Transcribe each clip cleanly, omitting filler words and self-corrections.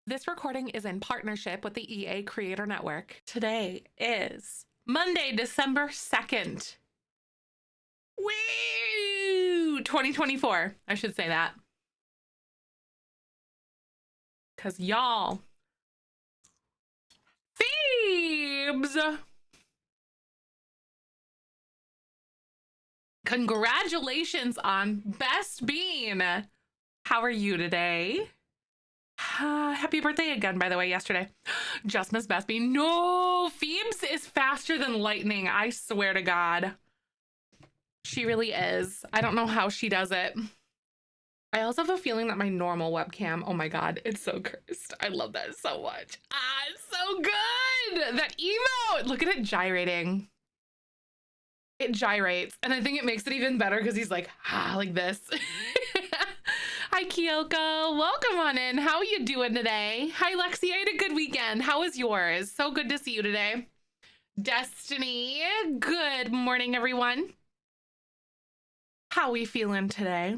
This recording is in partnership with the EA Creator Network. Today is Monday, December 2nd. Woo! 2024. I should say that. Because y'all, Phoebes! Congratulations on Best Bean. How are you today? Happy birthday again, by the way, yesterday. Just Miss Best Bean. No, Phoebes is faster than lightning. I swear to God. She really is. I don't know how she does it. I also have a feeling that my normal webcam, oh my God, it's so cursed. I love that so much. It's so good. That emote, look at it gyrating. It gyrates. And I think it makes it even better because he's like this. Hi, Kyoko. Welcome on in. How are you doing today? Hi, Lexi. I had a good weekend. How was yours? So good to see you today. Destiny. Good morning, everyone. How we feeling today?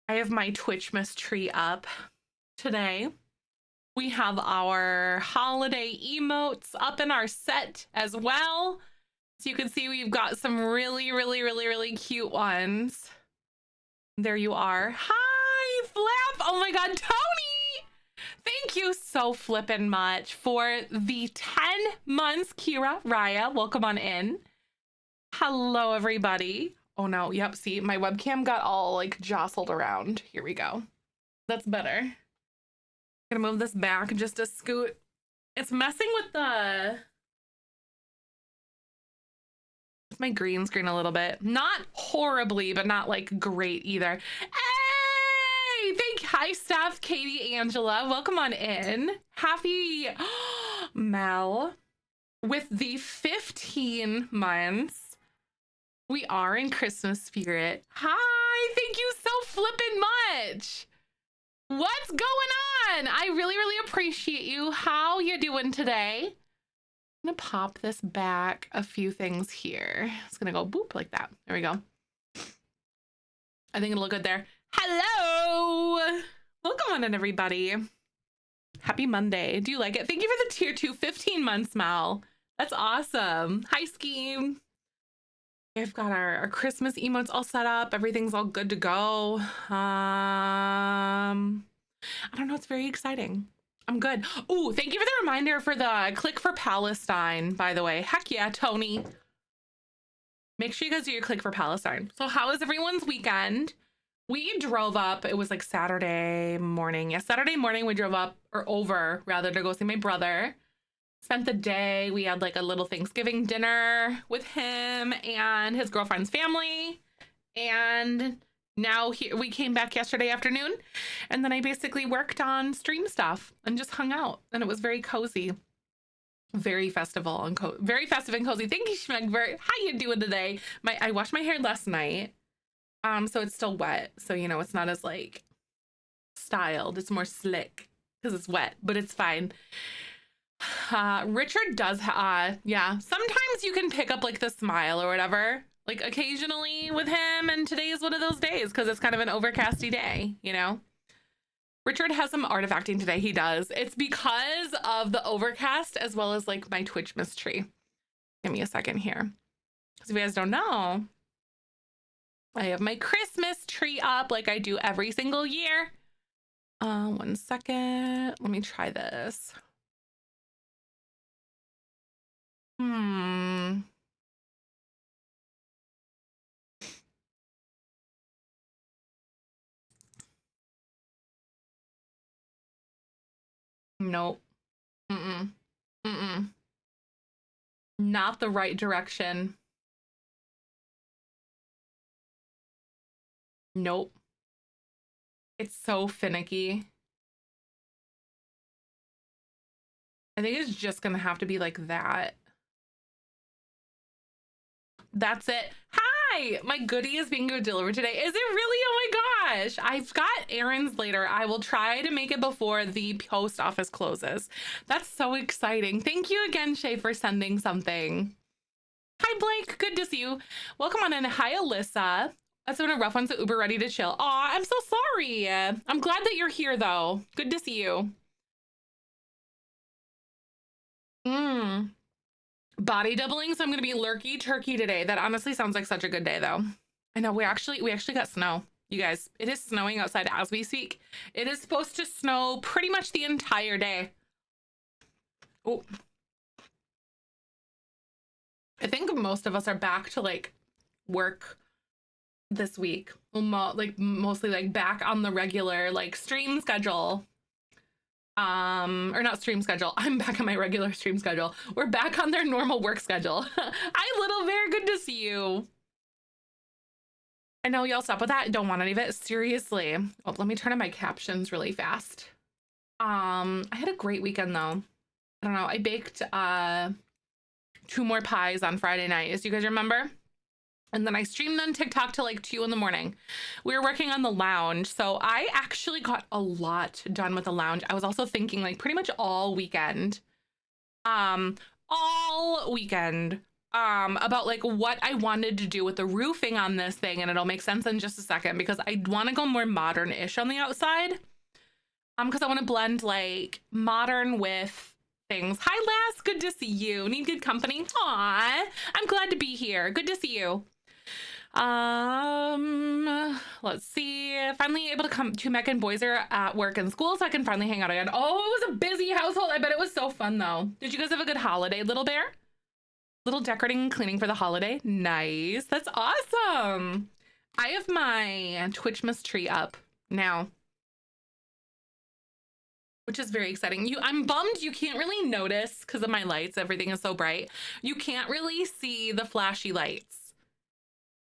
I have my Twitchmas tree up today. We have our holiday emotes up in our set as well. So you can see we've got some really cute ones. There you are. Hi, Flap. Oh my God, Tony. Thank you so flippin' much for the 10 months. Kira, Raya, welcome on in. Hello, everybody. Oh no, yep, see, my webcam got all like jostled around. Here we go. That's better. I'm gonna move this back just a scoot. It's messing with my green screen a little bit. Not horribly, but not like great either. Hey, hi Steph, Katie, Angela, welcome on in. Happy Mel with the 15 months. We are in Christmas spirit. Hi, thank you so flippin' much. What's going on? I really appreciate you. How you doing today? I'm gonna pop this back a few things here. It's gonna go boop like that. There we go. I think it'll look good there. Hello! Welcome on in, everybody. Happy Monday. Do you like it? Thank you for the tier 2 15 months, Mal. That's awesome. Hi, Scheme. We've got our Christmas emotes all set up. Everything's all good to go. I don't know. It's very exciting. I'm good. Oh, thank you for the reminder for the Click for Palestine, by the way. Heck yeah, Tony. Make sure you guys do your Click for Palestine. So how was everyone's weekend? We drove up. It was like Saturday morning. Yeah, Saturday morning we drove up, or over rather, to go see my brother. Spent the day. We had like a little Thanksgiving dinner with him and his girlfriend's family. And now we came back yesterday afternoon, and then I basically worked on stream stuff and just hung out, and it was very cozy. Very festive and cozy. Thank you, Schmegvert. How you doing today? I washed my hair last night. So it's still wet. So, you know, it's not as like styled. It's more slick because it's wet, but it's fine. Richard does, yeah, sometimes you can pick up like the smile or whatever, like occasionally with him, and today is one of those days because it's kind of an overcasty day, you know. Richard has some artifacting today. He does. It's because of the overcast as well as like my Twitchmas tree. Give me a second here, because if you guys don't know, I have my Christmas tree up like I do every single year. 1 second, let me try this. Nope. Not the right direction. Nope. It's so finicky. I think it's just gonna have to be like that. That's it. Hi, my goodie is being delivered today. Is it really? Oh my gosh. I've got errands later. I will try to make it before the post office closes. That's so exciting. Thank you again, Shay, for sending something. Hi, Blake. Good to see you. Welcome on in. Hi, Alyssa. It's been a rough one, so Uber ready to chill. Aw, I'm so sorry. I'm glad that you're here, though. Good to see you. Body doubling, so I'm gonna be lurky turkey today. That honestly sounds like such a good day, though. I know we actually got snow. You guys, it is snowing outside as we speak. It is supposed to snow pretty much the entire day. Oh, I think most of us are back to like work this week. Like mostly like back on the regular like stream schedule. Or not stream schedule. I'm back on my regular stream schedule. We're back on their normal work schedule. Hi, Little Bear, good to see you. I know y'all stop with that. Don't want any of it. Seriously. Oh, let me turn on my captions really fast. I had a great weekend though. I don't know. I baked 2 more pies on Friday night, as you guys remember. And then I streamed on TikTok till like 2 in the morning. We were working on the lounge. So I actually got a lot done with the lounge. I was also thinking like pretty much all weekend. About like what I wanted to do with the roofing on this thing. And it'll make sense in just a second because I want to go more modern-ish on the outside. Because I want to blend like modern with things. Hi, Lass. Good to see you. Need good company? Aw, I'm glad to be here. Good to see you. Let's see. Finally able to come to Mecca and boys are at work and school, so I can finally hang out again. Oh, it was a busy household. I bet it was so fun though. Did you guys have a good holiday, Little Bear? Little decorating and cleaning for the holiday. Nice. That's awesome. I have my Twitchmas tree up now, which is very exciting. I'm bummed you can't really notice because of my lights. Everything is so bright. You can't really see the flashy lights.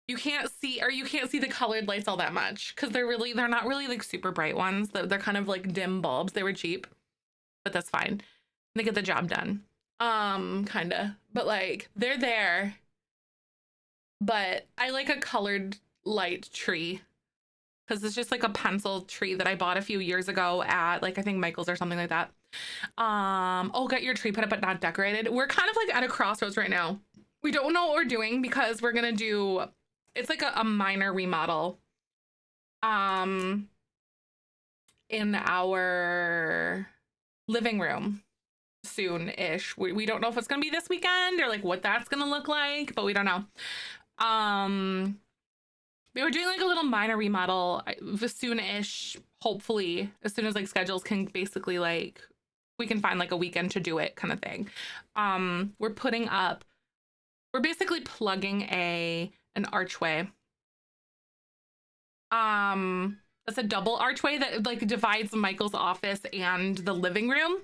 You can't see the colored lights all that much because they're not really like super bright ones. They're kind of like dim bulbs. They were cheap, but that's fine. They get the job done. Kinda, but like they're there. But I like a colored light tree because it's just like a pencil tree that I bought a few years ago at like I think Michael's or something like that. Oh, got your tree put up but not decorated. We're kind of like at a crossroads right now. We don't know what we're doing because we're gonna do, it's like a minor remodel in our living room soon-ish. We don't know if it's gonna be this weekend or like what that's gonna look like, but we don't know. We were doing like a little minor remodel soon-ish, hopefully, as soon as like schedules can basically like, we can find like a weekend to do it kind of thing. We're basically plugging an archway. It's a double archway that like divides Michael's office and the living room.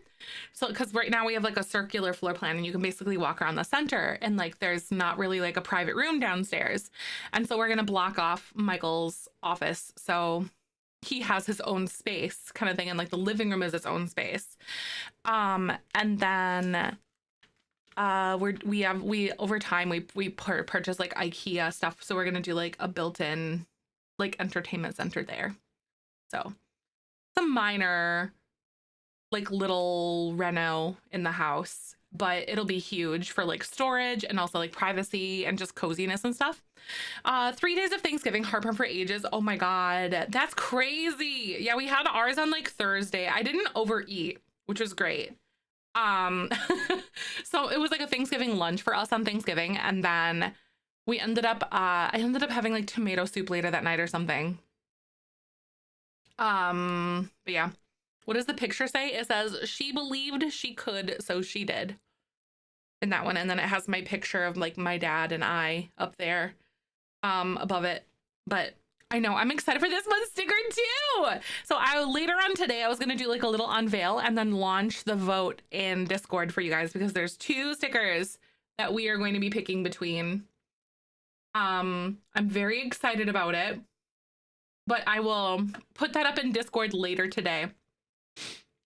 So because right now we have like a circular floor plan and you can basically walk around the center and like there's not really like a private room downstairs. And so we're gonna block off Michael's office so he has his own space kind of thing, and like the living room is its own space. And then we over time we purchase like IKEA stuff, so we're gonna do like a built-in like entertainment center there. So it's a minor like little reno in the house, but it'll be huge for like storage and also like privacy and just coziness and stuff. 3 days of Thanksgiving, heartburn for ages. Oh my god, that's crazy. Yeah, we had ours on like Thursday. I didn't overeat, which was great. So it was like a Thanksgiving lunch for us on Thanksgiving, and then we ended up I ended up having like tomato soup later that night or something. But yeah, what does the picture say? It says she believed she could, so she did, in that one. And then it has my picture of like my dad and I up there above it. But I know I'm excited for this one sticker too. So later on today I was gonna do like a little unveil and then launch the vote in Discord for you guys, because there's 2 stickers that we are going to be picking between. I'm very excited about it, but I will put that up in Discord later today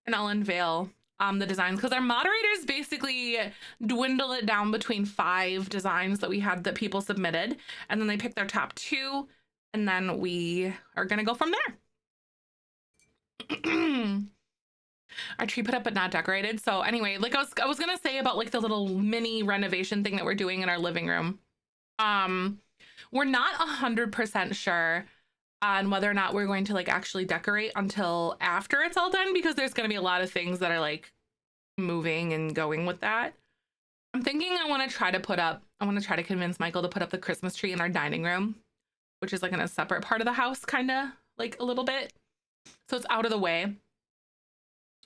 and I'll unveil the designs, because our moderators basically dwindle it down between 5 designs that we had that people submitted, and then they pick their top 2, and then we are gonna go from there. Our tree put up but not decorated. So anyway, like I was gonna say about like the little mini renovation thing that we're doing in our living room. We're not 100% sure on whether or not we're going to like actually decorate until after it's all done, because there's going to be a lot of things that are like moving and going with that. I'm thinking I want to try to convince Michael to put up the Christmas tree in our dining room, which is like in a separate part of the house, kind of like a little bit. So it's out of the way.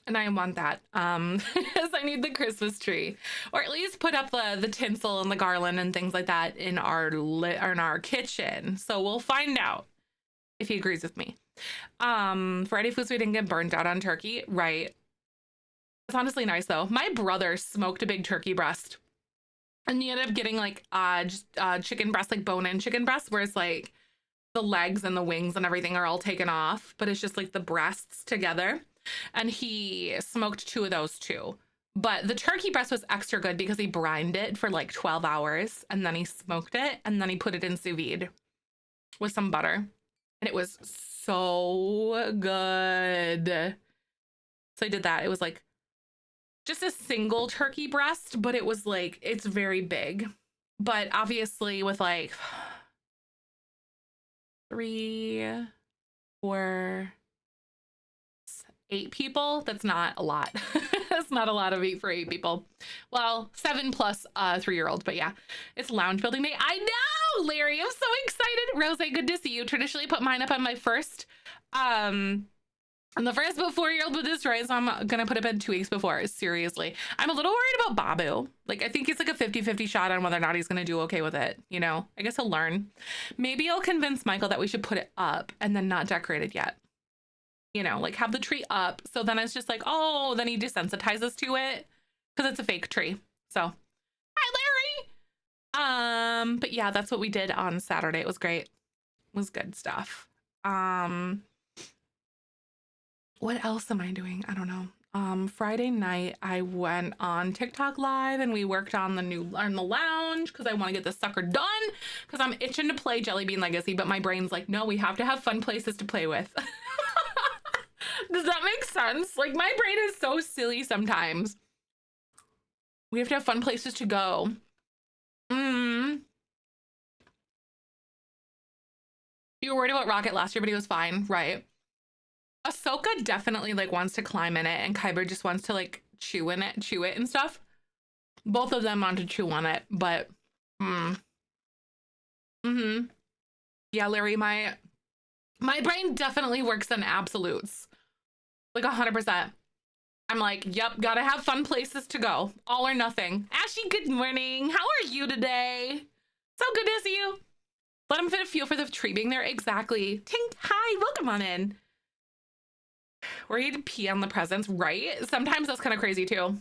And I want that, because I need the Christmas tree, or at least put up the tinsel and the garland and things like that in our kitchen. So we'll find out if he agrees with me. Friday foods, we didn't get burnt out on turkey, right? It's honestly nice though. My brother smoked a big turkey breast, and he ended up getting like just chicken breast, like bone-in chicken breast, where it's like the legs and the wings and everything are all taken off, but it's just like the breasts together. And he smoked 2 of those too. But the turkey breast was extra good because he brined it for like 12 hours and then he smoked it and then he put it in sous vide with some butter. And it was so good. So I did that. It was like just a single turkey breast, but it was like, it's very big. But obviously with like 3, 4, 8 people, that's not a lot. That's not a lot of meat for 8 people. Well, 7 plus 3-year-old, but yeah, it's lounge building day. I know, Larry, I'm so excited. Rose, good to see you. Traditionally put mine up on my first, I'm the first but 4-year-old with this, right? So I'm gonna put it in 2 weeks before. Seriously, I'm a little worried about Babu. Like, I think it's like a 50-50 shot on whether or not he's gonna do okay with it. You know, I guess he'll learn. Maybe I'll convince Michael that we should put it up and then not decorate it yet. You know, like have the tree up. So then it's just like, oh, then he desensitizes to it because it's a fake tree. So, hi, Larry. But yeah, that's what we did on Saturday. It was great. It was good stuff. What else am I doing? I don't know. Friday night, I went on TikTok live and we worked on the lounge because I want to get this sucker done because I'm itching to play Jelly Bean Legacy, but my brain's like, no, we have to have fun places to play with. Does that make sense? Like, my brain is so silly sometimes. We have to have fun places to go. You were worried about Rocket last year, but he was fine, right? Ahsoka definitely like wants to climb in it, and Kyber just wants to like chew it and stuff. Both of them want to chew on it, but yeah, Larry, my brain definitely works in absolutes. Like 100%. I'm like, yep, gotta have fun places to go. All or nothing. Ashley, good morning. How are you today? So good to see you. Let him fit a feel for the tree being there. Exactly. Tink, hi, welcome on in. Worried to pee on the presents, right? Sometimes that's kind of crazy too.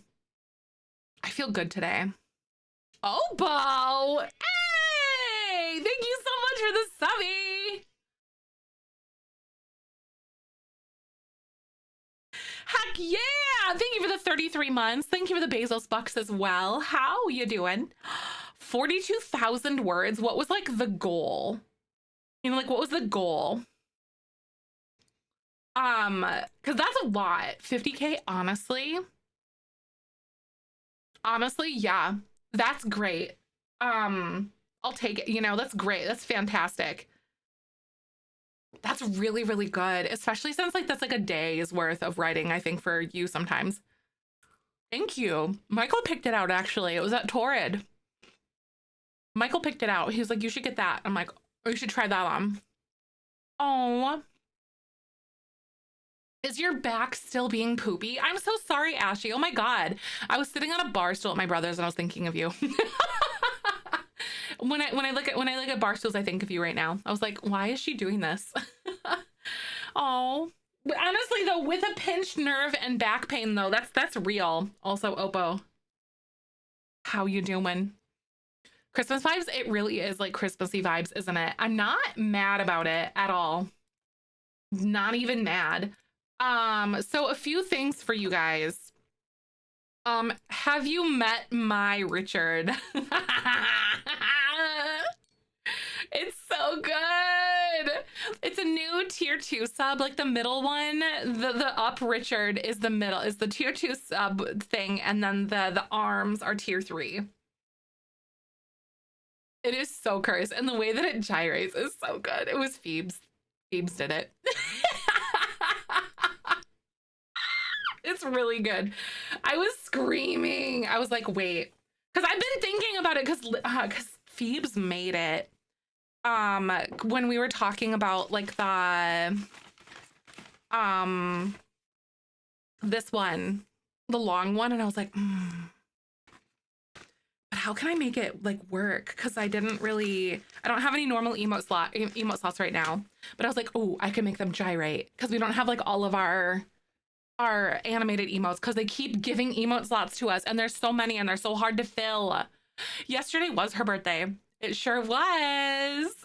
I feel good today. Oh, Bo. Hey, thank you so much for the subby. Heck yeah! Thank you for the 33 months. Thank you for the Bezos bucks as well. How you doing? 42,000 words. What was like the goal? You know, like what was the goal? Because that's a lot. 50K, honestly. Honestly, yeah. That's great. I'll take it. You know, that's great. That's fantastic. That's really, really good, especially since like that's like a day's worth of writing, I think, for you sometimes. Thank you. Michael picked it out, actually. It was at Torrid. Michael picked it out. He was like, you should get that. I'm like, oh, you should try that on. Oh. Is your back still being poopy? I'm so sorry, Ashley. Oh my God. I was sitting on a bar stool at my brother's and I was thinking of you. When I look at bar stools, I think of you right now. I was like, why is she doing this? Oh, honestly though, with a pinched nerve and back pain though, that's real. Also, Oppo, how you doing? Christmas vibes. It really is like Christmassy vibes, isn't it? I'm not mad about it at all. Not even mad. So a few things for you guys. Have you met my Richard? It's so good. It's a new tier 2 sub, like the middle one. The up Richard is the middle, is the tier 2 sub thing, and then the arms are tier 3. It is so cursed. And the way that it gyrates is so good. It was Phoebes. Phoebes did it. It's really good. I was screaming. I was like, wait. Because I've been thinking about it because Phoebes made it. When we were talking about like this one, the long one, and I was like, but how can I make it like work? Because I don't have any normal emote slots right now. But I was like, oh, I can make them gyrate because we don't have like all of our animated emotes because they keep giving emote slots to us, and there's so many and they're so hard to fill. Yesterday was her birthday. It sure was.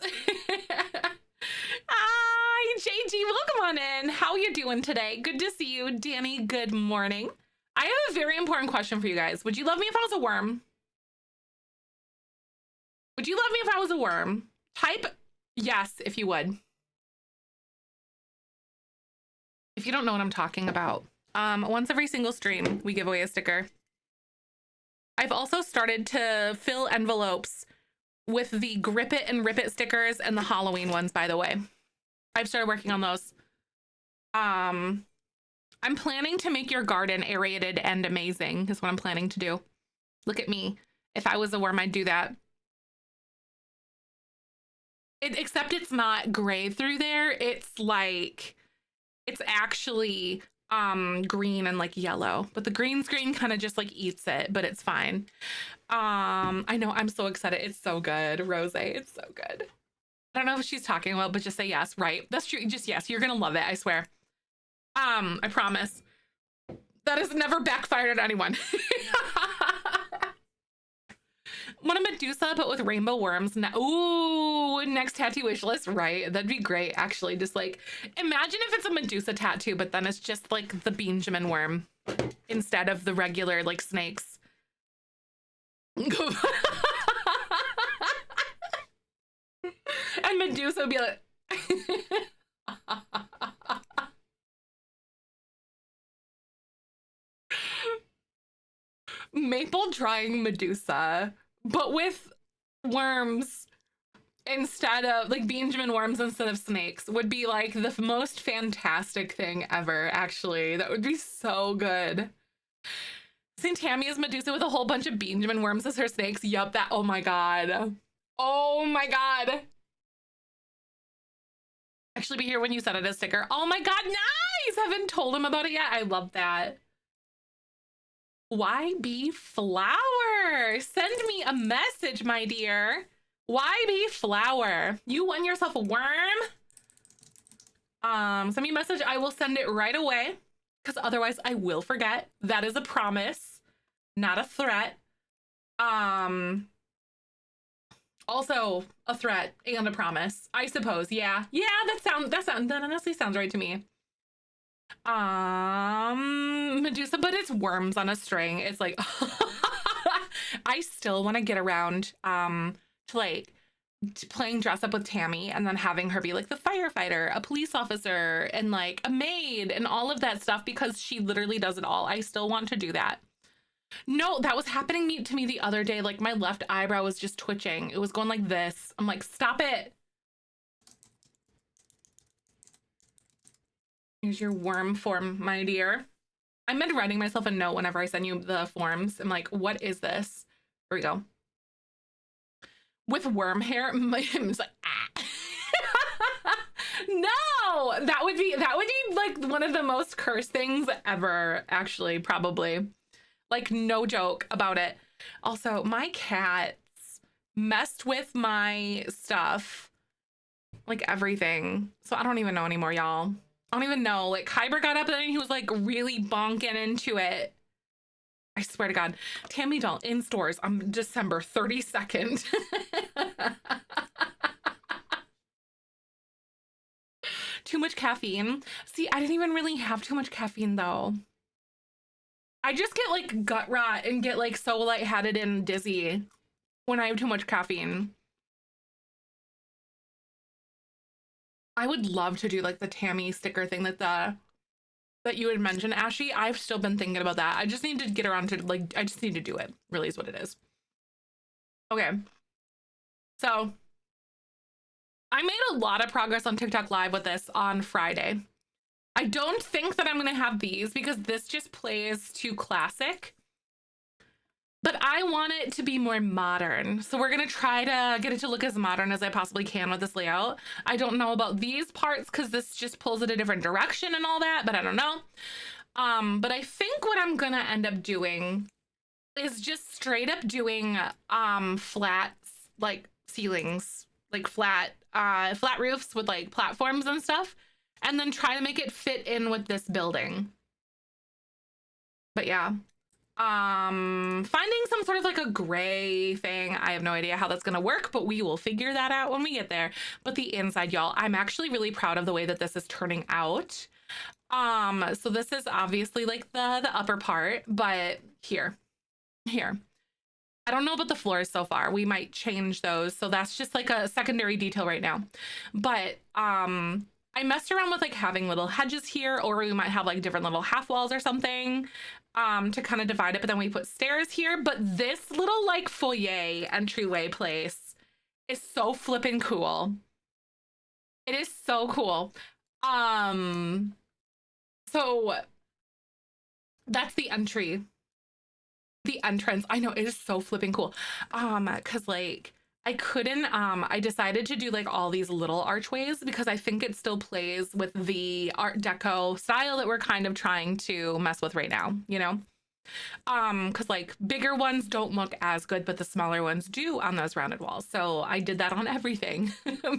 Hi, JG, welcome on in. How are you doing today? Good to see you. Danny, good morning. I have a very important question for you guys. Would you love me if I was a worm? Would you love me if I was a worm? Type yes if you would. If you don't know what I'm talking about, once every single stream, we give away a sticker. I've also started to fill envelopes with the Grip It and Rip It stickers and the Halloween ones, by the way. I've started working on those. I'm planning to make your garden aerated and amazing is what I'm planning to do. Look at me. If I was a worm, I'd do that. Except it's not gray through there. It's like, it's actually green and like yellow, but the green screen kind of just like eats it, but it's fine. I know, I'm so excited. It's so good, Rose. It's so good. I don't know if she's talking about, but just say yes, right? That's true. Just yes, you're gonna love it, I swear. I promise. That has never backfired at anyone. Want a Medusa, but with rainbow worms. Ooh, next tattoo wish list, right? That'd be great, actually. Just like, imagine if it's a Medusa tattoo, but then it's just like the Benjamin worm instead of the regular like snakes. And Medusa would be like, maple drying Medusa, but with worms instead of like Benjamin worms instead of snakes would be like the most fantastic thing ever. Actually, that would be so good. St. Tammy is Medusa with a whole bunch of Benjamin worms as her snakes. Yup, that, oh my god. Oh my god. Actually be here when you sent it a sticker. Oh my god, nice! Haven't told him about it yet. I love that. YB Flower, send me a message, my dear. YB Flower, you won yourself a worm. Send me a message. I will send it right away because otherwise I will forget. That is a promise, not a threat. Also a threat and a promise, I suppose. Yeah, that honestly sounds right to me. Medusa, but it's worms on a string. It's like I still want to get around to like playing dress up with Tammy and then having her be like the firefighter, a police officer, and like a maid and all of that stuff because she literally does it all. I still want to do that. No, that was happening to me the other day. Like my left eyebrow was just twitching. It was going like this. I'm like, stop it. Here's your worm form, my dear. I'm meant writing myself a note whenever I send you the forms. I'm like, what is this? Here we go. With worm hair, it's like, ah. No, that would be like one of the most cursed things ever, actually, probably. Like, no joke about it. Also, my cats messed with my stuff, like everything. So I don't even know anymore, y'all. I don't even know. Like, Kyber got up and he was like really bonking into it. I swear to God. Tammy Doll in stores on December 32nd. Too much caffeine. See, I didn't even really have too much caffeine though. I just get like gut rot and get like so lightheaded and dizzy when I have too much caffeine. I would love to do like the Tammy sticker thing that you had mentioned, Ashy. I've still been thinking about that. I just need to get around to like, I just need to do it, really is what it is. Okay. So I made a lot of progress on TikTok Live with this on Friday. I don't think that I'm going to have these because this just plays too classic. But I want it to be more modern. So we're going to try to get it to look as modern as I possibly can with this layout. I don't know about these parts because this just pulls it a different direction and all that, but I don't know. But I think what I'm going to end up doing is just straight up doing flat like ceilings, like flat roofs with like platforms and stuff, and then try to make it fit in with this building. But yeah. Finding some sort of like a gray thing. I have no idea how that's gonna work, but we will figure that out when we get there. But the inside, y'all, I'm actually really proud of the way that this is turning out. So this is obviously like the upper part, but here. I don't know about the floors so far. We might change those. So that's just like a secondary detail right now. But I messed around with like having little hedges here, or we might have like different little half walls or something to kind of divide it. But then we put stairs here. But this little like foyer entryway place is so flippin' cool. It is so cool. So that's the entry. The entrance. I know, it is so flipping cool. Because like I decided to do like all these little archways because I think it still plays with the Art Deco style that we're kind of trying to mess with right now, you know? Because like bigger ones don't look as good, but the smaller ones do on those rounded walls. So I did that on everything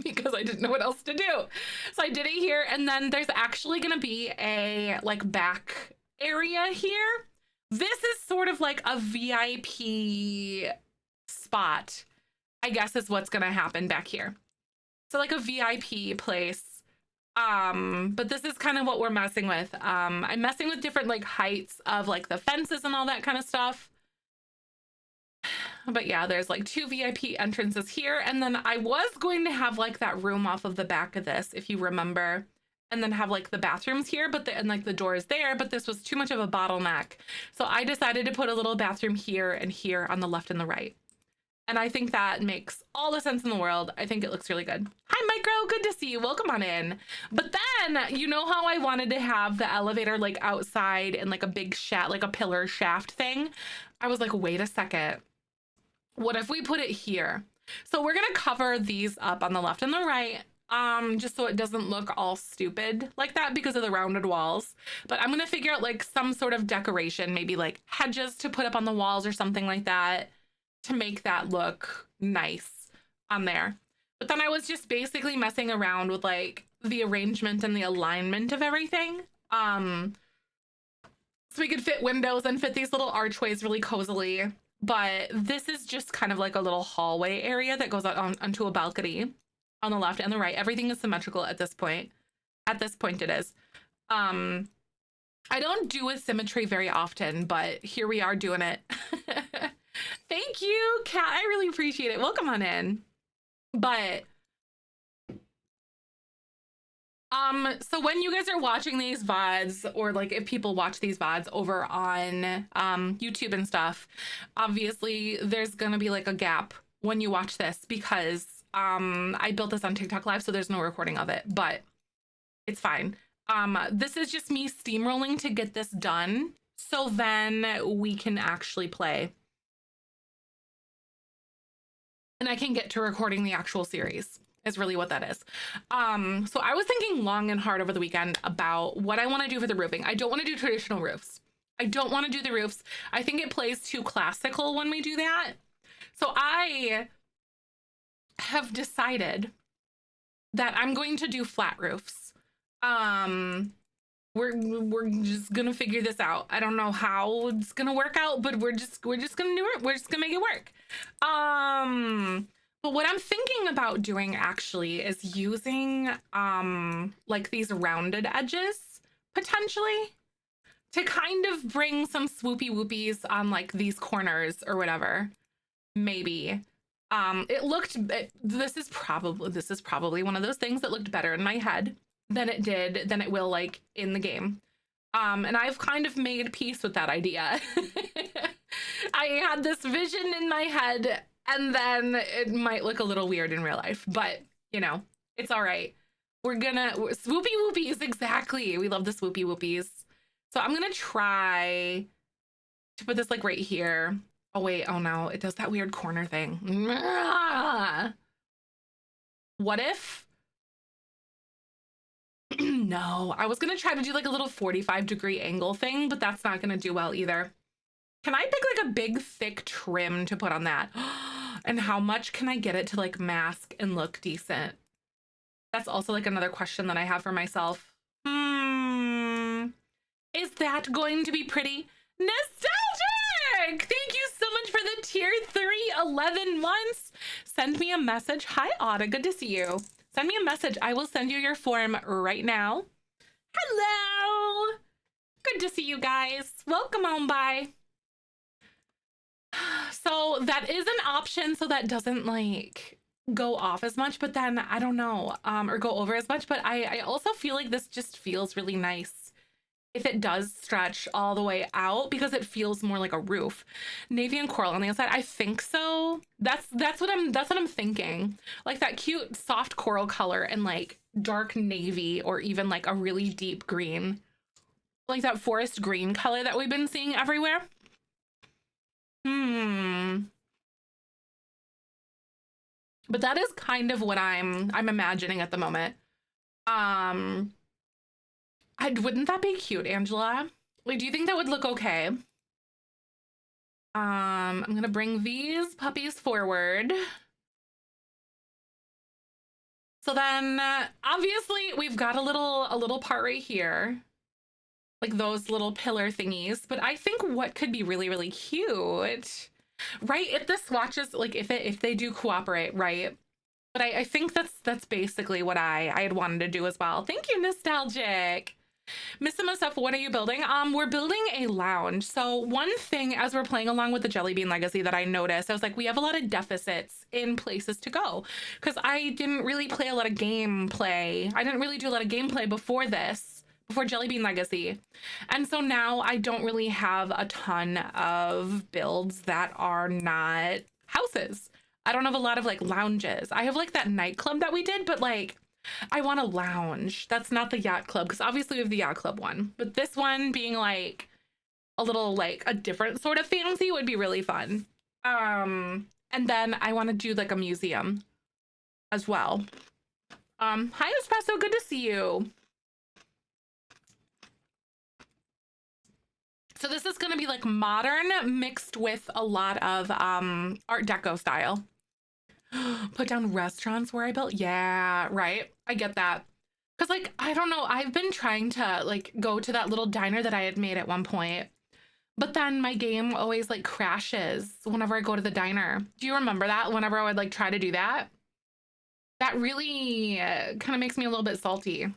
because I didn't know what else to do. So I did it here, and then there's actually gonna be a like back area here. This is sort of like a VIP spot, I guess, is what's gonna happen back here. So like a VIP place. But this is kind of what we're messing with. I'm messing with different like heights of like the fences and all that kind of stuff. But yeah, there's like 2 VIP entrances here. And then I was going to have like that room off of the back of this, if you remember, and then have like the bathrooms here, but and like the doors there, but this was too much of a bottleneck. So I decided to put a little bathroom here and here on the left and the right. And I think that makes all the sense in the world. I think it looks really good. Hi, Micro. Good to see you. Welcome on in. But then, you know how I wanted to have the elevator like outside and like a big shaft, like a pillar shaft thing? I was like, wait a second. What if we put it here? So we're going to cover these up on the left and the right, just so it doesn't look all stupid like that because of the rounded walls. But I'm going to figure out like some sort of decoration, maybe like hedges to put up on the walls or something like that, to make that look nice on there. But then I was just basically messing around with like the arrangement and the alignment of everything. So we could fit windows and fit these little archways really cozily. But this is just kind of like a little hallway area that goes out onto a balcony on the left and the right. Everything is symmetrical at this point. At this point it is. I don't do with symmetry very often, but here we are doing it. Thank you, Kat. I really appreciate it. Welcome on in. But so when you guys are watching these VODs, or like if people watch these VODs over on YouTube and stuff, obviously there's gonna be like a gap when you watch this because I built this on TikTok Live, so there's no recording of it, but it's fine. This is just me steamrolling to get this done so then we can actually play. And I can get to recording the actual series, is really what that is. So I was thinking long and hard over the weekend about what I want to do for the roofing. I don't want to do traditional roofs. I don't want to do the roofs. I think it plays too classical when we do that. So I have decided that I'm going to do flat roofs. We're just gonna figure this out. I don't know how it's gonna work out, but we're just gonna do it. We're just gonna make it work. But what I'm thinking about doing actually is using like these rounded edges potentially to kind of bring some swoopy whoopies on like these corners or whatever. Maybe. This is probably one of those things that looked better in my head than it will like in the game. And I've kind of made peace with that idea. I had this vision in my head And then it might look a little weird in real life, but you know, it's all right. We're gonna swoopy whoopies, exactly. We love the swoopy whoopies. So I'm gonna try to put this like right here. Oh wait, oh no, it does that weird corner thing. What if? No, I was gonna try to do like a little 45-degree angle thing, but that's not gonna do well either. Can I pick like a big thick trim to put on that? And how much can I get it to like mask and look decent? That's also like another question that I have for myself. Is that going to be pretty? Nostalgic! Thank you so much for the tier 3, 11 months. Send me a message. Hi, Autumn. Good to see you. Send me a message. I will send you your form right now. Hello. Good to see you guys. Welcome on by. So that is an option, so that doesn't like go off as much, but then I don't know, or go over as much, but I also feel like this just feels really nice if it does stretch all the way out, because it feels more like a roof. Navy and coral on the outside, I think so. That's what I'm thinking. Like that cute soft coral color and like dark navy, or even like a really deep green. Like that forest green color that we've been seeing everywhere. But that is kind of what I'm imagining at the moment. Wouldn't that be cute, Angela? Like, do you think that would look okay? I'm gonna bring these puppies forward. So then, obviously, we've got a little part right here, like those little pillar thingies. But I think what could be really, really cute, right? If the swatches, like if they do cooperate, right? But I think that's basically what I had wanted to do as well. Thank you, Nostalgic. Miss Stuff, what are you building? We're building a lounge. So one thing as we're playing along with the Jelly Bean Legacy that I noticed, I was like, we have a lot of deficits in places to go, because I didn't really play a lot of gameplay. I didn't really do a lot of gameplay before Jelly Bean Legacy. And so now I don't really have a ton of builds that are not houses. I don't have a lot of like lounges. I have like that nightclub that we did, but like I want a lounge. That's not the yacht club, because obviously we have the yacht club one, but this one being like a little like a different sort of fancy would be really fun. And then I want to do like a museum as well. Hi Espresso, good to see you. So this is going to be like modern mixed with a lot of Art Deco style. Put down restaurants where I built. Yeah, right. I get that. Because like, I don't know, I've been trying to like go to that little diner that I had made at one point, but then my game always like crashes whenever I go to the diner. Do you remember that? Whenever I would like try to do that? That really kind of makes me a little bit salty.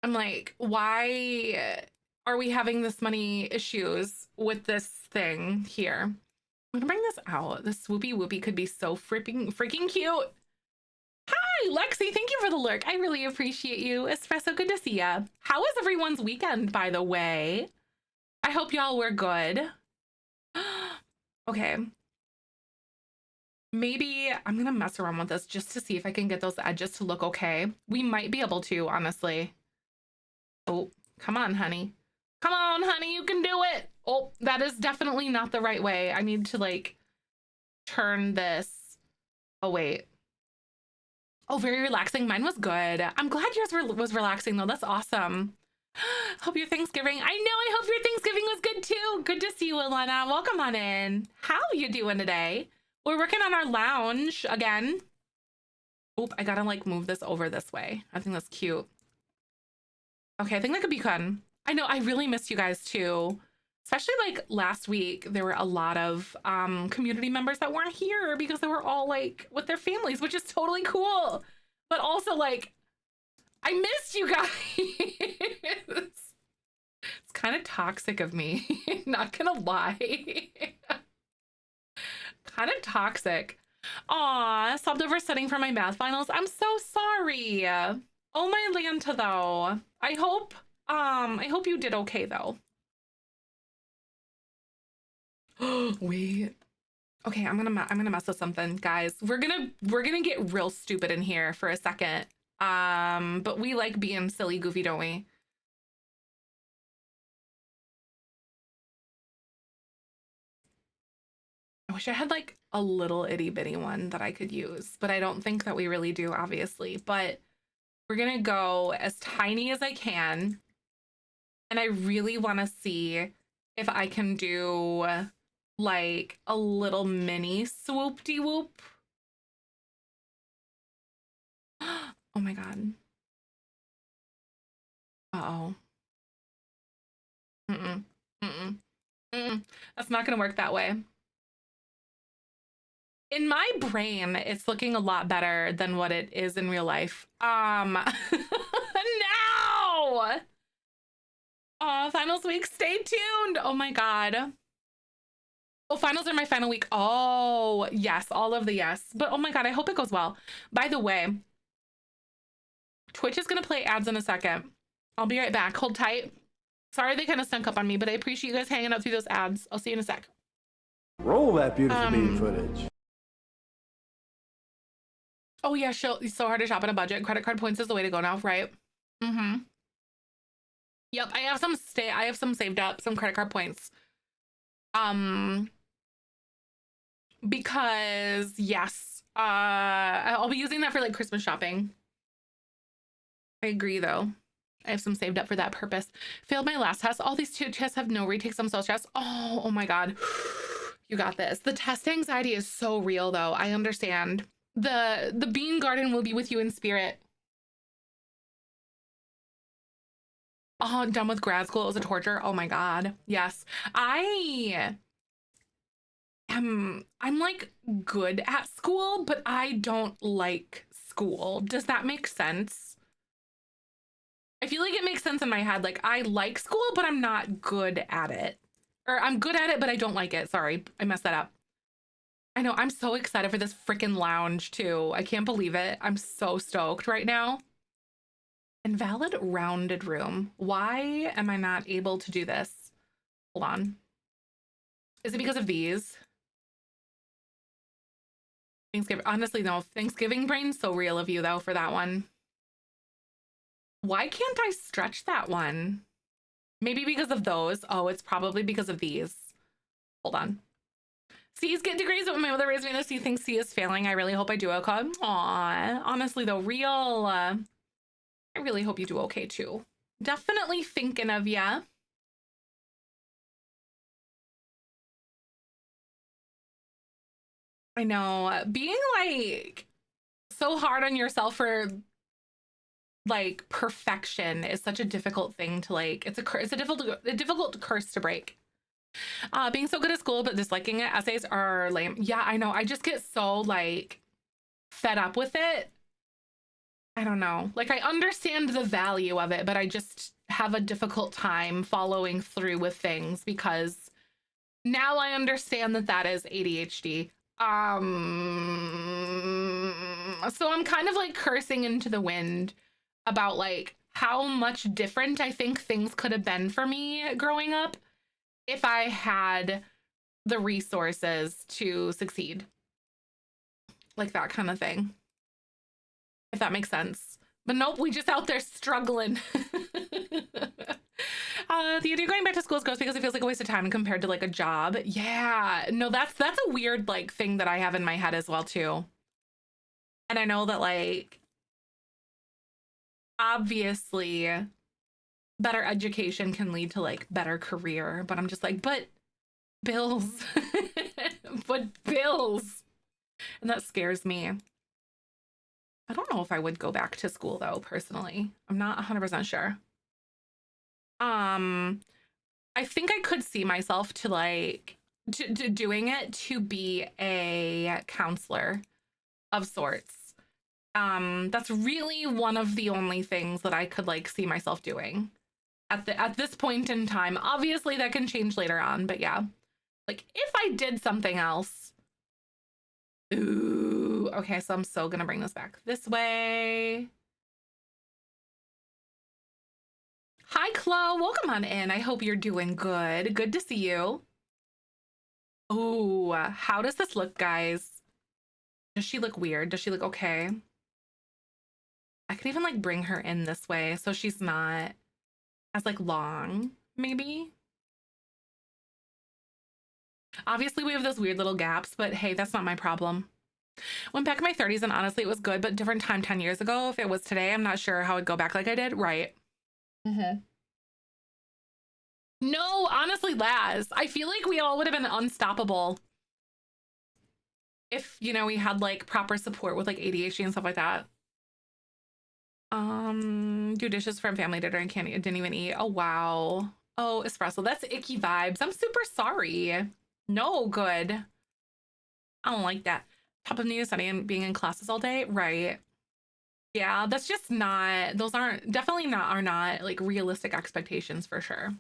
I'm like, why are we having this many issues with this thing here? I'm gonna bring this out. This swoopy whoopie could be so freaking cute. Hi, Lexi. Thank you for the lurk. I really appreciate you. Espresso, good to see ya. How was everyone's weekend, by the way? I hope y'all were good. Okay. Maybe I'm gonna mess around with this just to see if I can get those edges to look okay. We might be able to, honestly. Oh, come on, honey. Come on, honey, you can do it. Oh, that is definitely not the right way. I need to like turn this. Oh, wait. Oh, very relaxing. Mine was good. I'm glad yours was relaxing though. That's awesome. Hope your Thanksgiving. I know, I hope your Thanksgiving was good too. Good to see you, Elena. Welcome on in. How are you doing today? We're working on our lounge again. Oop, I gotta like move this over this way. I think that's cute. Okay, I think that could be fun. I know, I really missed you guys too. Especially like last week, there were a lot of community members that weren't here because they were all like with their families, which is totally cool. But also like, I missed you guys. It's kind of toxic of me, not gonna lie. Kind of toxic. Aw, stopped over studying for my math finals. I'm so sorry. Oh my Lanta though. I hope you did okay though. Wait. Okay, I'm gonna mess with something, guys. We're gonna get real stupid in here for a second. But we like being silly goofy, don't we? I wish I had like a little itty bitty one that I could use, but I don't think that we really do, obviously. But we're gonna go as tiny as I can. And I really want to see if I can do like a little mini swoop-de-whoop. Oh my God. Uh-oh. Mm-mm. Mm-mm. Mm-mm. That's not gonna work that way. In my brain, it's looking a lot better than what it is in real life. No! Finals week, stay tuned. Oh my God. Oh, finals are my final week. Oh, yes, all of the yes. But oh my God, I hope it goes well. By the way, Twitch is gonna play ads in a second. I'll be right back. Hold tight. Sorry they kind of stunk up on me, but I appreciate you guys hanging out through those ads. I'll see you in a sec. Roll that beautiful bean footage. Oh yeah, it's so hard to shop on a budget. Credit card points is the way to go now, right? Mm-hmm. Yep, I have some saved up, some credit card points. Because yes, I'll be using that for like Christmas shopping. I agree though. I have some saved up for that purpose. Failed my last test. All these 2 tests have no retakes. I'm so stressed. Oh my God. You got this. The test anxiety is so real though. I understand. The bean garden will be with you in spirit. Oh, done with grad school. It was a torture. Oh my God. Yes. I'm like good at school, but I don't like school. Does that make sense? I feel like it makes sense in my head. Like I like school, but I'm not good at it. Or I'm good at it, but I don't like it. Sorry, I messed that up. I know, I'm so excited for this freaking lounge too. I can't believe it. I'm so stoked right now. Invalid rounded room. Why am I not able to do this? Hold on. Is it because of these? Thanksgiving, honestly, no. Thanksgiving brain's so real of you though for that one. Why can't I stretch that one? Maybe because of those. Oh, it's probably because of these. Hold on. C's get degrees, but my mother raised me in the C thinks C is failing. I really hope I do okay. Aw, honestly though, real, I really hope you do okay too. Definitely thinking of ya. I know, being like so hard on yourself for like perfection is such a difficult thing to like, it's a difficult curse to break. Being so good at school but disliking it, essays are lame. Yeah, I know. I just get so like fed up with it. I don't know. Like I understand the value of it, but I just have a difficult time following through with things because now I understand that that is ADHD. So I'm kind of like cursing into the wind about like how much different I think things could have been for me growing up if I had the resources to succeed. Like that kind of thing. If that makes sense. But nope, we just out there struggling. The idea of going back to school is gross because it feels like a waste of time compared to like a job. Yeah, no, that's a weird like thing that I have in my head as well too. And I know that like obviously better education can lead to like better career, but I'm just like, but bills. But bills. And that scares me. I don't know if I would go back to school though, personally. I'm not 100% sure. I think I could see myself to like to doing it to be a counselor of sorts. That's really one of the only things that I could like see myself doing at this point in time. Obviously that can change later on, but yeah. Like if I did something else. Ooh, okay, so I'm so gonna bring this back this way. Hi, Chloe. Welcome on in. I hope you're doing good. Good to see you. Oh, how does this look, guys? Does she look weird? Does she look okay? I could even like bring her in this way so she's not as like long, maybe. Obviously, we have those weird little gaps, but hey, that's not my problem. Went back in my 30s and honestly, it was good, but different time 10 years ago. If it was today, I'm not sure how I'd go back like I did. Right. Mm-hmm. No, honestly, Laz, I feel like we all would have been unstoppable if, you know, we had like proper support with like ADHD and stuff like that. Do dishes from family dinner and candy didn't even eat. Oh, wow. Oh, espresso. That's icky vibes. I'm super sorry. No good. I don't like that. Top of news, studying, being in classes all day. Right. Yeah, that's just not, those aren't, definitely not, are not like realistic expectations for sure.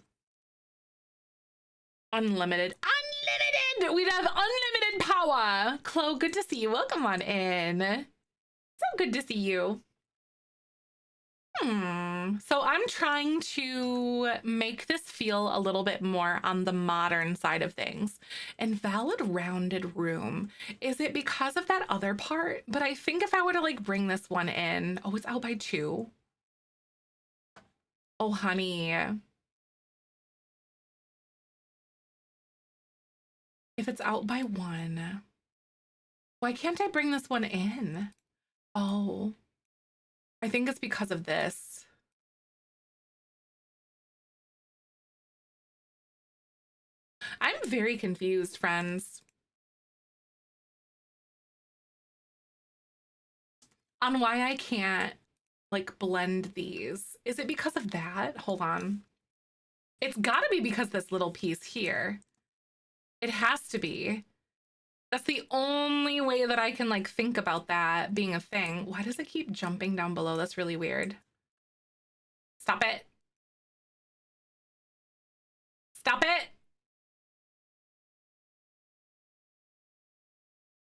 Unlimited. Unlimited! We'd have unlimited power. Chloe, good to see you. Welcome on in. So good to see you. So I'm trying to make this feel a little bit more on the modern side of things. Invalid rounded room. Is it because of that other part? But I think if I were to like bring this one in, oh, it's out by 2. Oh, honey. If it's out by 1, why can't I bring this one in? Oh, I think it's because of this. I'm very confused, friends, on why I can't like blend these. Is it because of that? Hold on. It's gotta be because this little piece here. It has to be. That's the only way that I can like think about that being a thing. Why does it keep jumping down below? That's really weird. Stop it. Stop it.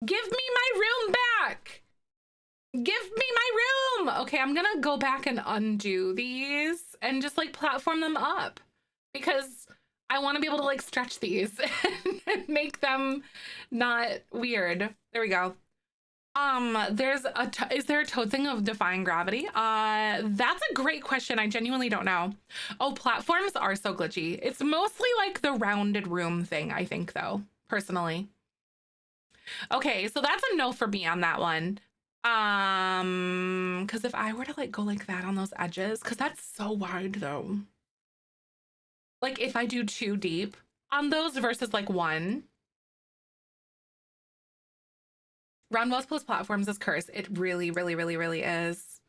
Give me my room back. Give me my room. Okay, I'm gonna go back and undo these and just like platform them up because I want to be able to like stretch these and make them not weird. There we go. There's a is there a toad thing of defying gravity? That's a great question. I genuinely don't know. Oh, platforms are so glitchy. It's mostly like the rounded room thing, I think, though, personally. Okay, so that's a no for me on that one. Because if I were to like go like that on those edges, because that's so wide though. Like if I do 2 deep on those versus like 1. Round walls plus platforms is cursed. It really, really, really, really is.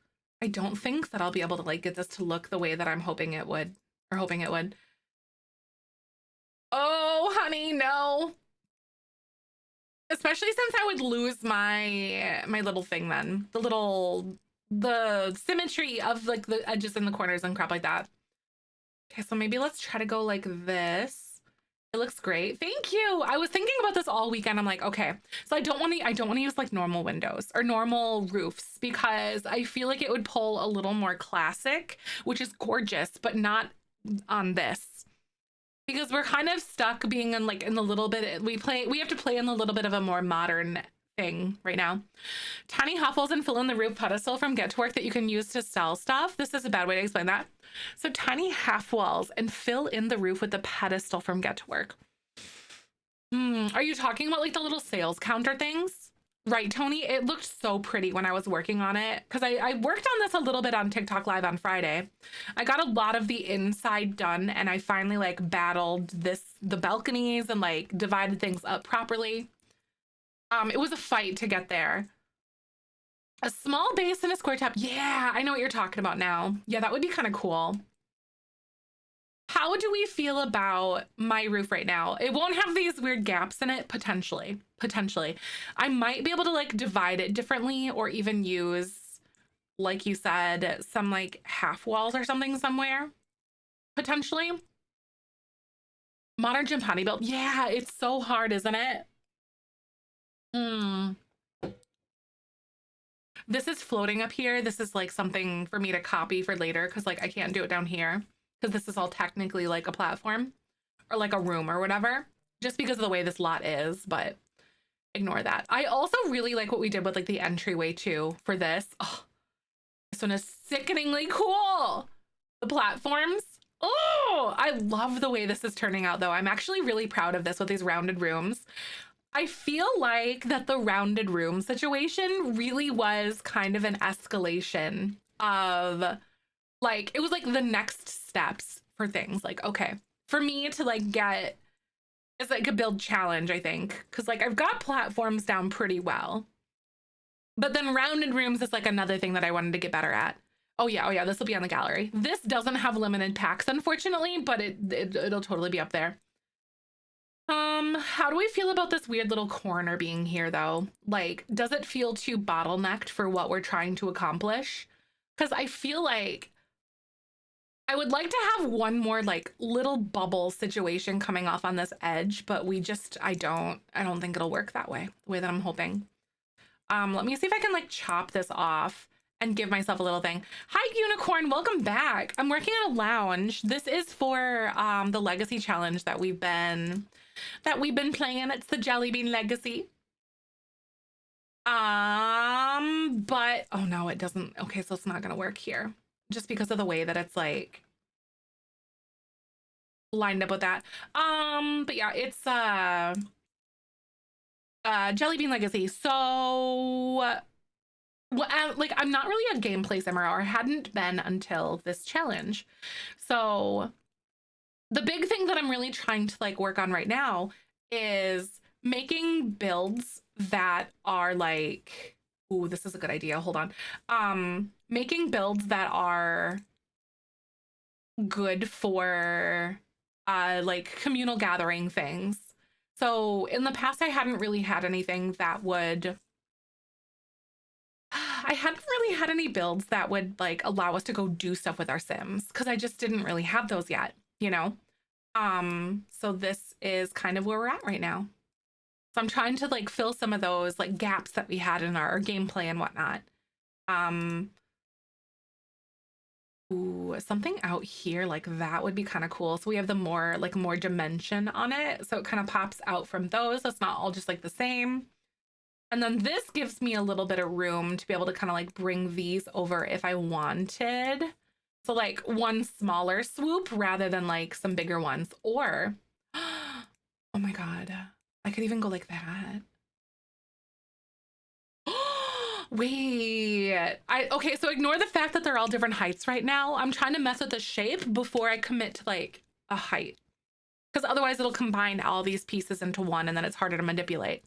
I don't think that I'll be able to like get this to look the way that I'm hoping it would, or hoping it would. Oh, honey, no. Especially since I would lose my little thing then. The symmetry of like the edges and the corners and crap like that. Okay, so maybe let's try to go like this. It looks great. Thank you. I was thinking about this all weekend. I'm like, okay, so I don't want to use like normal windows or normal roofs because I feel like it would pull a little more classic, which is gorgeous, but not on this. Because we're kind of stuck being in like in the little bit we have to play in a little bit of a more modern thing right now. Tiny hopples and fill in the roof pedestal from Get to Work that you can use to sell stuff. This is a bad way to explain that. So tiny half walls and fill in the roof with the pedestal from Get to Work. Are you talking about like the little sales counter things? Right, Tony? It looked so pretty when I was working on it because I worked on this a little bit on TikTok Live on Friday. I got a lot of the inside done and I finally like battled the balconies and like divided things up properly. It was a fight to get there. A small base and a square top. Yeah, I know what you're talking about now. Yeah, that would be kind of cool. How do we feel about my roof right now? It won't have these weird gaps in it, potentially. I might be able to like divide it differently or even use, like you said, some like half walls or something somewhere, potentially. Modern gym potty built. Yeah, it's so hard, isn't it? This is floating up here. This is like something for me to copy for later because like I can't do it down here because this is all technically like a platform or like a room or whatever. just because of the way this lot is, but ignore that. I also really like what we did with like the entryway too for this. Oh, this one is sickeningly cool. The platforms. Oh, I love the way this is turning out though. I'm actually really proud of this with these rounded rooms. I feel like that the rounded room situation really was kind of an escalation of like, it was like the next steps for things. Like, okay, for me to like get, it's like a build challenge, I think. Cause like I've got platforms down pretty well. But then rounded rooms is like another thing that I wanted to get better at. Oh yeah, this will be on the gallery. This doesn't have limited packs, unfortunately, but it'll totally be up there. How do we feel about this weird little corner being here though? Like, does it feel too bottlenecked for what we're trying to accomplish? Because I feel like I would like to have one more like little bubble situation coming off on this edge, but I don't think it'll work that way, the way that I'm hoping. Let me see if I can like chop this off and give myself a little thing. Hi, Unicorn, welcome back. I'm working on a lounge. This is for the legacy challenge that we've been playing. It's the Jelly Bean Legacy. But oh no, it doesn't. Okay, so it's not gonna work here just because of the way that it's like lined up with that. But yeah, it's Jelly Bean Legacy. So like I'm not really a gameplay simmer, or hadn't been until this challenge. So the big thing that I'm really trying to like work on right now is making builds that are like, ooh, this is a good idea. Hold on. Making builds that are good for like communal gathering things. So in the past, I hadn't really had anything that would I hadn't really had any builds that would like allow us to go do stuff with our Sims because I just didn't really have those yet, you know? So this is kind of where we're at right now. So I'm trying to like fill some of those like gaps that we had in our gameplay and whatnot. Ooh, something out here like that would be kind of cool. So we have the more dimension on it. So it kind of pops out from those. So it's not all just like the same. And then this gives me a little bit of room to be able to kind of like bring these over if I wanted. So like one smaller swoop rather than like some bigger ones. Or, oh my God, I could even go like that. Wait, okay, so ignore the fact that they're all different heights right now. I'm trying to mess with the shape before I commit to like a height. Because otherwise it'll combine all these pieces into one and then it's harder to manipulate.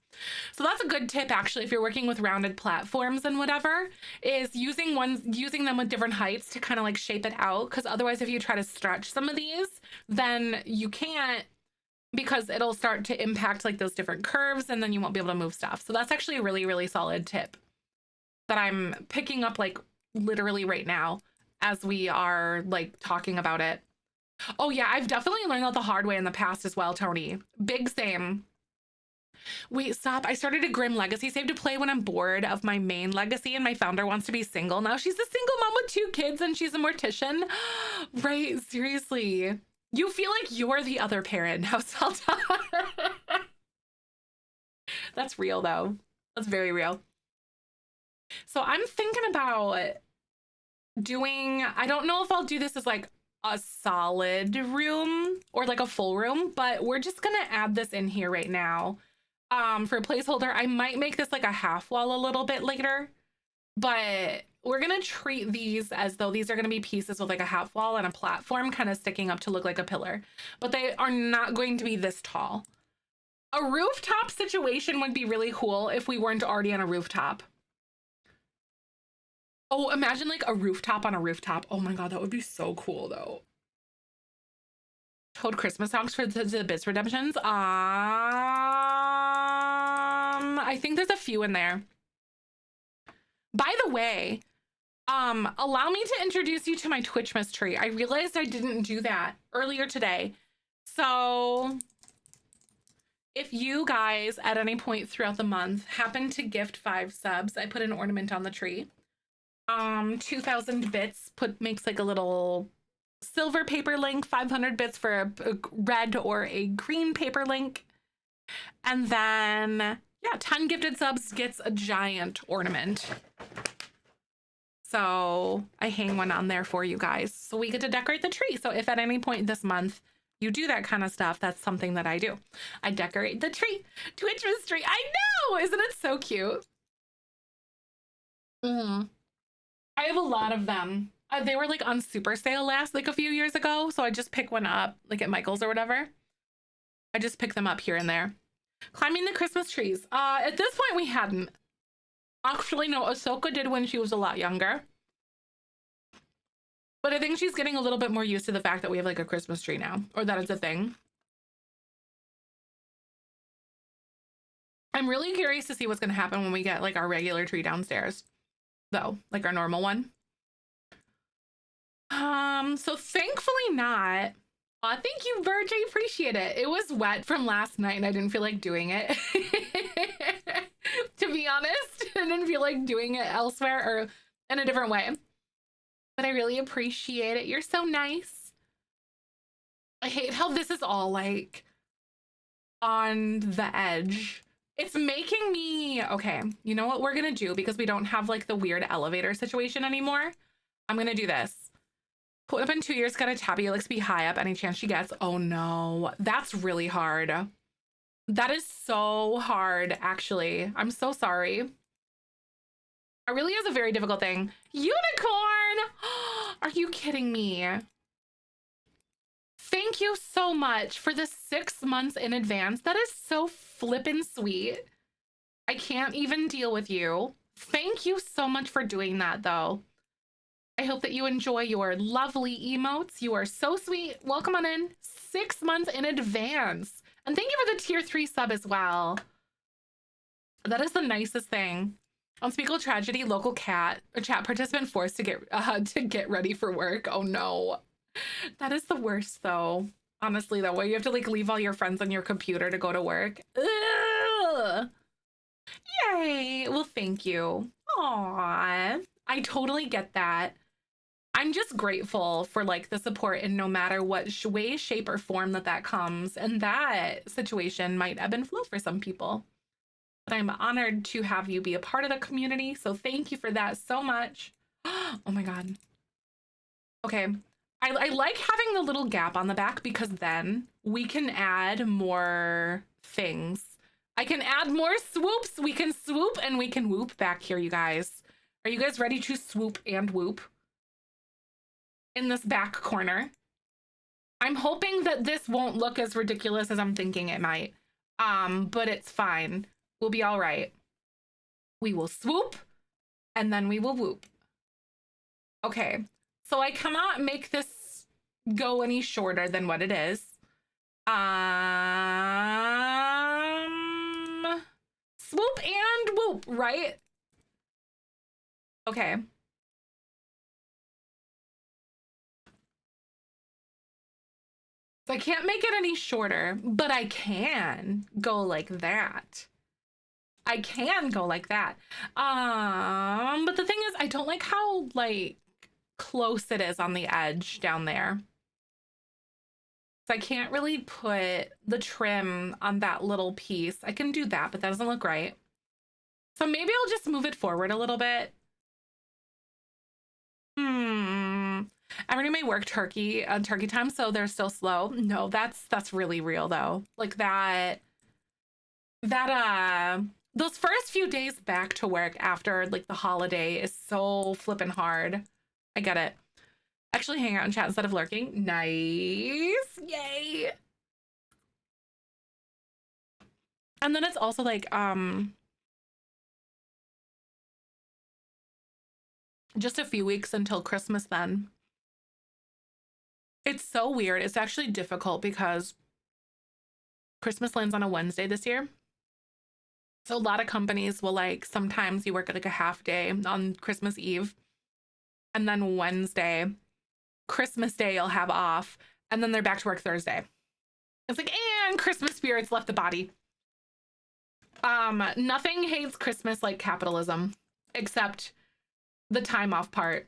So that's a good tip actually if you're working with rounded platforms and whatever, is using them with different heights to kind of like shape it out. Because otherwise if you try to stretch some of these, then you can't, because it'll start to impact like those different curves and then you won't be able to move stuff. So that's actually a really, really solid tip that I'm picking up like literally right now as we are like talking about it. Oh yeah, I've definitely learned that the hard way in the past as well, Tony. Big same. Wait, stop. I started a Grim Legacy save to play when I'm bored of my main legacy and my founder wants to be single. Now she's a single mom with 2 kids and she's a mortician. Right, seriously. You feel like you're the other parent now, Salta. That's real though. That's very real. So I'm thinking about doing, I don't know if I'll do this as like a solid room or like a full room, but we're just gonna add this in here right now. For a placeholder, I might make this like a half wall a little bit later, but we're gonna treat these as though these are gonna be pieces with like a half wall and a platform kind of sticking up to look like a pillar, but they are not going to be this tall. A rooftop situation would be really cool if we weren't already on a rooftop. Oh, imagine like a rooftop on a rooftop. Oh my God, that would be so cool though. Toad Christmas songs for the Bits Redemptions. I think there's a few in there. By the way, allow me to introduce you to my Twitch mystery. I realized I didn't do that earlier today. So if you guys at any point throughout the month happen to gift 5 subs, I put an ornament on the tree. 2,000 bits makes like a little silver paper link, 500 bits for a red or a green paper link. And then, yeah, 10 gifted subs gets a giant ornament. So I hang one on there for you guys. So we get to decorate the tree. So if at any point this month you do that kind of stuff, that's something that I do. I decorate the tree. Twitchmas tree. I know! Isn't it so cute? I have a lot of them. They were like on super sale last like a few years ago. So I just pick one up like at Michael's or whatever. I just pick them up here and there. Climbing the Christmas trees. At this point we hadn't. Actually, no, Ahsoka did when she was a lot younger. But I think she's getting a little bit more used to the fact that we have like a Christmas tree now, or that it's a thing. I'm really curious to see what's going to happen when we get like our regular tree downstairs, though, like our normal one. So thankfully not. Thank you, Verge. I appreciate it. It was wet from last night and I didn't feel like doing it. To be honest, I didn't feel like doing it elsewhere or in a different way. But I really appreciate it. You're so nice. I hate how this is all like on the edge. It's making me, okay, you know what we're gonna do because we don't have like the weird elevator situation anymore. I'm gonna do this. Put up in 2 years, got a tabby, likes to be high up any chance she gets. Oh no, that's really hard. That is so hard, actually. I'm so sorry. It really is a very difficult thing. Unicorn! Are you kidding me? Thank you so much for the 6 months in advance. That is so flippin' sweet. I can't even deal with you. Thank you so much for doing that, though. I hope that you enjoy your lovely emotes. You are so sweet. Welcome on in. 6 months in advance. And thank you for the tier 3 sub as well. That is the nicest thing. Unspeakable tragedy, local cat, a chat participant forced to get ready for work. Oh no. That is the worst though. Honestly though, where you have to like leave all your friends on your computer to go to work. Ugh. Yay. Well, thank you. Aww. I totally get that. I'm just grateful for like the support in no matter what way, shape, or form that comes. And that situation might ebb and flow for some people. But I'm honored to have you be a part of the community. So thank you for that so much. Oh my God. Okay. I like having the little gap on the back because then we can add more things. I can add more swoops. We can swoop and we can whoop back here, you guys. Are you guys ready to swoop and whoop in this back corner? I'm hoping that this won't look as ridiculous as I'm thinking it might. But it's fine. We'll be all right. We will swoop and then we will whoop. Okay. So I cannot make this go any shorter than what it is. Swoop and whoop, right? Okay. So I can't make it any shorter, but I can go like that. I can go like that. But the thing is, I don't like how like close it is on the edge down there. So I can't really put the trim on that little piece. I can do that, but that doesn't look right. So maybe I'll just move it forward a little bit. Everybody may work turkey time, so they're still slow. No, that's really real though. Like that those first few days back to work after like the holiday is so flippin' hard. I get it. Actually hang out in chat instead of lurking. Nice. Yay. And then it's also like just a few weeks until Christmas then. It's so weird. It's actually difficult because Christmas lands on a Wednesday this year. So a lot of companies will like, sometimes you work like a half day on Christmas Eve. And then Wednesday, Christmas Day, you'll have off. And then they're back to work Thursday. It's like, and Christmas spirits left the body. Nothing hates Christmas like capitalism, except the time off part.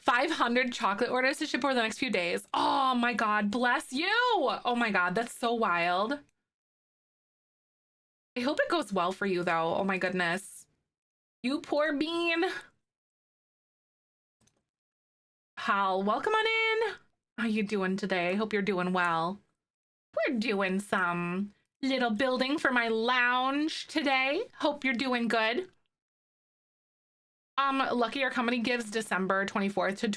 500 chocolate orders to ship over the next few days. Oh my God, bless you. Oh my God, that's so wild. I hope it goes well for you though. Oh my goodness. You poor bean. Hal, welcome on in. How you doing today? Hope you're doing well. We're doing some little building for my lounge today. Hope you're doing good. Lucky Our Company gives December 24th to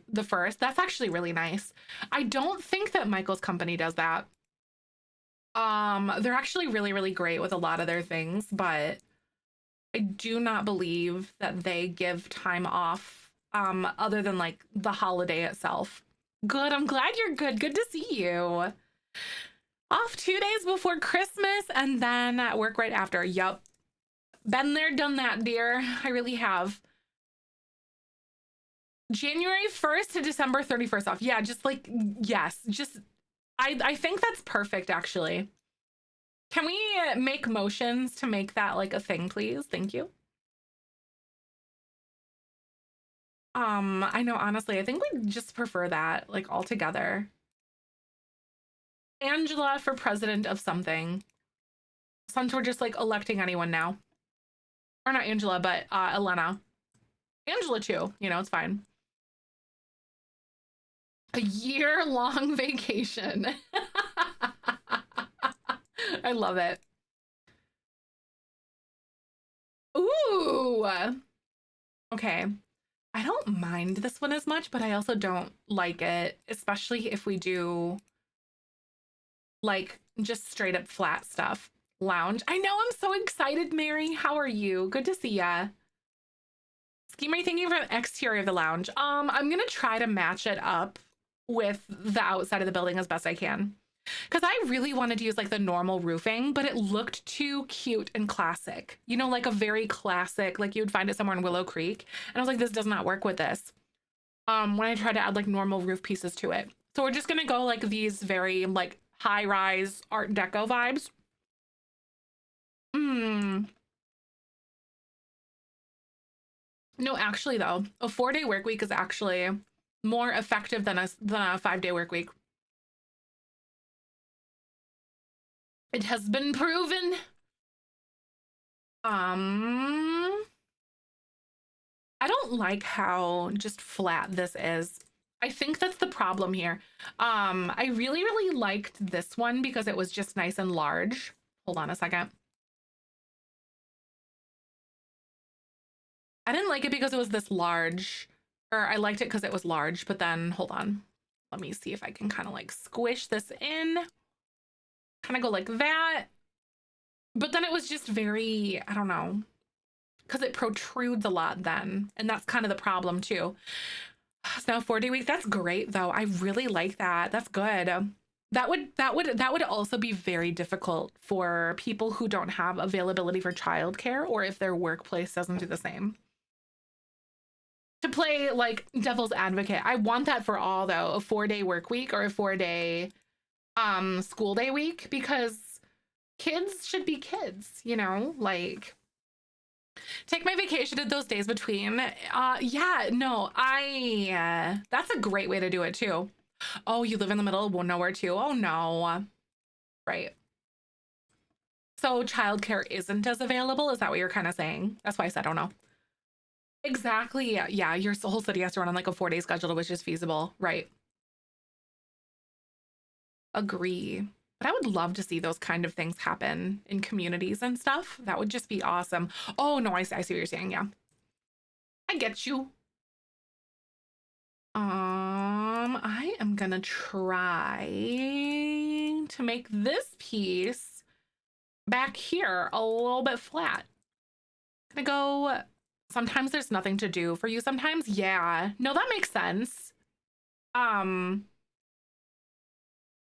the 1st. That's actually really nice. I don't think that Michael's company does that. They're actually really, really great with a lot of their things, but I do not believe that they give time off, other than like the holiday itself. Good, I'm glad you're good. Good to see you. Off 2 days before Christmas and then at work right after. Yup. Been there, done that, dear. I really have. January 1st to December 31st off. Yeah, just like, yes, just, I think that's perfect, actually. Can we make motions to make that like a thing, please? Thank you. I know, honestly, I think we just prefer that, like, altogether. Angela for president of something. Since we're just like electing anyone now. Or not Angela, but Elena. Angela too, you know, it's fine. A year-long vacation. I love it. Ooh. Okay. I don't mind this one as much, but I also don't like it, especially if we do like just straight up flat stuff. Lounge. I know, I'm so excited, Mary. How are you? Good to see ya. Scheme, are you thinking of an exterior of the lounge? I'm gonna try to match it up with the outside of the building as best I can. Because I really wanted to use like the normal roofing, but it looked too cute and classic. You know, like a very classic, like you would find it somewhere in Willow Creek. And I was like, this does not work with this. When I tried to add like normal roof pieces to it. So we're just gonna go like these very like high-rise Art Deco vibes. No, actually though, a 4-day work week is actually more effective than a 5-day work week. It has been proven. I don't like how just flat this is. I think that's the problem here. I really, really liked this one because it was just nice and large. Hold on a second. I didn't like it because it was this large, or I liked it because it was large, but then hold on. Let me see if I can kind of like squish this in. Kind of go like that. But then it was just very, I don't know, because it protrudes a lot then. And that's kind of the problem too. So 4-day week, that's great though. I really like that. That's good. That would also be very difficult for people who don't have availability for childcare or if their workplace doesn't do the same. To play like devil's advocate, I want that for all though, a 4-day work week or a 4-day school day week, because kids should be kids, you know, like take my vacation at those days between. Yeah, no, that's a great way to do it too. Oh, you live in the middle of nowhere too? Oh no. Right. So childcare isn't as available? Is that what you're kind of saying? That's why I said, I don't know. Exactly. Yeah, your whole city has to run on like a 4-day schedule, which is feasible. Right. Agree. But I would love to see those kind of things happen in communities and stuff. That would just be awesome. Oh, no, I see what you're saying. Yeah. I get you. I am gonna try to make this piece back here a little bit flat. Gonna go, sometimes there's nothing to do for you. Sometimes, yeah. No, that makes sense.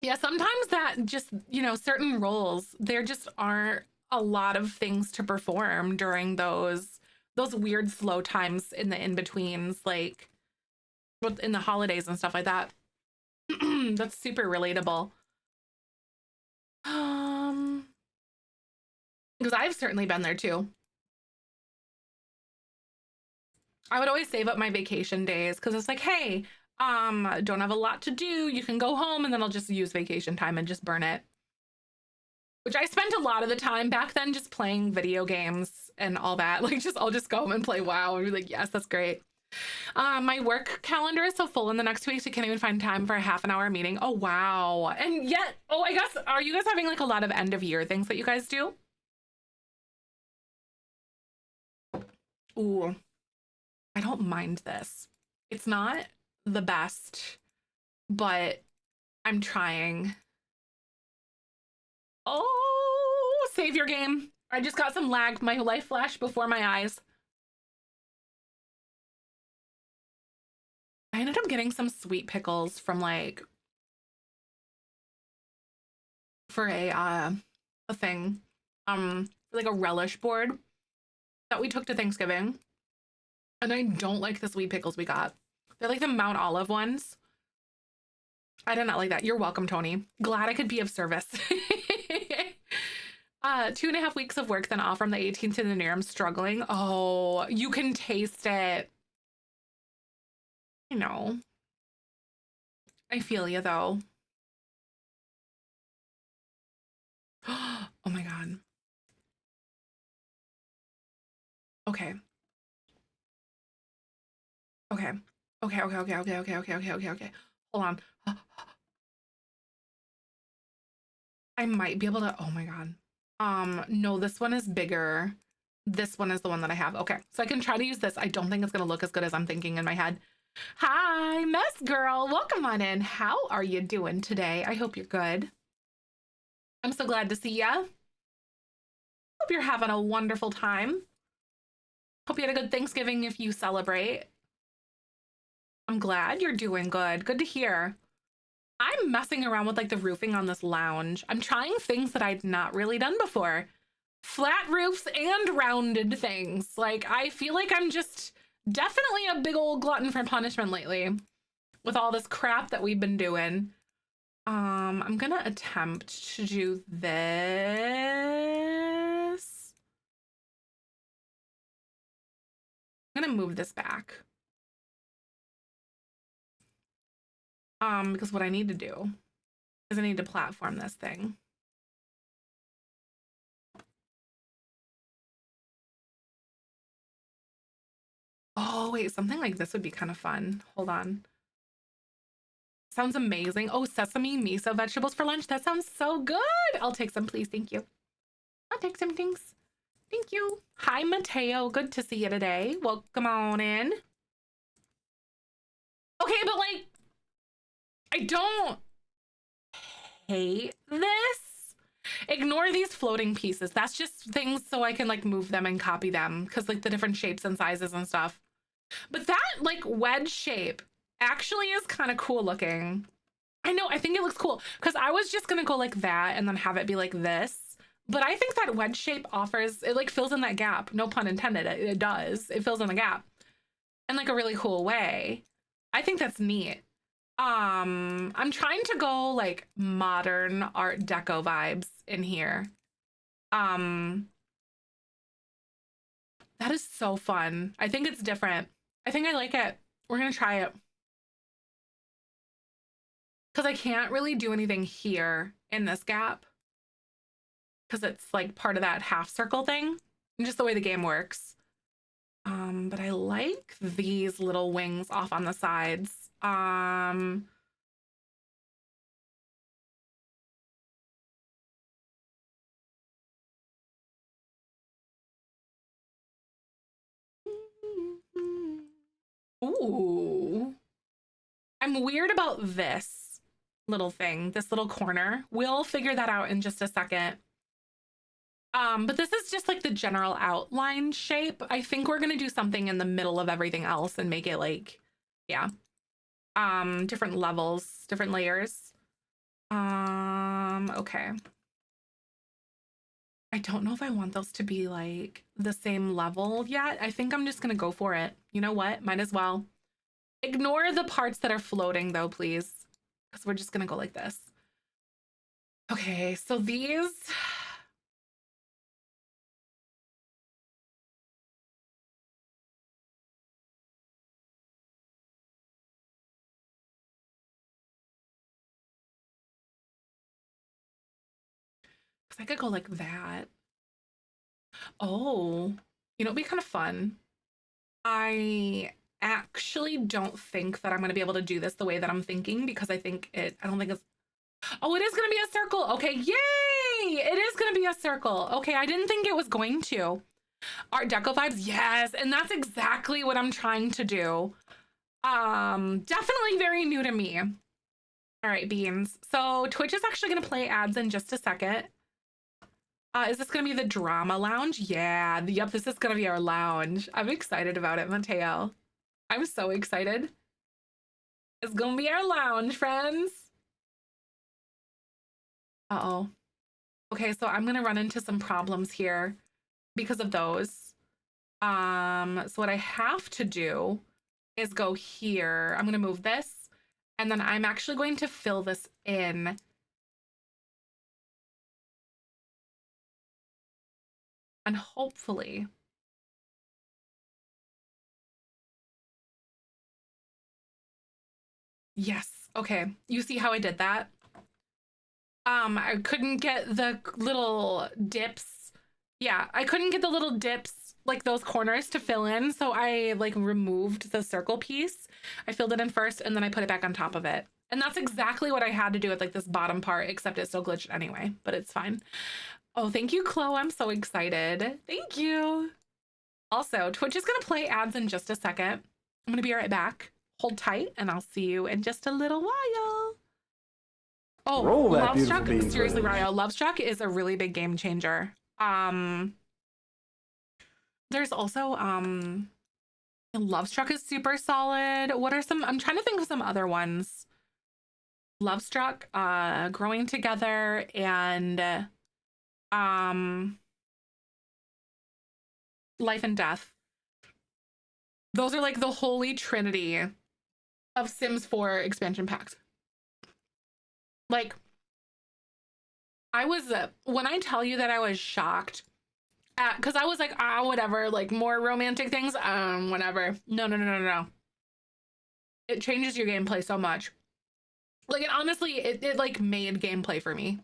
Yeah, sometimes that just, you know, certain roles, there just aren't a lot of things to perform during those weird slow times in the in-betweens, like in the holidays and stuff like that. That's super relatable. Because I've certainly been there too. I would always save up my vacation days because it's like, hey, don't have a lot to do. You can go home and then I'll just use vacation time and just burn it. Which I spent a lot of the time back then just playing video games and all that. Like I'll just go home and play WoW and be like, yes, that's great. My work calendar is so full in the next 2 weeks, I can't even find time for a half an hour meeting. Oh, wow. And yet, I guess, are you guys having like a lot of end of year things that you guys do? Ooh, I don't mind this. It's not the best, but I'm trying. Oh, save your game. I just got some lag. My life flashed before my eyes. I ended up getting some sweet pickles from like for a thing, like a relish board that we took to Thanksgiving. And I don't like the sweet pickles we got. They're like the Mount Olive ones. I did not like that. You're welcome, Tony. Glad I could be of service. 2.5 weeks of work, then off from the 18th to the new year. I'm struggling. Oh, you can taste it. You know. I feel you though. Oh my God. Okay. Okay. Okay, okay, okay, okay, okay, okay, okay, okay, okay. Hold on. I might be able to, oh my God. No, this one is bigger. This one is the one that I have. Okay, so I can try to use this. I don't think it's gonna look as good as I'm thinking in my head. Hi, mess girl. Welcome on in. How are you doing today? I hope you're good. I'm so glad to see ya. Hope you're having a wonderful time. Hope you had a good Thanksgiving if you celebrate. I'm glad you're doing good. Good to hear. I'm messing around with like the roofing on this lounge. I'm trying things that I'd not really done before. Flat roofs and rounded things. Like I feel like I'm just definitely a big old glutton for punishment lately with all this crap that we've been doing. I'm gonna attempt to do this. I'm gonna move this back. Because what I need to do is I need to platform this thing. Oh, wait, something like this would be kind of fun. Hold on. Sounds amazing. Oh, sesame miso vegetables for lunch. That sounds so good. I'll take some, please. Thank you. I'll take some things. Thank you. Hi, Mateo. Good to see you today. Welcome on in. Okay, but like, I don't hate this. Ignore these floating pieces. That's just things so I can like move them and copy them because like the different shapes and sizes and stuff. But that like wedge shape actually is kind of cool looking. I know, I think it looks cool because I was just gonna go like that and then have it be like this. But I think that wedge shape offers, it like fills in that gap. No pun intended, it does. It fills in the gap in like a really cool way. I think that's neat. I'm trying to go like modern art deco vibes in here. That is so fun. I think it's different. I think I like it. We're gonna try it. Because I can't really do anything here in this gap. Because it's like part of that half circle thing. And just the way the game works. But I like these little wings off on the sides. Ooh. I'm weird about this little thing, this little corner. We'll figure that out in just a second. But this is just like the general outline shape. I think we're gonna do something in the middle of everything else and make it like, yeah. Different levels, different layers. Okay. I don't know if I want those to be like the same level yet. I think I'm just gonna go for it. You know what? Might as well. Ignore the parts that are floating though, please. Because we're just gonna go like this. Okay, so these. Because I could go like that. Oh, it'd be kind of fun. I actually don't think that I'm going to be able to do this the way that I'm thinking because I don't think it's, oh, it is going to be a circle. Okay, yay! It is going to be a circle. Okay, I didn't think it was going to. Art Deco vibes, yes, and that's exactly what I'm trying to do. Definitely very new to me. All right, beans. So Twitch is actually going to play ads in just a second. Is this going to be the drama lounge? Yeah, yep, this is going to be our lounge. I'm excited about it, Mateo. I'm so excited. It's going to be our lounge, friends. Uh-oh. Okay, so I'm going to run into some problems here because of those. So what I have to do is go here. I'm going to move this, and then I'm actually going to fill this in. And hopefully, yes. Okay, you see how I did that? I couldn't get the little dips. Yeah, I couldn't get the little dips, like those corners to fill in. So I like removed the circle piece. I filled it in first and then I put it back on top of it. And that's exactly what I had to do with like this bottom part, except it still glitched anyway, but it's fine. Oh, thank you, Chloe. I'm so excited. Thank you. Also, Twitch is going to play ads in just a second. I'm going to be right back. Hold tight and I'll see you in just a little while. Oh, Roll that beautiful Lovestruck, bean seriously, footage. Ryo, Lovestruck is a really big game changer. There's also Lovestruck is super solid. What are some, I'm trying to think of some other ones. Lovestruck, Growing Together, and Life and Death. Those are like the holy trinity of Sims 4 expansion packs. Like, I was, when I tell you that I was shocked, because I was like, whatever, like more romantic things, whatever. No. It changes your gameplay so much. Like, it honestly, it like made gameplay for me.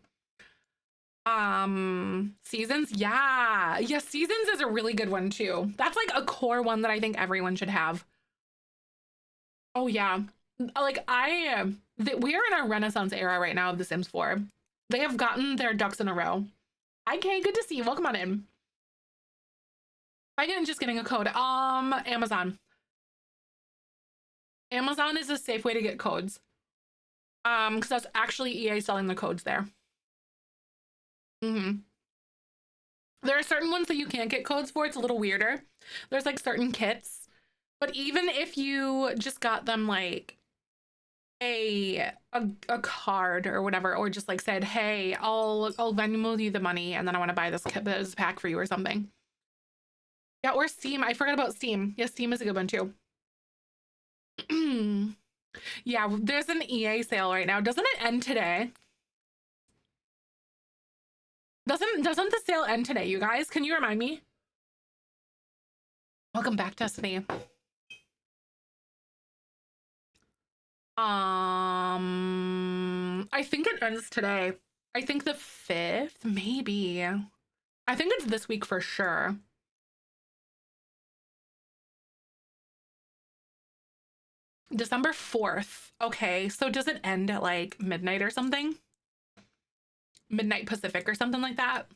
Seasons, yeah. Seasons is a really good one too. That's like a core one that I think everyone should have. Oh yeah. Like we are in our renaissance era right now of The Sims 4. They have gotten their ducks in a row. Okay, good to see you. Welcome on in. I didn't just getting a code. Amazon. Amazon is a safe way to get codes. Because that's actually EA selling the codes there. There are certain ones that you can't get codes for. It's a little weirder. There's like certain kits, but even if you just got them like a card or whatever, or just like said, hey, I'll Venmo you the money and then I want to buy this pack for you or something. Yeah, or Steam. I forgot about Steam. Yeah, Steam is a good one too. Yeah, there's an EA sale right now. Doesn't it end today? Doesn't the sale end today, you guys? Can you remind me? Welcome back, Destiny. I think it ends today. I think the 5th, maybe. I think it's this week for sure. December 4th. Okay, so does it end at like midnight or something? Midnight Pacific or something like that?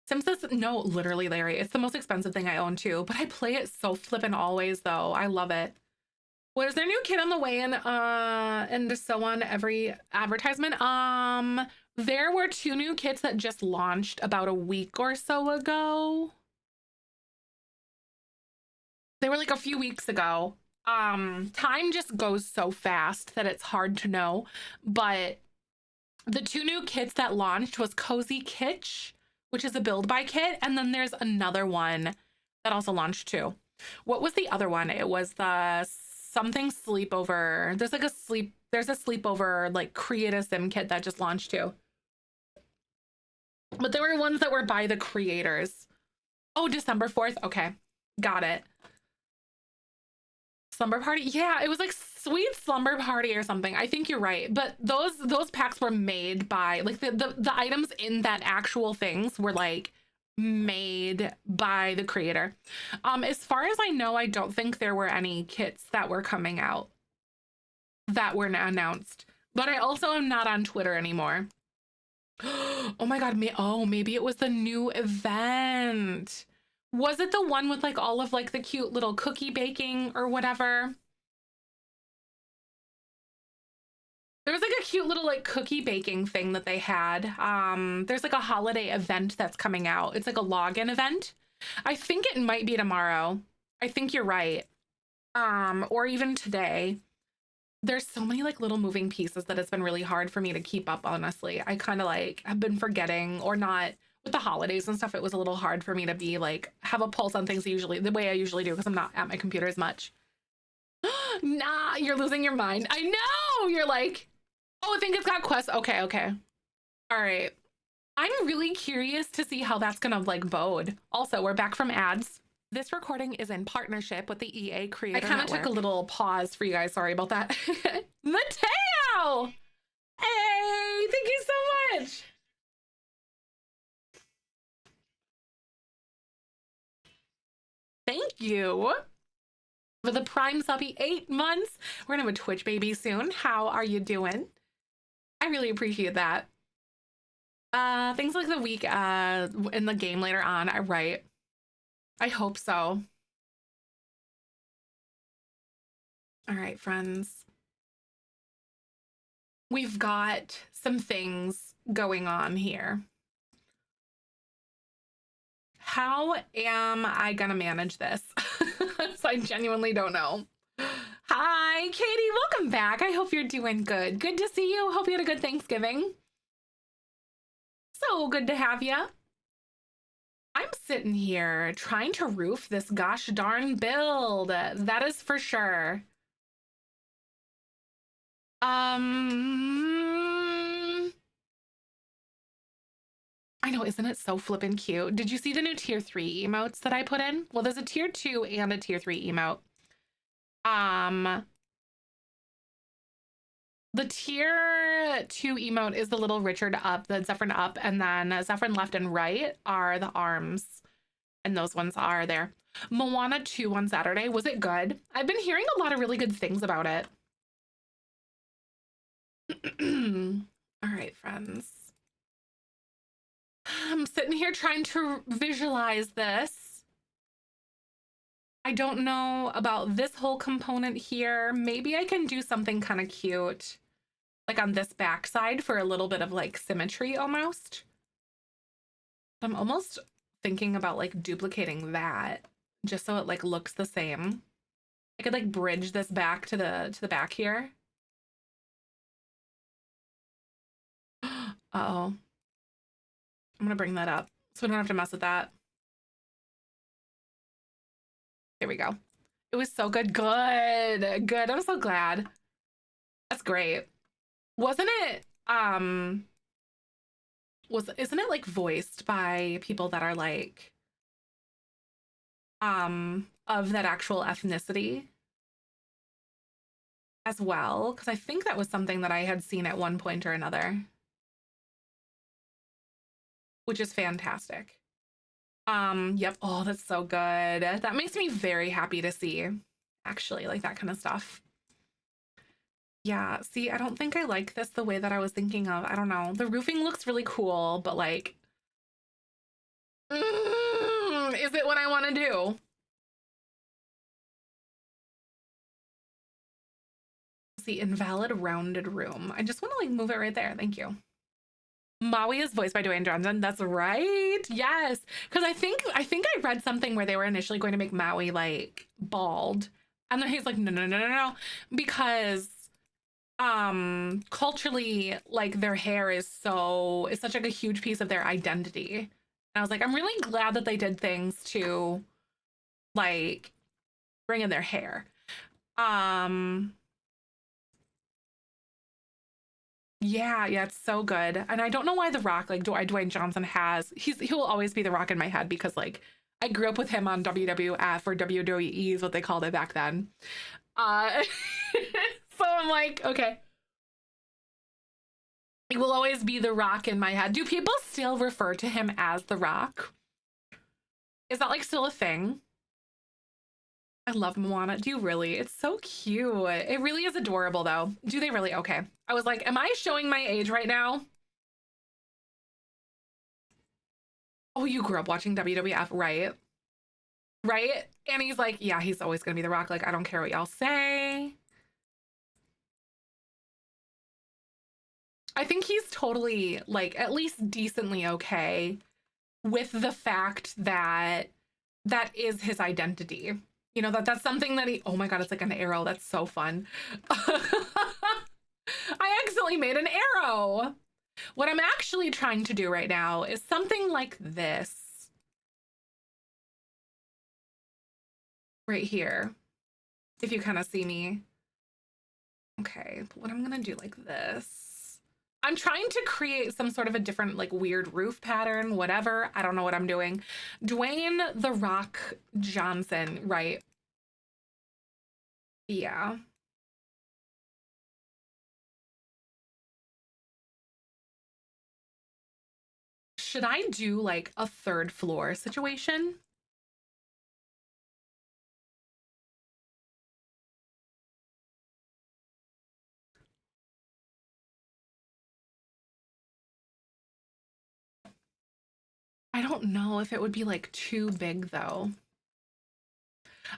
Sims says, no, literally, Larry. It's the most expensive thing I own too, but I play it so flippin' always though. I love it. What is their new kid on the way in? And so on every advertisement. There were 2 new kits that just launched about a week or so ago. They were like a few weeks ago. Time just goes so fast that it's hard to know. But the 2 new kits that launched was Cozy Kitsch, which is a build by kit, and then there's another one that also launched too. What was the other one? It was the something sleepover. There's a sleepover like create a sim kit that just launched too. But there were ones that were by the creators. Oh, December 4th. Okay, got it. Slumber Party. Yeah, it was like Sweet Slumber Party or something. I think you're right. But those packs were made by like the items in that actual things were like made by the creator. As far as I know, I don't think there were any kits that were coming out that were announced. But I also am not on Twitter anymore. Oh my god, maybe it was the new event. Was it the one with like all of like the cute little cookie baking or whatever? There was like a cute little like cookie baking thing that they had. There's like a holiday event that's coming out. It's like a login event. I think it might be tomorrow. I think you're right. Or even today. There's so many like little moving pieces that it's been really hard for me to keep up, honestly. I kind of like have been forgetting or not with the holidays and stuff. It was a little hard for me to be like, have a pulse on things usually the way I usually do because I'm not at my computer as much. Nah, you're losing your mind. I know. You're like, oh, I think it's got quests. Okay. All right. I'm really curious to see how that's gonna like bode. Also, we're back from ads. This recording is in partnership with the EA Creator Network. I kind of took a little pause for you guys. Sorry about that. Mateo! Hey, thank you so much. Thank you for the Prime Subby 8 months. We're gonna have a Twitch baby soon. How are you doing? I really appreciate that. Things like the week in the game later on, right? I hope so. All right, friends. We've got some things going on here. How am I gonna manage this? So I genuinely don't know. Hi, Katie, welcome back. I hope you're doing good. Good to see you. Hope you had a good Thanksgiving. So good to have you. I'm sitting here trying to roof this gosh darn build. That is for sure. I know, isn't it so flippin' cute? Did you see the new tier 3 emotes that I put in? Well, there's a tier 2 and a tier 3 emote. The tier 2 emote is the little Richard up, the Zefrine up, and then Zefrine left and right are the arms. And those ones are there. Moana 2 on Saturday. Was it good? I've been hearing a lot of really good things about it. All right, friends. I'm sitting here trying to visualize this. I don't know about this whole component here. Maybe I can do something kind of cute, like on this backside for a little bit of like symmetry almost. I'm almost thinking about like duplicating that just so it like looks the same. I could like bridge this back to the back here. Uh-oh. I'm gonna bring that up so we don't have to mess with that. Here we go. It was so good. Good. I'm so glad. That's great. Wasn't it isn't it like voiced by people that are like of that actual ethnicity as well? Because I think that was something that I had seen at one point or another, which is fantastic. Yep. Oh, that's so good. That makes me very happy to see, actually, like that kind of stuff. Yeah, see, I don't think I like this the way that I was thinking of. I don't know. The roofing looks really cool, but like, is it what I want to do? See, invalid rounded room. I just want to like move it right there. Thank you. Maui is voiced by Dwayne Johnson. That's right. Yes. Because I think I read something where they were initially going to make Maui like bald. And then he's like, no. Because culturally, like their hair is such like a huge piece of their identity. And I was like, I'm really glad that they did things to like bring in their hair. Yeah, it's so good. And I don't know why The Rock, like Dwayne Johnson he will always be The Rock in my head because like I grew up with him on WWF or WWE is what they called it back then. Uh, so I'm like, okay. He will always be the Rock in my head. Do people still refer to him as the Rock? Is that like still a thing? I love Moana. Do you really? It's so cute. It really is adorable though. Do they really? Okay. I was like, am I showing my age right now? Oh, you grew up watching WWF, right? Right? And he's like, yeah, he's always gonna be the Rock. Like, I don't care what y'all say. I think he's totally like at least decently okay with the fact that that is his identity. You know, that's something that he, oh my God, it's like an arrow. That's so fun. I accidentally made an arrow. What I'm actually trying to do right now is something like this. Right here. If you kind of see me. Okay, what I'm gonna do like this. I'm trying to create some sort of a different like weird roof pattern, whatever. I don't know what I'm doing. Dwayne The Rock Johnson, right? Yeah. Should I do like a third floor situation? I don't know if it would be like too big though.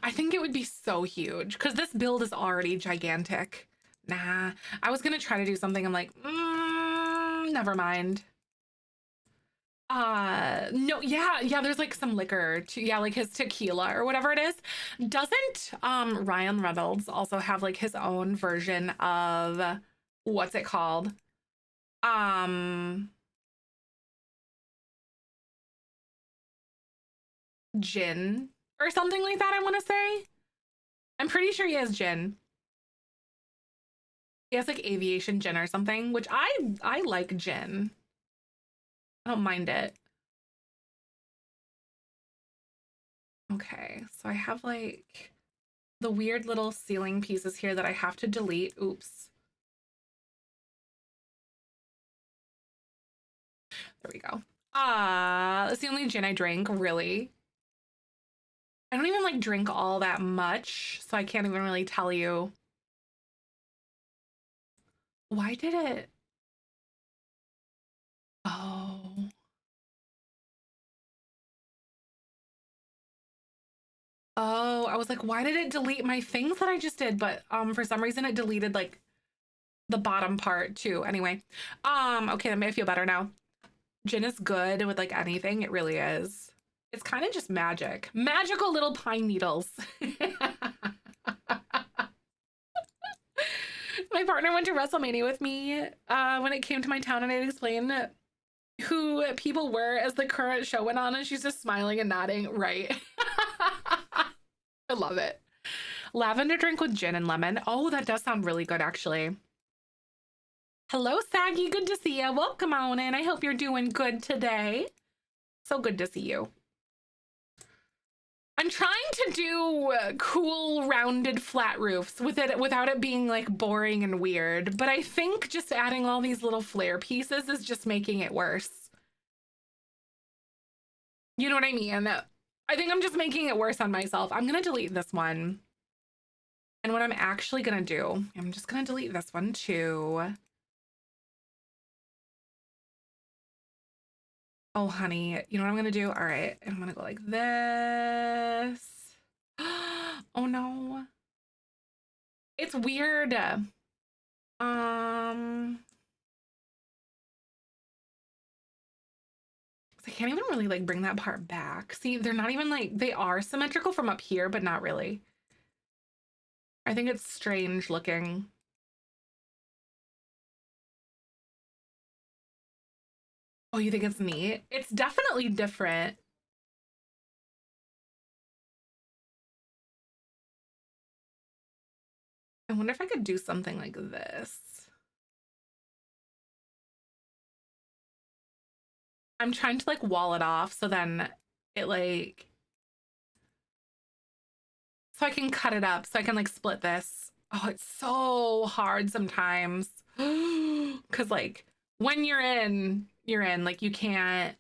I think it would be so huge because this build is already gigantic. Nah, I was gonna try to do something. I'm like, never mind. No, yeah, there's like some liquor to, yeah, like his tequila or whatever it is. Doesn't Ryan Reynolds also have like his own version of what's it called? Um Gin or something like that, I want to say. I'm pretty sure he has gin. He has like aviation gin or something, which I like gin. I don't mind it. Okay, so I have like the weird little ceiling pieces here that I have to delete. Oops. There we go. That's the only gin I drink, really. I don't even like drink all that much, so I can't even really tell you. Why did it? Oh. Oh, I was like, why did it delete my things that I just did? But for some reason it deleted like the bottom part too. Anyway, okay, that made me feel better now. Gin is good with like anything. It really is. It's kind of just magic. Magical little pine needles. My partner went to WrestleMania with me when it came to my town, and I explained who people were as the current show went on, and she's just smiling and nodding. Right. I love it. Lavender drink with gin and lemon. Oh, that does sound really good, actually. Hello, Saggy. Good to see you. Welcome on in. I hope you're doing good today. So good to see you. I'm trying to do cool rounded flat roofs with it without it being like boring and weird, but I think just adding all these little flare pieces is just making it worse. You know what I mean? I think I'm just making it worse on myself. I'm gonna delete this one. And what I'm actually gonna do, I'm just gonna delete this one too. Oh, honey, you know what I'm gonna do? All right, I'm gonna go like this. Oh no. It's weird. I can't even really like bring that part back. See, they're not even like, they are symmetrical from up here, but not really. I think it's strange looking. Oh, you think it's neat? It's definitely different. I wonder if I could do something like this. I'm trying to like wall it off so then it like so I can cut it up, so I can like split this. Oh, it's so hard sometimes. Cause like when you're in, like you can't,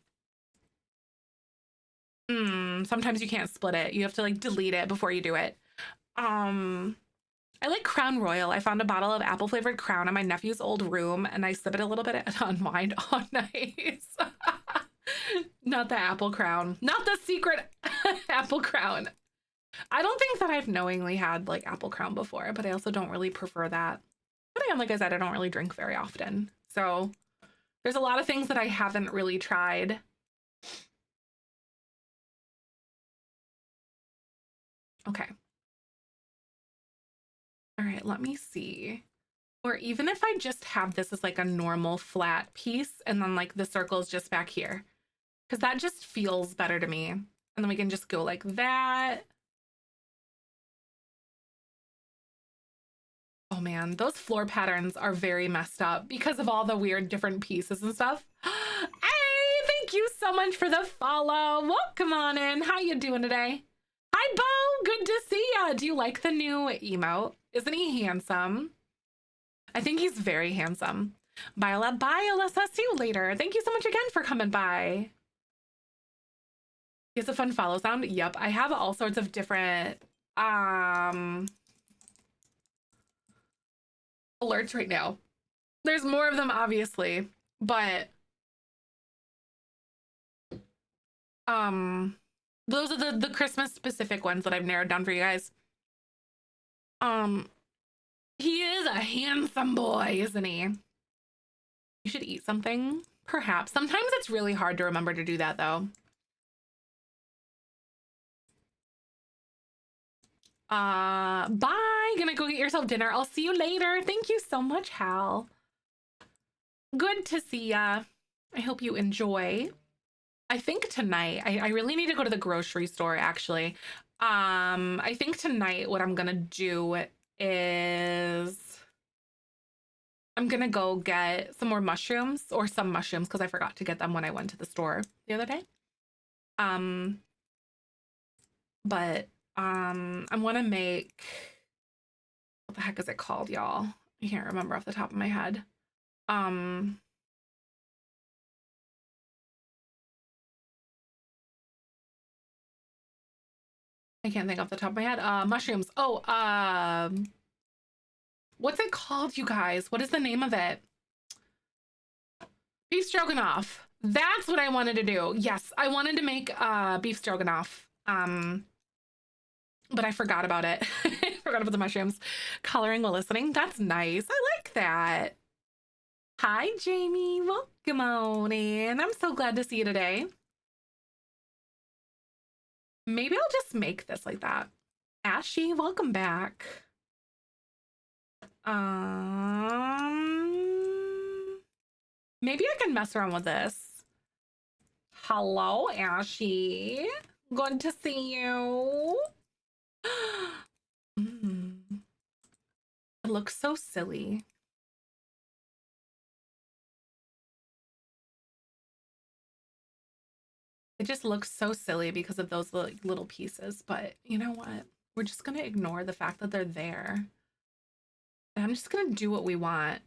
sometimes you can't split it. You have to like delete it before you do it. I like Crown Royal. I found a bottle of apple flavored Crown in my nephew's old room and I sip it a little bit to unwind. Oh, nice. Not the apple crown, not the secret apple crown. I don't think that I've knowingly had like apple crown before, but I also don't really prefer that. But again, like I said, I don't really drink very often. So there's a lot of things that I haven't really tried. Okay. All right, let me see. Or even if I just have this as like a normal flat piece and then like the circle is just back here, because that just feels better to me. And then we can just go like that. Oh man, those floor patterns are very messed up because of all the weird different pieces and stuff. Hey, thank you so much for the follow. Welcome on in. How you doing today? Hi, Bo. Good to see ya. Do you like the new emote? Isn't he handsome? I think he's very handsome. Bye, let's see you later. Thank you so much again for coming by. He has a fun follow sound. Yep, I have all sorts of different alerts right now. There's more of them, obviously, but those are the Christmas specific ones that I've narrowed down for you guys. He is a handsome boy, isn't he? You should eat something, perhaps. Sometimes it's really hard to remember to do that, though. Bye. Gonna go get yourself dinner. I'll see you later. Thank you so much, Hal. Good to see ya. I hope you enjoy. I think tonight, I really need to go to the grocery store, actually. I think tonight what I'm gonna do is I'm gonna go get some more mushrooms, or some mushrooms, because I forgot to get them when I went to the store the other day. But I want to make, what the heck is it called, y'all? I can't remember off the top of my head. I can't think off the top of my head. Mushrooms. Oh, what's it called, you guys? What is the name of it? Beef stroganoff. That's what I wanted to do. Yes, I wanted to make beef stroganoff. But I forgot about it. I forgot about the mushrooms. Coloring while listening. That's nice. I like that. Hi, Jamie. Welcome on in. I'm so glad to see you today. Maybe I'll just make this like that. Ashy, welcome back. Maybe I can mess around with this. Hello, Ashy. Good to see you. It looks so silly. It just looks so silly because of those little pieces, but you know what? We're just gonna ignore the fact that they're there. And I'm just gonna do what we want,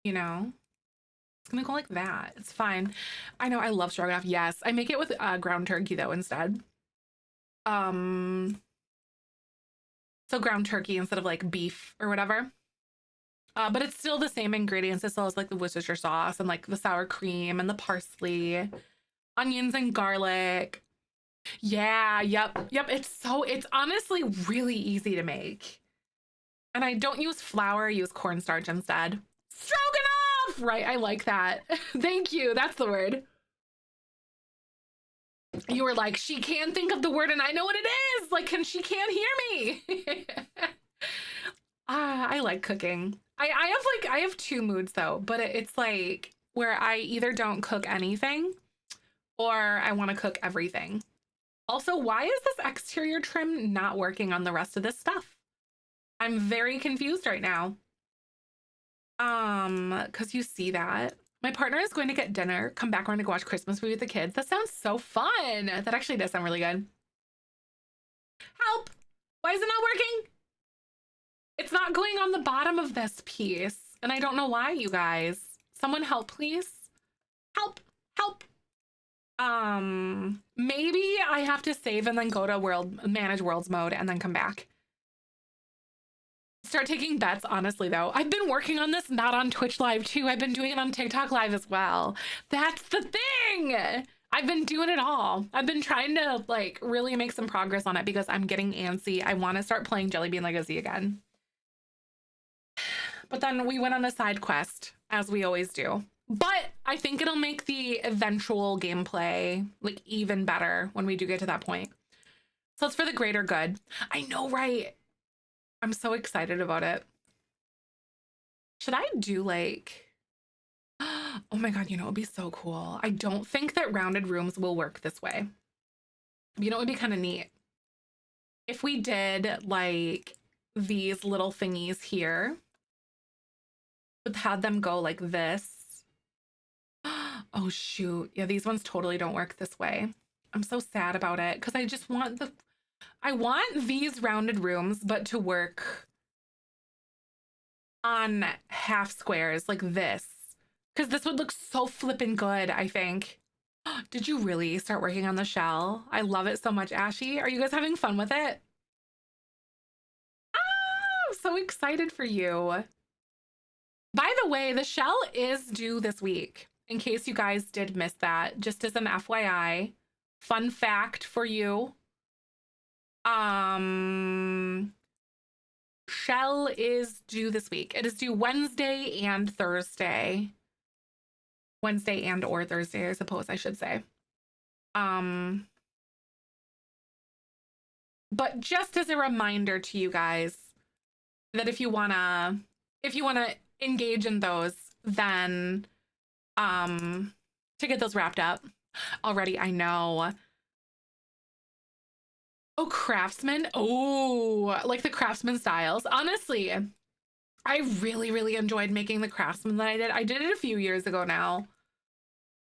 you know? It's gonna go like that. It's fine. I know, I love stroganoff. Yes, I make it with ground turkey though instead. So ground turkey instead of like beef or whatever. But it's still the same ingredients. It still has like the Worcestershire sauce and like the sour cream and the parsley, onions and garlic. Yeah, yep. It's honestly really easy to make. And I don't use flour, I use cornstarch instead. Stroganoff! Right, I like that. Thank you, that's the word. You were like, she can't think of the word and I know what it is. Like, she can't hear me. I like cooking. I have two moods though, but it's like where I either don't cook anything or I want to cook everything. Also, why is this exterior trim not working on the rest of this stuff? I'm very confused right now. Because you see that. My partner is going to get dinner, come back, we're gonna go watch Christmas movie with the kids. That sounds so fun. That actually does sound really good. Help! Why is it not working? It's not going on the bottom of this piece. And I don't know why, you guys. Someone help, please. Help, help. Maybe I have to save and then go to manage worlds mode and then come back. Start taking bets, honestly, though. I've been working on this not on Twitch Live, too. I've been doing it on TikTok Live as well. That's the thing. I've been doing it all. I've been trying to, like, really make some progress on it because I'm getting antsy. I want to start playing Jelly Bean Legacy again. But then we went on a side quest, as we always do. But I think it'll make the eventual gameplay, like, even better when we do get to that point. So it's for the greater good. I know, right? I'm so excited about it. Should I do, like... Oh my god, you know, it would be so cool. I don't think that rounded rooms will work this way. You know, it would be kind of neat if we did, like, these little thingies here, but had them go like this. Oh shoot, yeah, these ones totally don't work this way. I'm so sad about it because I just want I want these rounded rooms, but to work on half squares like this, because this would look so flippin' good, I think. Did you really start working on the shell? I love it so much, Ashy. Are you guys having fun with it? Ah, I'm so excited for you. By the way, the shell is due this week, in case you guys did miss that, just as an FYI. Fun fact for you. Shell is due this week. It is due Wednesday and Thursday. Wednesday and or Thursday, I suppose I should say. But just as a reminder to you guys that if you wanna engage in those, then to get those wrapped up already. I know. Oh, craftsman. Oh, like the craftsman styles. Honestly, I really enjoyed making the craftsman that I did. I did it a few years ago now.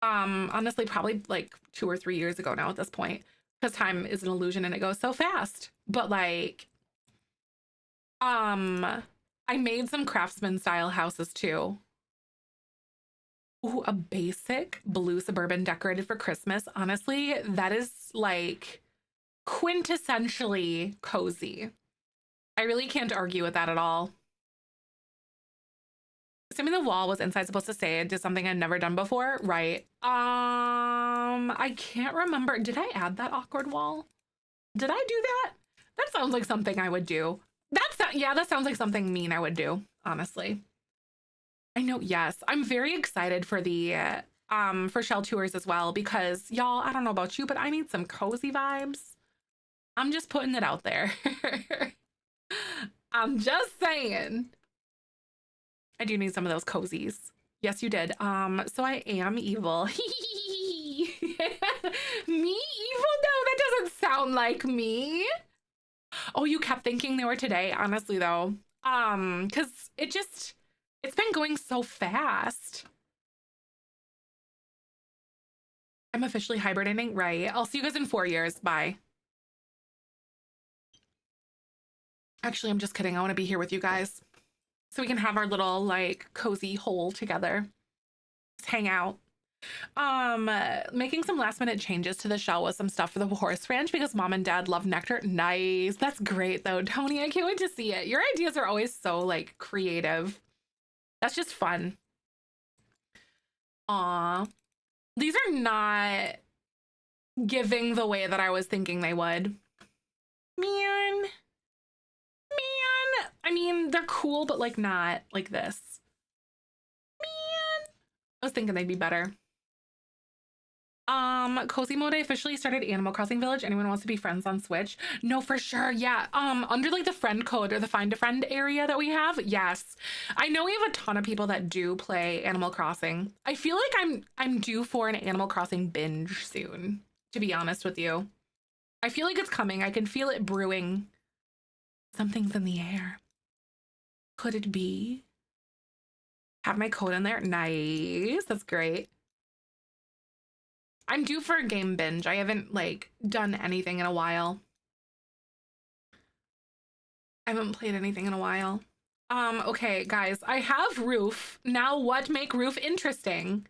Honestly, probably like 2 or 3 years ago now at this point, because time is an illusion and it goes so fast. But like, I made some craftsman style houses too. Ooh, a basic blue suburban decorated for Christmas. Honestly, that is like quintessentially cozy. I really can't argue with that at all. Assuming the wall was inside supposed to say it did something I'd never done before, right? I can't remember. Did I add that awkward wall? Did I do that? That sounds like something I would do. Yeah, that sounds like something mean I would do, honestly. I know, yes. I'm very excited for the for shell tours as well, because y'all, I don't know about you, but I need some cozy vibes. I'm just putting it out there. I'm just saying. I do need some of those cozies. Yes, you did. So I am evil. Me evil? No, that doesn't sound like me. Oh, you kept thinking they were today, honestly though. Because it's been going so fast. I'm officially hibernating, right? I'll see you guys in 4 years. Bye. Actually, I'm just kidding. I want to be here with you guys so we can have our little like cozy hole together. Just hang out. Making some last minute changes to the shell with some stuff for the horse ranch because mom and dad love nectar. Nice. That's great though, Tony. I can't wait to see it. Your ideas are always so like creative. That's just fun. Aw. These are not giving the way that I was thinking they would. Man. I mean, they're cool, but like not like this. Man. I was thinking they'd be better. Cozy mode, I officially started Animal Crossing Village. Anyone wants to be friends on Switch? No, for sure. Yeah. Under like the friend code or the find a friend area that we have. Yes. I know we have a ton of people that do play Animal Crossing. I feel like I'm due for an Animal Crossing binge soon, to be honest with you. I feel like it's coming. I can feel it brewing. Something's in the air. Could it be? Have my code in there. Nice. That's great. I'm due for a game binge. I haven't like done anything in a while. I haven't played anything in a while. Okay, guys, I have roof. Now what make roof interesting?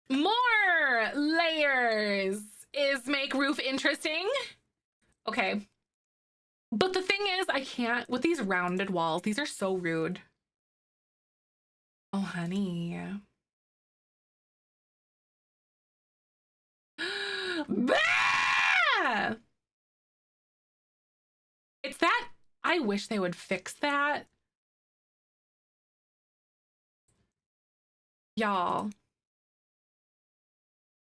More layers is make roof interesting. Okay. But the thing is, I can't, with these rounded walls, these are so rude. Oh, honey. Bah! It's that, I wish they would fix that. Y'all.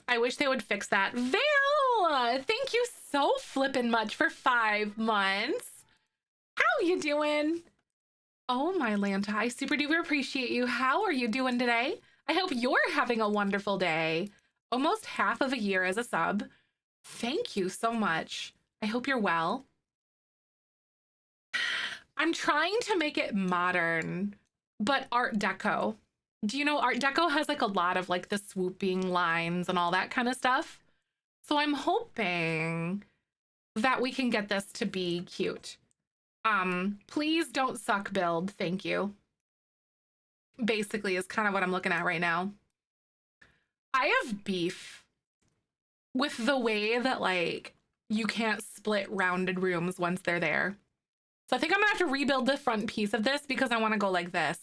I wish they would fix that. Vale, thank you so flippin' much for 5 months. How you doing? Oh, my Lanta, I super duper appreciate you. How are you doing today? I hope you're having a wonderful day. Almost half of a year as a sub. Thank you so much. I hope you're well. I'm trying to make it modern, but Art Deco. Do you know Art Deco has like a lot of like the swooping lines and all that kind of stuff? So I'm hoping that we can get this to be cute. Please don't suck build, thank you. Basically is kind of what I'm looking at right now. I have beef with the way that like you can't split rounded rooms once they're there. So I think I'm gonna have to rebuild the front piece of this because I want to go like this.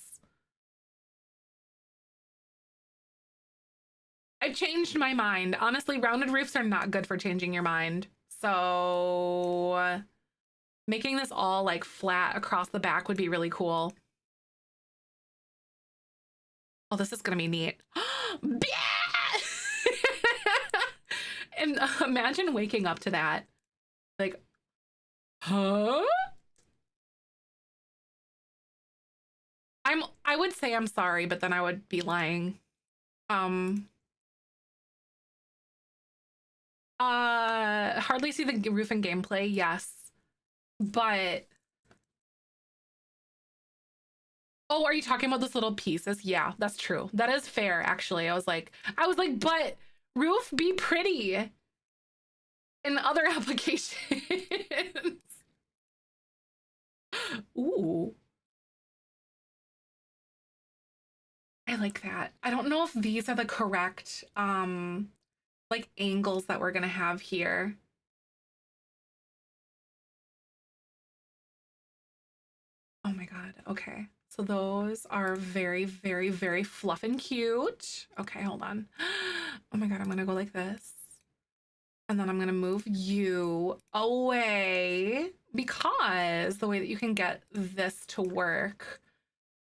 I've changed my mind. Honestly, rounded roofs are not good for changing your mind. So making this all like flat across the back would be really cool. Oh, this is gonna be neat. And imagine waking up to that. Like, huh? I would say I'm sorry, but then I would be lying. Hardly see the roof in gameplay, yes. But oh, are you talking about those little pieces? Yeah, that's true. That is fair, actually. I was like, but roof be pretty in other applications. Ooh. I like that. I don't know if these are the correct like angles that we're gonna have here. Oh my God, okay. So those are very, very, very fluff and cute. Okay, hold on. Oh my God, I'm gonna go like this. And then I'm gonna move you away because the way that you can get this to work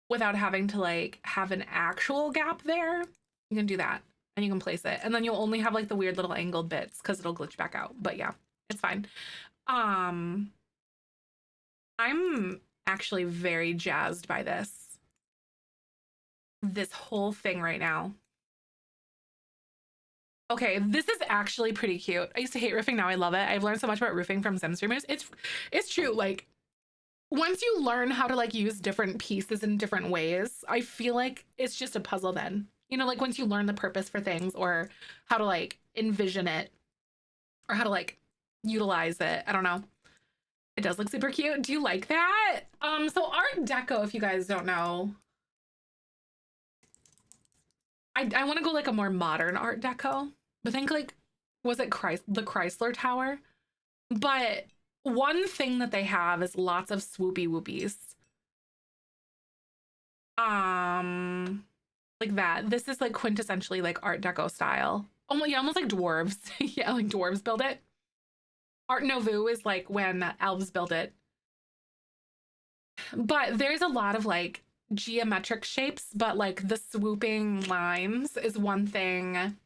without having to like have an actual gap there, you can do that and you can place it. And then you'll only have like the weird little angled bits because it'll glitch back out. But yeah, it's fine. I'm actually very jazzed by this whole thing right now. Okay, this is actually pretty cute. I used to hate roofing, now I love it. I've learned so much about roofing from Sim streamers. It's true, like once you learn how to like use different pieces in different ways, I feel like it's just a puzzle then. You know, like once you learn the purpose for things or how to like envision it or how to like utilize it. I don't know. It does look super cute. Do you like that? So Art Deco, if you guys don't know, I want to go like a more modern Art Deco. But think like, was it the Chrysler Tower? But one thing that they have is lots of swoopy whoopies. Like that. This is like quintessentially like Art Deco style. Oh yeah, almost like dwarves. Yeah, like dwarves build it. Art Nouveau is like when elves build it. But there's a lot of like geometric shapes, but like the swooping lines is one thing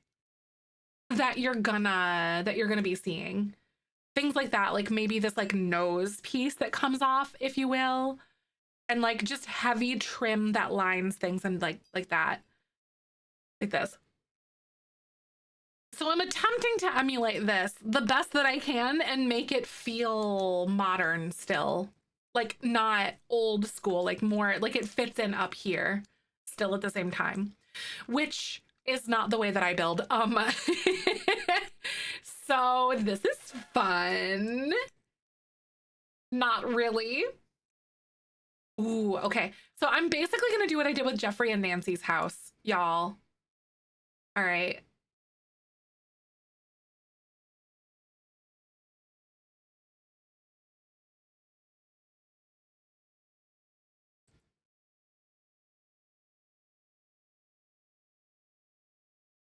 that you're gonna be seeing. Things like that, like maybe this like nose piece that comes off, if you will, and like just heavy trim that lines things and like that, like this. So I'm attempting to emulate this the best that I can and make it feel modern still, like not old school, like more like it fits in up here still at the same time, which is not the way that I build. So this is fun. Not really. Ooh, okay. So I'm basically gonna do what I did with Jeffrey and Nancy's house, y'all. All right.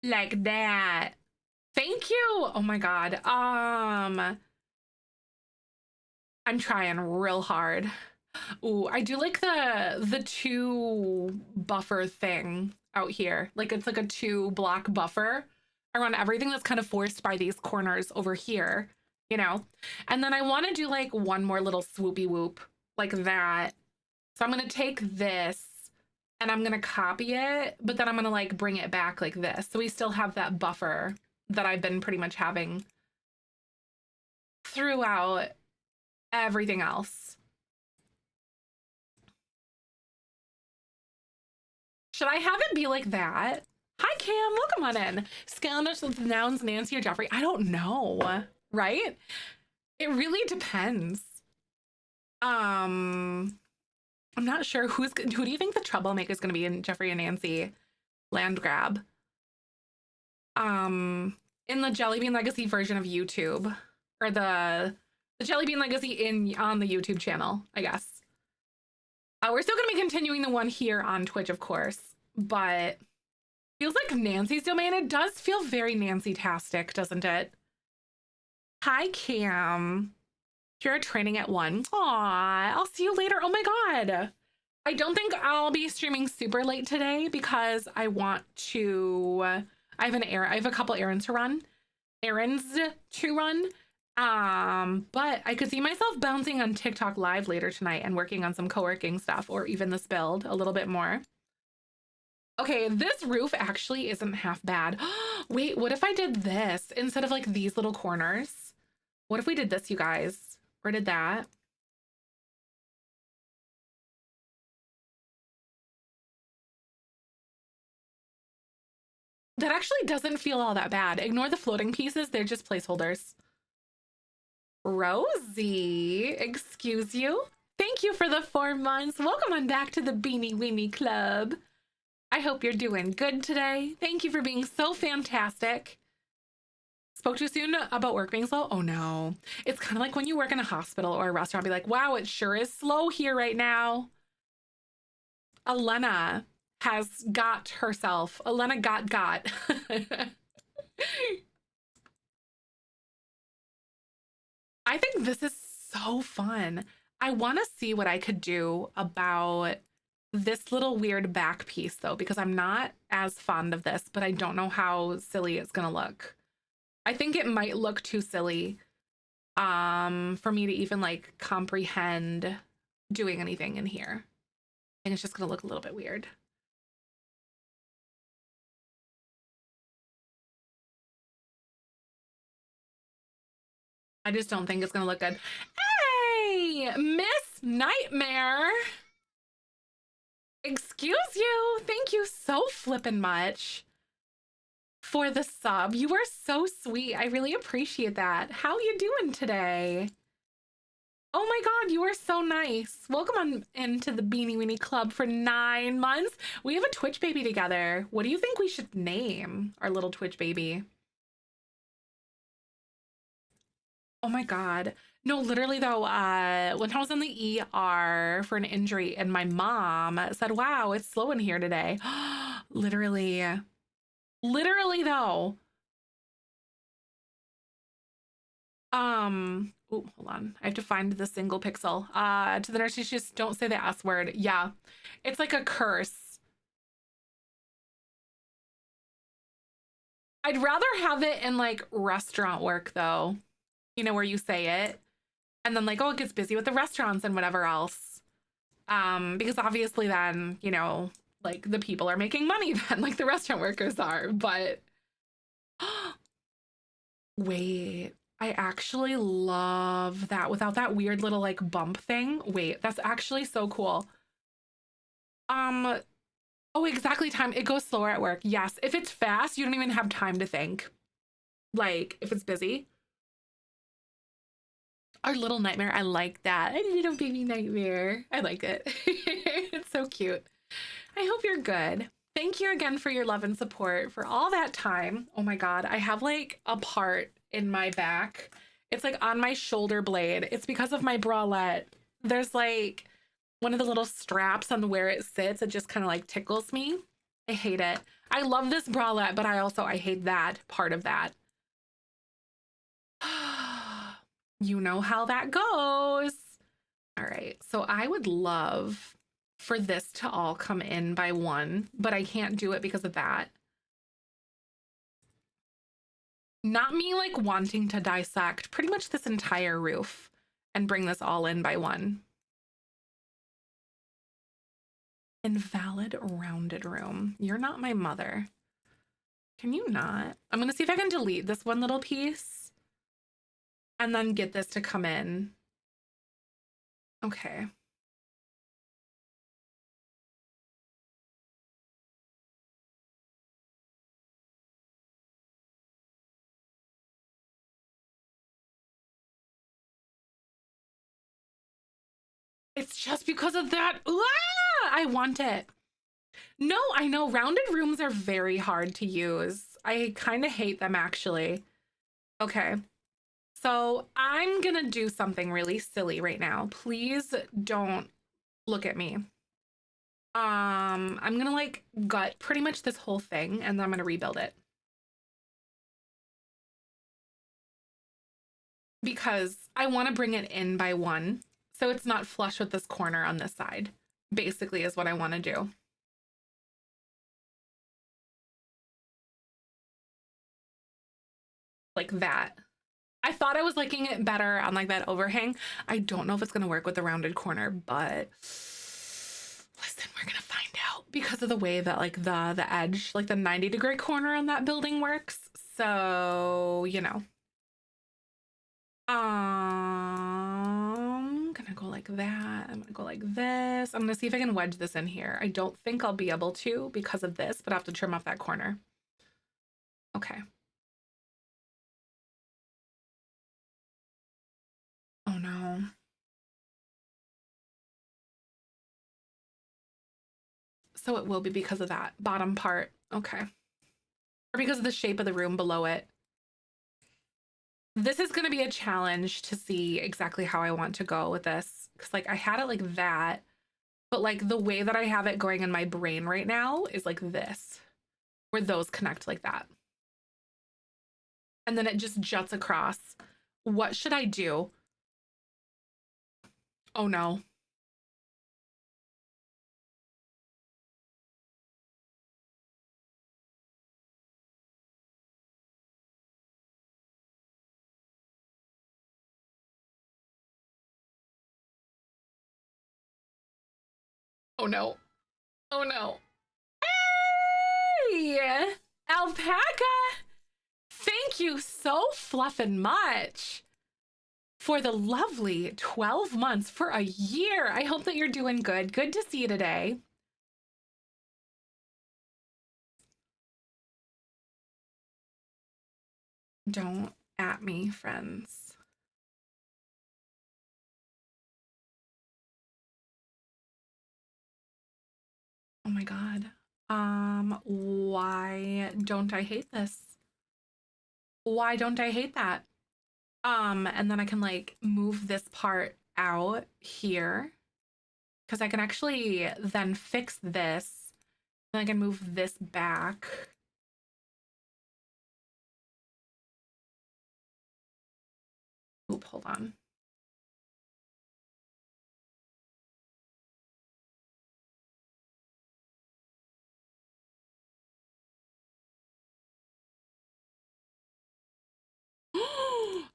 Like that. Thank you. Oh my God. I'm trying real hard. Ooh, I do like the two buffer thing out here. Like it's like a 2-block buffer around everything that's kind of forced by these corners over here, you know? And then I want to do like one more little swoopy whoop like that. So I'm going to take this and I'm going to copy it, but then I'm going to like bring it back like this. So we still have that buffer that I've been pretty much having throughout everything else. Should I have it be like that? Hi, Cam. Welcome on in. Scandalous with nouns, Nancy or Jeffrey. I don't know, right? It really depends. I'm not sure who do you think the troublemaker is going to be in Jeffrey and Nancy land grab? In the Jelly Bean Legacy version of YouTube, or the Jelly Bean Legacy on the YouTube channel, I guess. We're still going to be continuing the one here on Twitch, of course, but feels like Nancy's domain. It does feel very Nancy-tastic, doesn't it? Hi, Cam. You're training at 1. Aw, I'll see you later. Oh my God. I don't think I'll be streaming super late today because I want to, I have a couple errands to run. But I could see myself bouncing on TikTok live later tonight and working on some co-working stuff or even this build a little bit more. Okay, this roof actually isn't half bad. Wait, what if I did this instead of like these little corners? What if we did this, you guys? Where did that? That actually doesn't feel all that bad. Ignore the floating pieces. They're just placeholders. Rosie, excuse you. Thank you for the 4 months. Welcome on back to the Beanie Weenie Club. I hope you're doing good today. Thank you for being so fantastic. Spoke too soon about work being slow? Oh no. It's kind of like when you work in a hospital or a restaurant, be like, wow, it sure is slow here right now. Elena has got herself. Elena got. I think this is so fun. I want to see what I could do about this little weird back piece though, because I'm not as fond of this, but I don't know how silly it's gonna look. I think it might look too silly for me to even like comprehend doing anything in here. I think it's just gonna look a little bit weird. I just don't think it's gonna look good. Hey, Miss Nightmare. Excuse you. Thank you so flippin' much for the sub. You are so sweet. I really appreciate that. How you doing today? Oh my God, you are so nice. Welcome on into the Beanie Weenie Club for 9 months. We have a Twitch baby together. What do you think we should name our little Twitch baby? Oh my God. No, literally though, when I was in the ER for an injury and my mom said, wow, it's slow in here today. Literally though. Oh, hold on. I have to find the single pixel. To the nurses, just don't say the S word. Yeah. It's like a curse. I'd rather have it in like restaurant work though. You know, where you say it and then like, oh, it gets busy with the restaurants and whatever else. Because obviously then, you know, like the people are making money then, like the restaurant workers are, but wait, I actually love that without that weird little like bump thing. Wait, that's actually so cool. Oh, exactly time. It goes slower at work. Yes. If it's fast, you don't even have time to think. Like if it's busy. Our little nightmare. I like that. A little baby nightmare. I like it. It's so cute. I hope you're good. Thank you again for your love and support for all that time. Oh my God. I have like a part in my back. It's like on my shoulder blade. It's because of my bralette. There's like one of the little straps on where it sits. It just kind of like tickles me. I hate it. I love this bralette, but I hate that part of that. You know how that goes. All right. So I would love for this to all come in by one, but I can't do it because of that. Not me like wanting to dissect pretty much this entire roof and bring this all in by one. Invalid rounded room. You're not my mother. Can you not? I'm going to see if I can delete this one little piece and then get this to come in. Okay. It's just because of that. I want it. No, I know rounded rooms are very hard to use. I kind of hate them actually. Okay. So I'm gonna do something really silly right now. Please don't look at me. I'm gonna like gut pretty much this whole thing and then I'm gonna rebuild it. Because I want to bring it in by one. So it's not flush with this corner on this side, basically is what I want to do. Like that. I thought I was liking it better on like that overhang. I don't know if it's going to work with the rounded corner, but listen, we're going to find out because of the way that like the edge, like the 90-degree corner on that building works. So, you know. I'm gonna go like that. I'm gonna go like this. I'm gonna see if I can wedge this in here. I don't think I'll be able to because of this, but I have to trim off that corner. Okay. Oh no. So it will be because of that bottom part. Okay. Or because of the shape of the room below it. This is going to be a challenge to see exactly how I want to go with this. Because like I had it like that, but like the way that I have it going in my brain right now is like this, where those connect like that. And then it just juts across. What should I do? Oh no. Oh no. Oh no. Hey! Alpaca! Thank you so fluffin' much for the lovely 12 months for a year. I hope that you're doing good. Good to see you today. Don't at me, friends. Oh my God. Why don't I hate this? Why don't I hate that? And then I can like move this part out here because I can actually then fix this. Then I can move this back. Oop, hold on.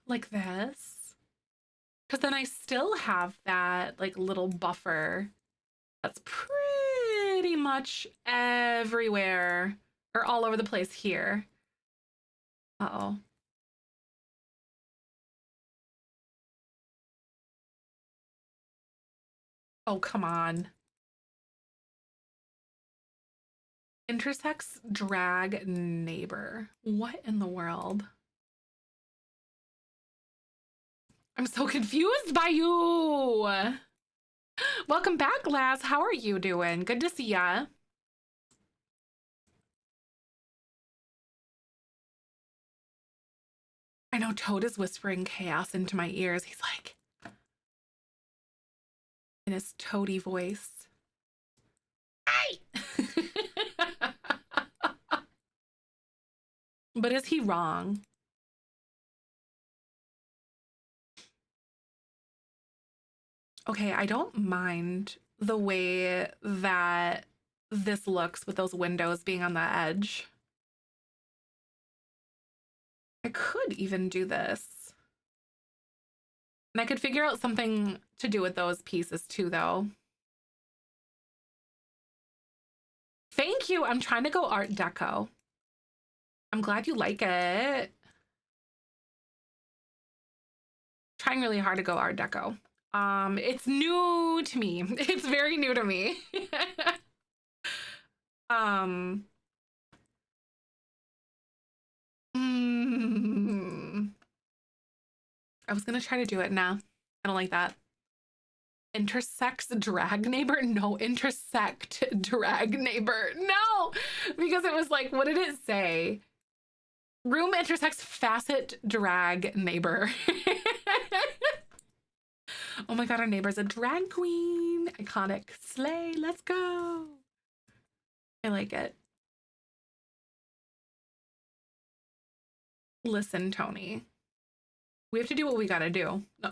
Like this. Because then I still have that like little buffer that's pretty much everywhere or all over the place here. Uh-oh. Oh, come on. Intersects drag neighbor. What in the world? I'm so confused by you. Welcome back, Laz. How are you doing? Good to see ya. I know Toad is whispering chaos into my ears. He's like, in his toady voice. Hey! But is he wrong? Okay, I don't mind the way that this looks with those windows being on the edge. I could even do this. And I could figure out something to do with those pieces too, though. Thank you. I'm trying to go Art Deco. I'm glad you like it. Trying really hard to go Art Deco. It's new to me. It's very new to me. I was gonna try to do it. Nah, I don't like that. Intersects drag neighbor? No, intersect drag neighbor. No, because it was like, what did it say? Room intersects facet drag neighbor. Oh my god, our neighbor's a drag queen. Iconic. Slay, let's go. I like it. Listen, Tony. We have to do what we gotta do. No.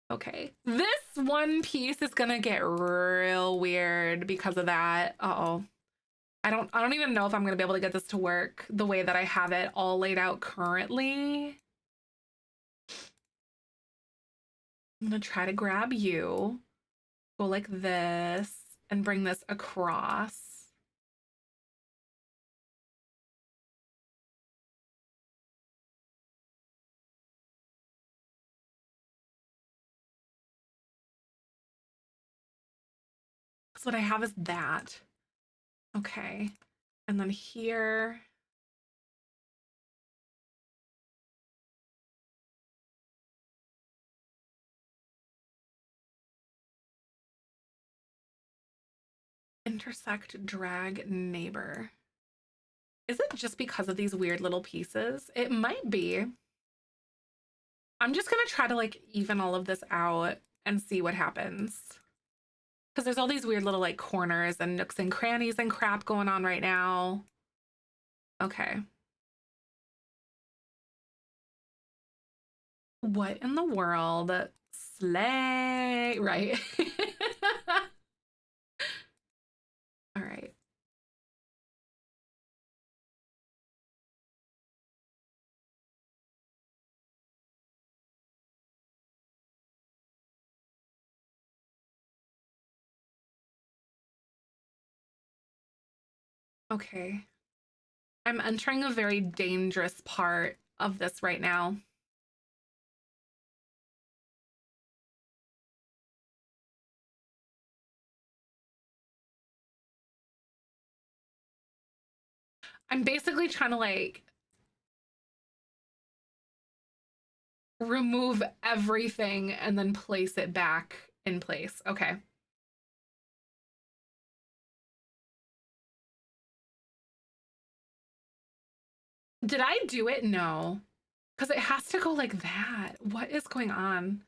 Okay. This one piece is gonna get real weird because of that. Uh-oh. I don't even know if I'm gonna be able to get this to work the way that I have it all laid out currently. I'm gonna try to grab you, go like this, and bring this across. So what I have is that. Okay. And then here. Intersect drag neighbor. Is it just because of these weird little pieces? It might be. I'm just gonna try to like even all of this out and see what happens. Because there's all these weird little like corners and nooks and crannies and crap going on right now. Okay. What in the world? Slay, right? All right. Okay. I'm entering a very dangerous part of this right now. I'm basically trying to like remove everything and then place it back in place. Okay. Did I do it? No. Because it has to go like that. What is going on?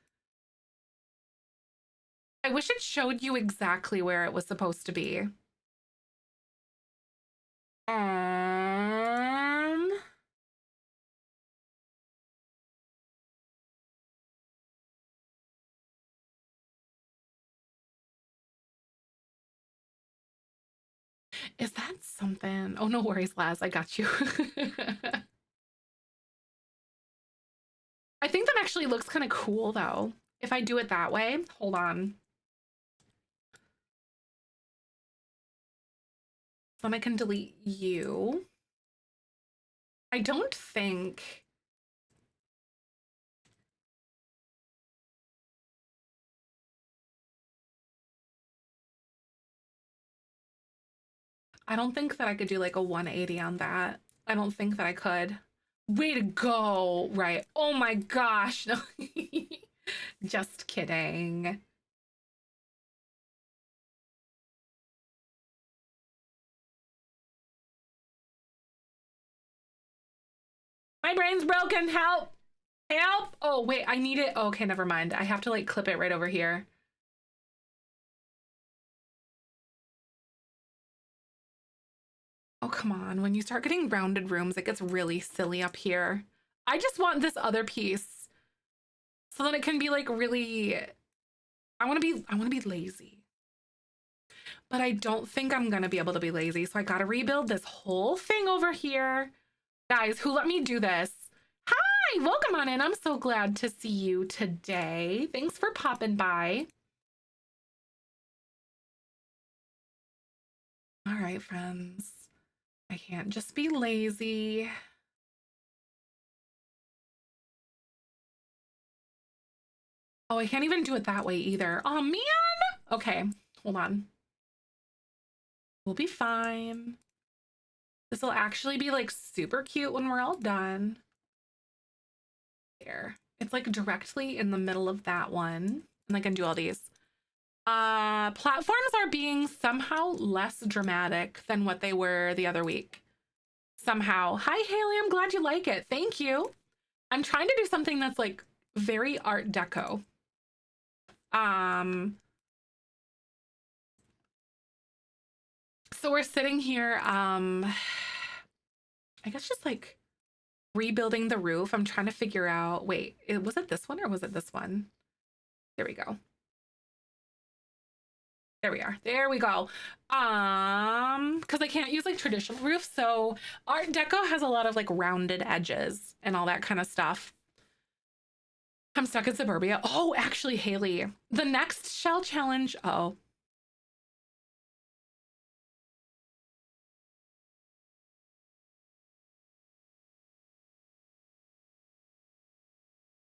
I wish it showed you exactly where it was supposed to be. Um, is that something? Oh, no worries, Laz. I got you. I think that actually looks kind of cool, though. If I do it that way. Hold on. Then I can delete you. I don't think... I don't think that I could do like a 180 on that. I don't think that I could. Way to go. Right. Oh my gosh. No. Just kidding. My brain's broken. Help. Help. Oh, wait. I need it. Okay, never mind. I have to like clip it right over here. Oh, come on. When you start getting rounded rooms, it gets really silly up here. I just want this other piece so that it can be like really, I want to be lazy. But I don't think I'm going to be able to be lazy. So I got to rebuild this whole thing over here. Guys, who let me do this? Hi, welcome on in. I'm so glad to see you today. Thanks for popping by. All right, friends. I can't just be lazy. Oh, I can't even do it that way either. Oh, man. Okay, hold on. We'll be fine. This will actually be like super cute when we're all done. There. It's like directly in the middle of that one. And I can do all these. Platforms are being somehow less dramatic than what they were the other week. Somehow. Hi, Haley. I'm glad you like it. Thank you. I'm trying to do something that's like very Art Deco. So we're sitting here, I guess just like rebuilding the roof. I'm trying to figure out, wait, was it this one or was it this one? There we go. There we are. There we go. Because I can't use like traditional roofs. So Art Deco has a lot of like rounded edges and all that kind of stuff. I'm stuck in suburbia. Oh, actually, Haley, the next shell challenge. Oh,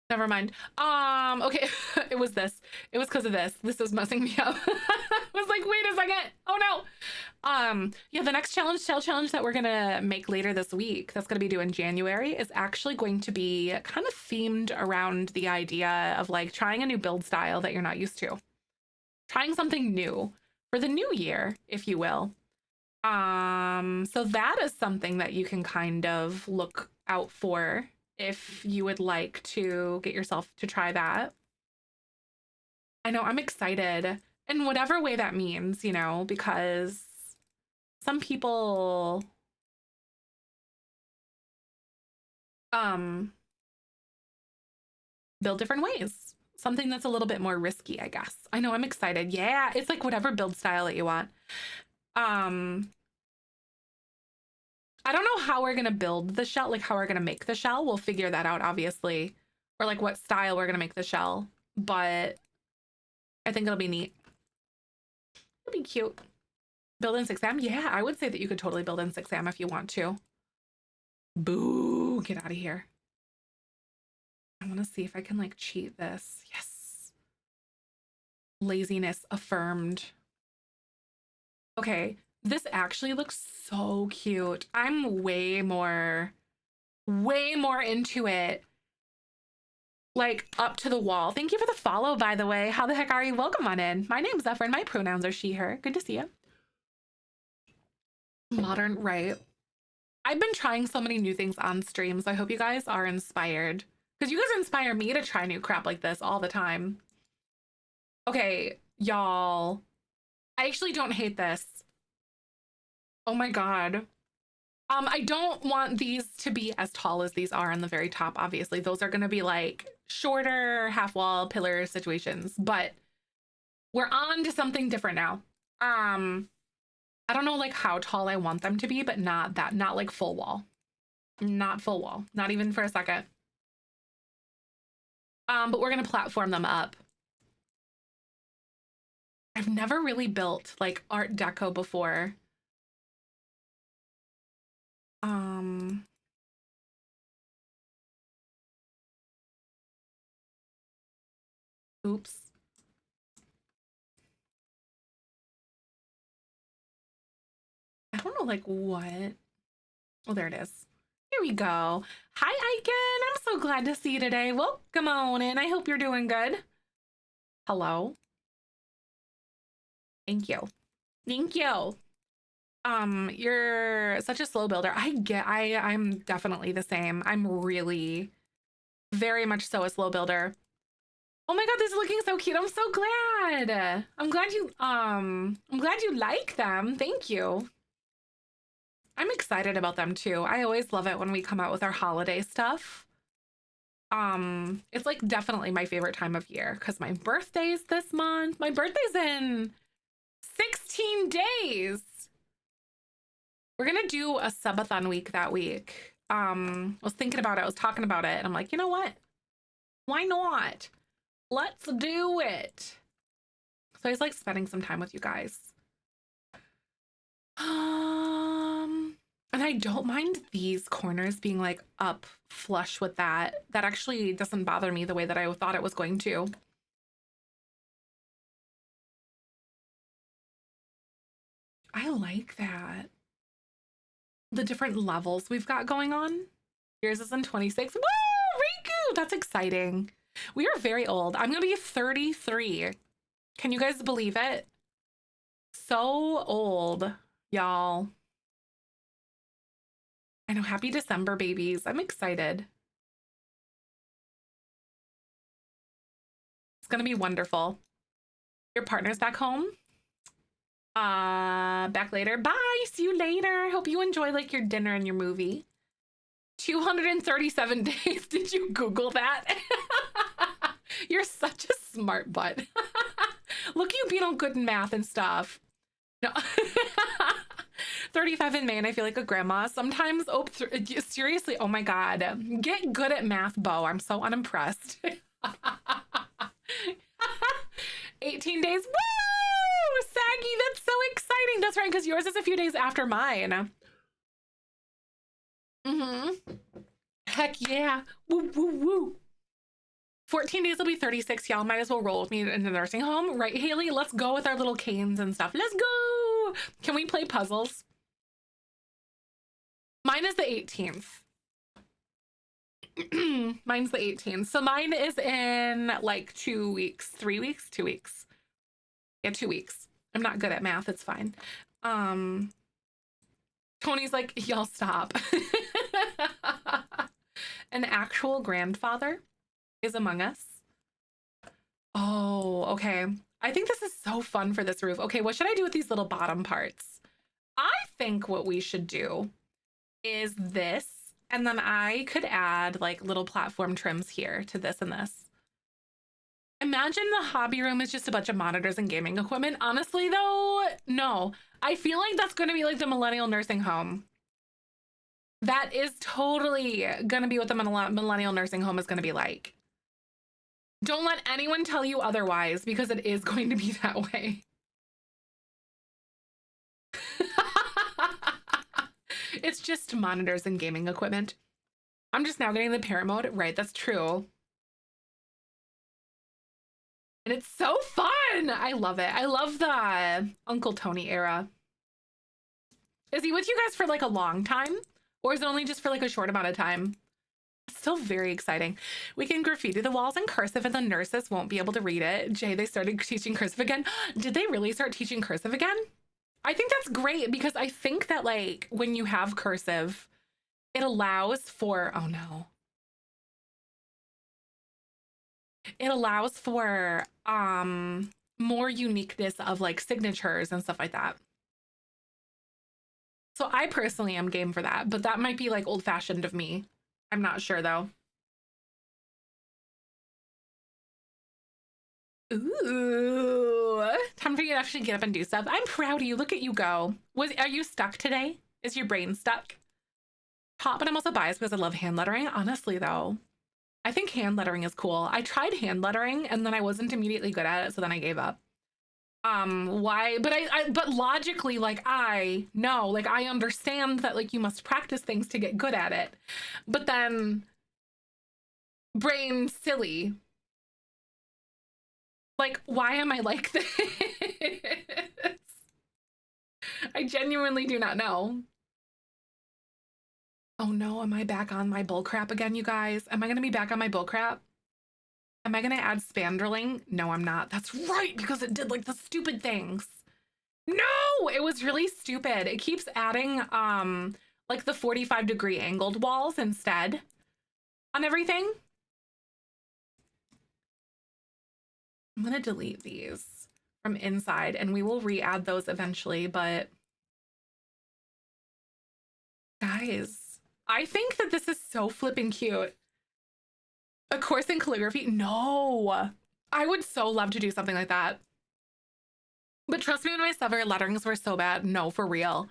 never mind. Okay, it was this. It was because of this. This was messing me up. I was like, wait a second. Oh no. Yeah, the next shell challenge that we're gonna make later this week, that's gonna be due in January, is actually going to be kind of themed around the idea of like trying a new build style that you're not used to. Trying something new for the new year, if you will. So that is something that you can kind of look out for if you would like to get yourself to try that. I know I'm excited in whatever way that means, because some people um build different ways. Something that's a little bit more risky, I guess. I know I'm excited. Yeah, it's like whatever build style that you want. I don't know how we're gonna build the shell, like how we're gonna make the shell. We'll figure that out, obviously, or like what style we're gonna make the shell. But I think it'll be neat. It'll be cute. Build in 6am? Yeah, I would say that you could totally build in 6am if you want to. Boo! Get out of here. I want to see if I can like cheat this. Yes. Laziness affirmed. Okay, this actually looks so cute. I'm way more into it. Like up to the wall. Thank you for the follow, by the way. How the heck are you? Welcome on in. My name's Zefrine. My pronouns are she, her. Good to see you. Modern, right? I've been trying so many new things on stream, so I hope you guys are inspired. Because you guys inspire me to try new crap like this all the time. Okay, y'all. I actually don't hate this. Oh my god. I don't want these to be as tall as these are on the very top, obviously. Those are gonna be like shorter half wall pillar situations, but we're on to something different now. I don't know like how tall I want them to be, but not like full wall. Not full wall, not even for a second. But we're gonna platform them up. I've never really built like Art Deco before. Oops. I don't know like what. Oh, there it is. Here we go. Hi, Aiken. I'm so glad to see you today. Welcome on in. I hope you're doing good. Hello. Thank you. Thank you. You're such a slow builder. I'm definitely the same. I'm really very much so a slow builder. Oh my god, these are looking so cute. I'm so glad. I'm glad you like them. Thank you. I'm excited about them too. I always love it when we come out with our holiday stuff. It's like definitely my favorite time of year because my birthday's this month. My birthday's in 16 days. We're gonna do a subathon week that week. I was thinking about it, I was talking about it, and I'm like, you know what? Why not? Let's do it. So I just like spending some time with you guys. And I don't mind these corners being like up flush with that. That actually doesn't bother me the way that I thought it was going to. I like that. The different levels we've got going on. Yours is in 26. Woo! Riku! That's exciting. We are very old. I'm gonna be 33. Can you guys believe it? So old, y'all. I know. Happy December, babies. I'm excited. It's gonna be wonderful. Your partner's back home? Back later. Bye. See you later. Hope you enjoy like your dinner and your movie. 237 days. Did you Google that? You're such a smart butt. Look, you being all good in math and stuff. No. 35 in May, and I feel like a grandma sometimes. Oh, seriously. Oh my God. Get good at math, Bo. I'm so unimpressed. 18 days. Woo! Saggy, that's so exciting. That's right, because yours is a few days after mine. Heck yeah. Woo, woo, woo. 14 days will be 36. Y'all might as well roll with me in the nursing home. Right, Haley? Let's go with our little canes and stuff. Let's go. Can we play puzzles? Mine is the 18th. Mine's the 18th. So mine is in like 2 weeks, 3 weeks, 2 weeks. Yeah, 2 weeks. I'm not good at math. It's fine. Tony's like, y'all stop. An actual grandfather is among us. Oh, okay. I think this is so fun for this roof. Okay, what should I do with these little bottom parts? I think what we should do is this, and then I could add like little platform trims here to this and this. Imagine the hobby room is just a bunch of monitors and gaming equipment. Honestly, though, no. I feel like that's going to be like the millennial nursing home. That is totally going to be what the millennial nursing home is going to be like. Don't let anyone tell you otherwise, because it is going to be that way. It's just monitors and gaming equipment. I'm just now getting the parent mode. Right, that's true. And it's so fun. I love it. I love the Uncle Tony era. Is he with you guys for like a long time? Or is it only just for like a short amount of time? It's still very exciting. We can graffiti the walls in cursive and the nurses won't be able to read it. Jay, they started teaching cursive again. Did they really start teaching cursive again? I think that's great, because I think that like when you have cursive, it allows for, oh no. It allows for more uniqueness of like signatures and stuff like that. So I personally am game for that, but that might be like old fashioned of me. I'm not sure though. Ooh, time for you to actually get up and do stuff. I'm proud of you. Look at you go. Are you stuck today? Is your brain stuck? Hot, but I'm also biased because I love hand lettering. Honestly though, I think hand lettering is cool. I tried hand lettering and then I wasn't immediately good at it, so then I gave up. Why? But but logically, like I know, like I understand that like you must practice things to get good at it. But then brain silly. Like, why am I like this? I genuinely do not know. Oh no, am I back on my bullcrap again, you guys? Am I gonna be back on my bullcrap? Am I gonna add spandrelling? No, I'm not. That's right, because it did like the stupid things. No, it was really stupid. It keeps adding like the 45-degree angled walls instead on everything. I'm gonna delete these from inside and we will re-add those eventually, but guys, I think that this is so flippin' cute. A course in calligraphy? No, I would so love to do something like that. But trust me, when my Sever letterings were so bad, no, for real.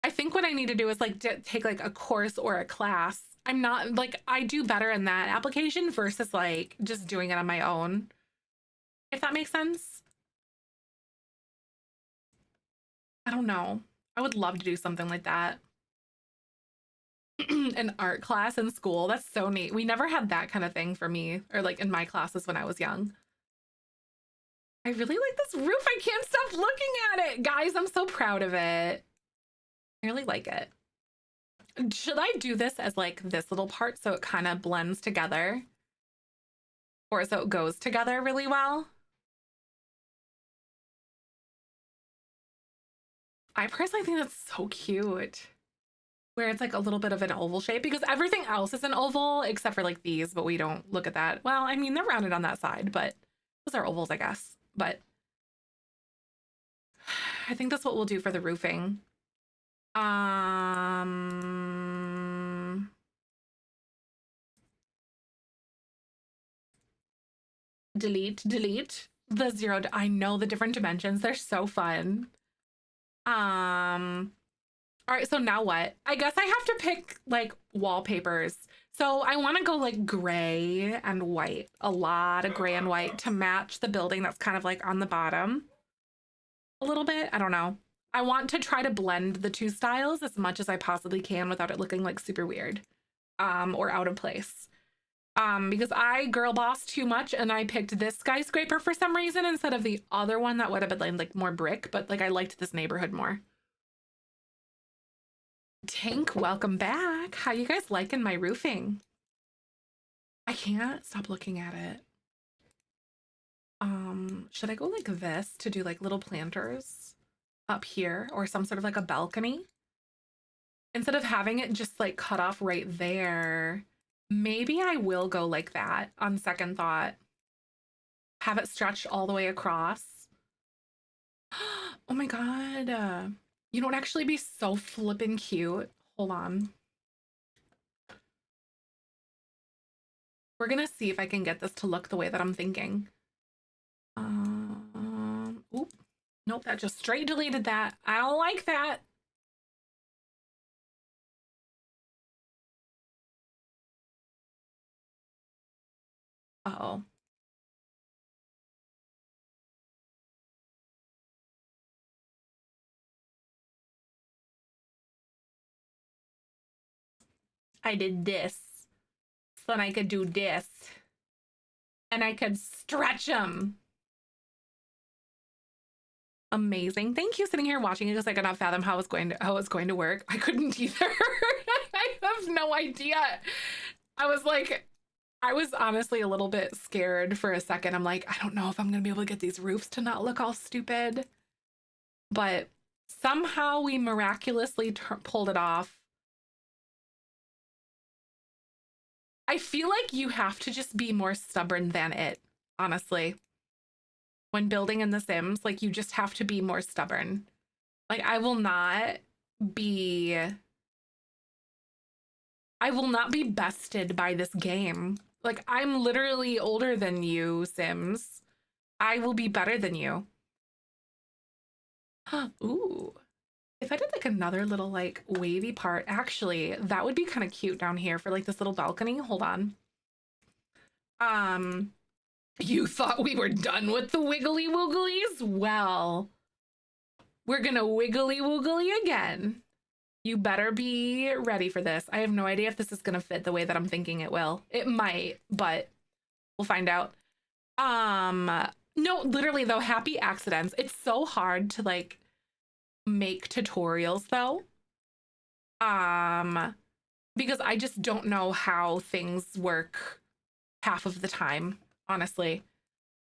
I think what I need to do is like take like a course or a class. I'm not like, I do better in that application versus like just doing it on my own. If that makes sense. I don't know. I would love to do something like that. An art class in school. That's so neat. We never had that kind of thing for me or like in my classes when I was young. I really like this roof. I can't stop looking at it. Guys, I'm so proud of it. I really like it. Should I do this as like this little part so it kind of blends together? Or so it goes together really well? I personally think that's so cute. Where it's like a little bit of an oval shape because everything else is an oval except for like these, but we don't look at that. Well, I mean, they're rounded on that side, but those are ovals, I guess. But I think that's what we'll do for the roofing. Delete the zero. I know the different dimensions. They're so fun. All right, so now what? I guess I have to pick like wallpapers. So I want to go like gray and white, a lot of gray and white to match the building that's kind of like on the bottom a little bit. I don't know. I want to try to blend the two styles as much as I possibly can without it looking like super weird or out of place. Because I girl bossed too much and I picked this skyscraper for some reason instead of the other one that would have been like more brick, but like I liked this neighborhood more. Tank, welcome back. How you guys liking my roofing? I can't stop looking at it. Should I go like this to do like little planters up here or some sort of like a balcony? Instead of having it just like cut off right there, maybe I will go like that on second thought. Have it stretched all the way across. Oh my God. You know what actually be so flippin' cute? Hold on. We're gonna see if I can get this to look the way that I'm thinking. Oop. Nope, that just straight deleted that. I don't like that. Uh-oh. I did this. So then I could do this. And I could stretch them. Amazing. Thank you sitting here watching it because I could not fathom how it's going to work. I couldn't either. I have no idea. I was honestly a little bit scared for a second. I'm like, I don't know if I'm gonna be able to get these roofs to not look all stupid. But somehow we miraculously pulled it off. I feel like you have to just be more stubborn than it, honestly. When building in The Sims, like you just have to be more stubborn. Like I will not be bested by this game. Like I'm literally older than you, Sims. I will be better than you. Ooh. If I did like another little like wavy part, actually, that would be kind of cute down here for like this little balcony. Hold on. You thought we were done with the wiggly wooglies? Well, we're gonna wiggly woogly again. You better be ready for this. I have no idea if this is gonna fit the way that I'm thinking it will. It might, but we'll find out. No, literally though, happy accidents. It's so hard to like make tutorials though. because I just don't know how things work half of the time, honestly.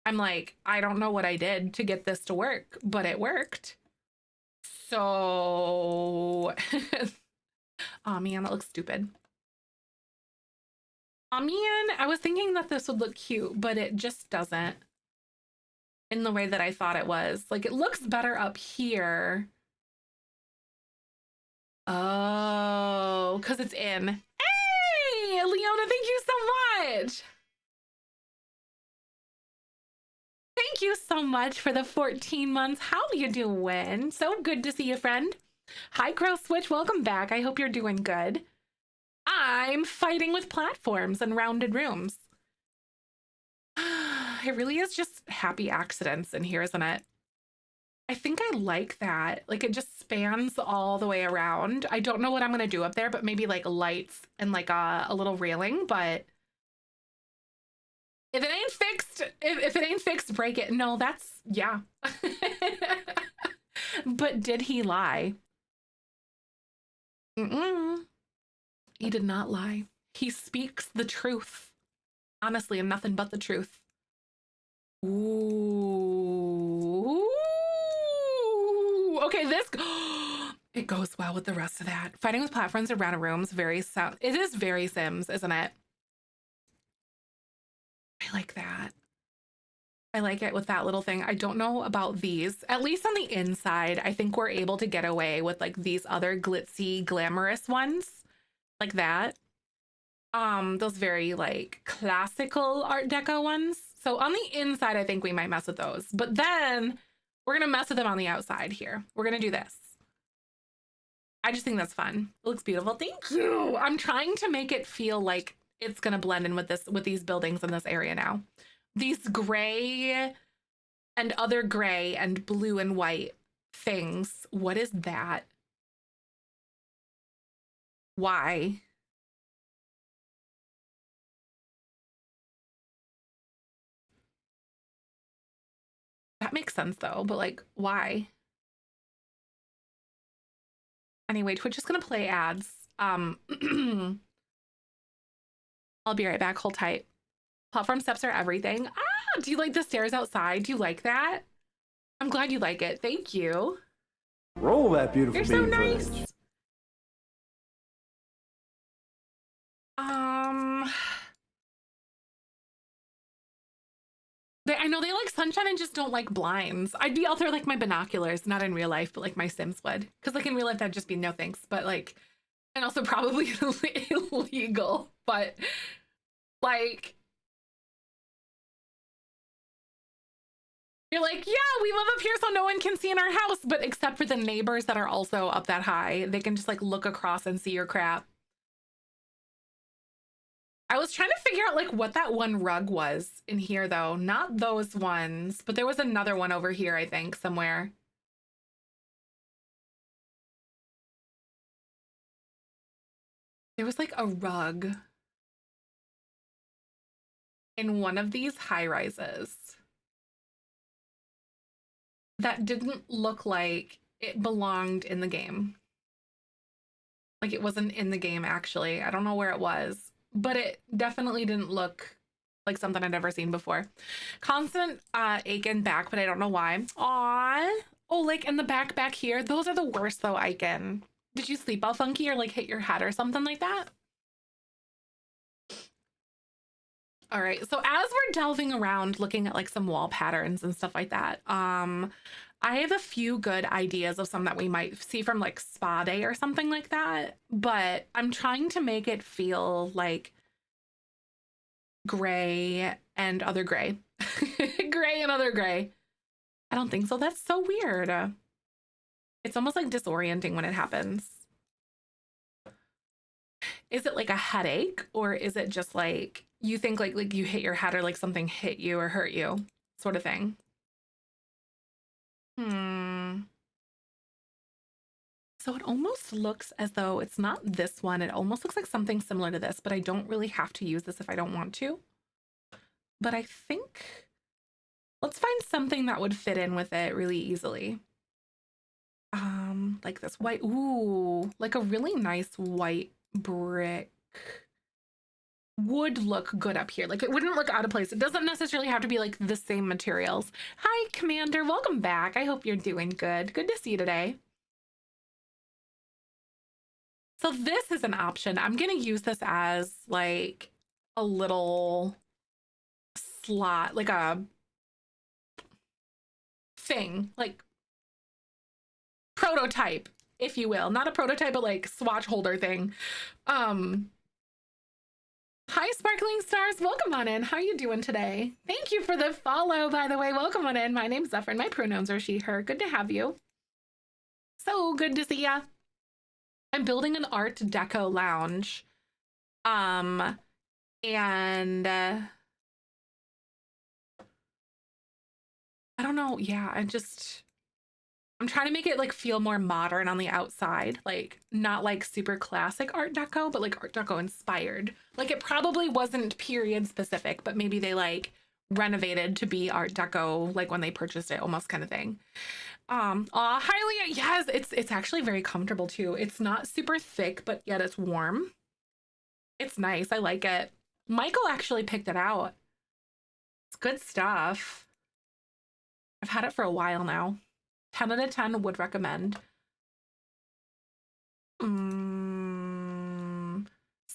I'm like, I don't know what I did to get this to work, but it worked. So, oh man, that looks stupid. Oh man, I was thinking that this would look cute, but it just doesn't in the way that I thought it was. Like, it looks better up here. Oh, because it's in. Hey, Leona, thank you so much. Thank you so much for the 14 months. How you doing? So good to see you, friend. Hi, Crow Switch. Welcome back. I hope you're doing good. I'm fighting with platforms and rounded rooms. It really is just happy accidents in here, isn't it? I think I like that. Like, it just spans all the way around. I don't know what I'm going to do up there, but maybe like lights and like a little railing. But if it ain't fixed, if it ain't fixed, break it. No, that's, yeah. But did he lie? Mm-mm. He did not lie. He speaks the truth. Honestly, and nothing but the truth. Ooh. Okay, this it goes well with the rest of that. Fighting with platforms around rooms, very sound. It is very Sims, isn't it? I like that. I like it with that little thing. I don't know about these. At least on the inside, I think we're able to get away with like these other glitzy, glamorous ones like that. Those very like classical Art Deco ones. So on the inside, I think we might mess with those. But then we're gonna mess with them on the outside here. We're gonna do this. I just think that's fun. It looks beautiful. Thank you. I'm trying to make it feel like it's gonna blend in with these buildings in this area now. These gray and other gray and blue and white things. What is that? Why? That makes sense though, but like, why? Anyway, Twitch is gonna play ads. I'll be right back. Hold tight. Platform steps are everything. Ah, do you like the stairs outside? Do you like that? I'm glad you like it. Thank you. Roll that beautiful You're so bean nice. footage. I know they like sunshine and just don't like blinds. I'd be out there like my binoculars, not in real life, but like my Sims would. Because like in real life, that'd just be no thanks. But like, and also probably illegal. But like, you're like, yeah, we live up here so no one can see in our house. But except for the neighbors that are also up that high, they can just like look across and see your crap. I was trying to figure out like what that one rug was in here though. Not those ones, but there was another one over here, I think, somewhere. There was like a rug in one of these high rises that didn't look like it belonged in the game. Like it wasn't in the game actually. I don't know where it was, but it definitely didn't look like something I'd ever seen before. Constant ache in back, but I don't know why. Aw. Oh, like in the back here. Those are the worst though, Aiken. Did you sleep all funky or like hit your head or something like that? All right, so as we're delving around looking at like some wall patterns and stuff like that, I have a few good ideas of some that we might see from like Spa Day or something like that, but I'm trying to make it feel like gray and other gray. Gray and other gray. I don't think so. That's so weird. It's almost like disorienting when it happens. Is it like a headache or is it just like you think like you hit your head or like something hit you or hurt you sort of thing? So it almost looks as though it's not this one. It almost looks like something similar to this, but I don't really have to use this if I don't want to. But I think let's find something that would fit in with it really easily. Like this white, ooh, like a really nice white brick would look good up here. Like it wouldn't look out of place. It doesn't necessarily have to be like the same materials. Hi, Commander. Welcome back. I hope you're doing good. Good to see you today. So this is an option. I'm going to use this as like a little slot, like a thing, like prototype, if you will. Not a prototype, but like swatch holder thing. Hi, Sparkling Stars. Welcome on in. How you doing today? Thank you for the follow, by the way. Welcome on in. My name's Zefrine. My pronouns are she, her. Good to have you. So good to see ya. I'm building an Art Deco lounge. And I don't know. Yeah, I'm trying to make it like feel more modern on the outside, like not like super classic Art Deco, but like Art Deco inspired. Like it probably wasn't period specific, but maybe they like renovated to be Art Deco, like when they purchased it, almost kind of thing. Hi Leah. Yes, it's actually very comfortable too. It's not super thick, but yet it's warm. It's nice. I like it. Michael actually picked it out. It's good stuff. I've had it for a while now. 10 out of 10 would recommend.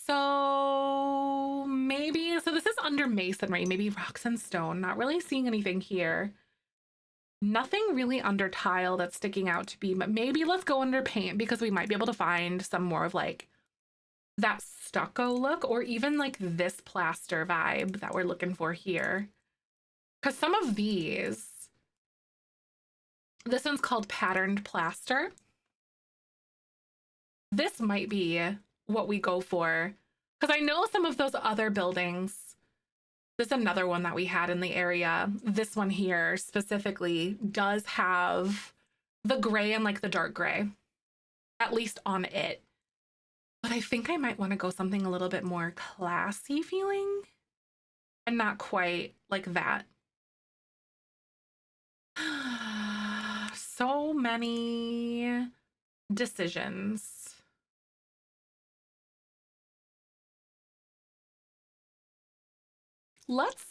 So maybe, so this is under masonry, maybe rocks and stone. Not really seeing anything here. Nothing really under tile that's sticking out to be, but maybe let's go under paint because we might be able to find some more of like that stucco look or even like this plaster vibe that we're looking for here. Because some of these, this one's called patterned plaster. This might be what we go for. Because I know some of those other buildings, there's another one that we had in the area. This one here specifically does have the gray and like the dark gray, at least on it. But I think I might want to go something a little bit more classy feeling and not quite like that. So many decisions.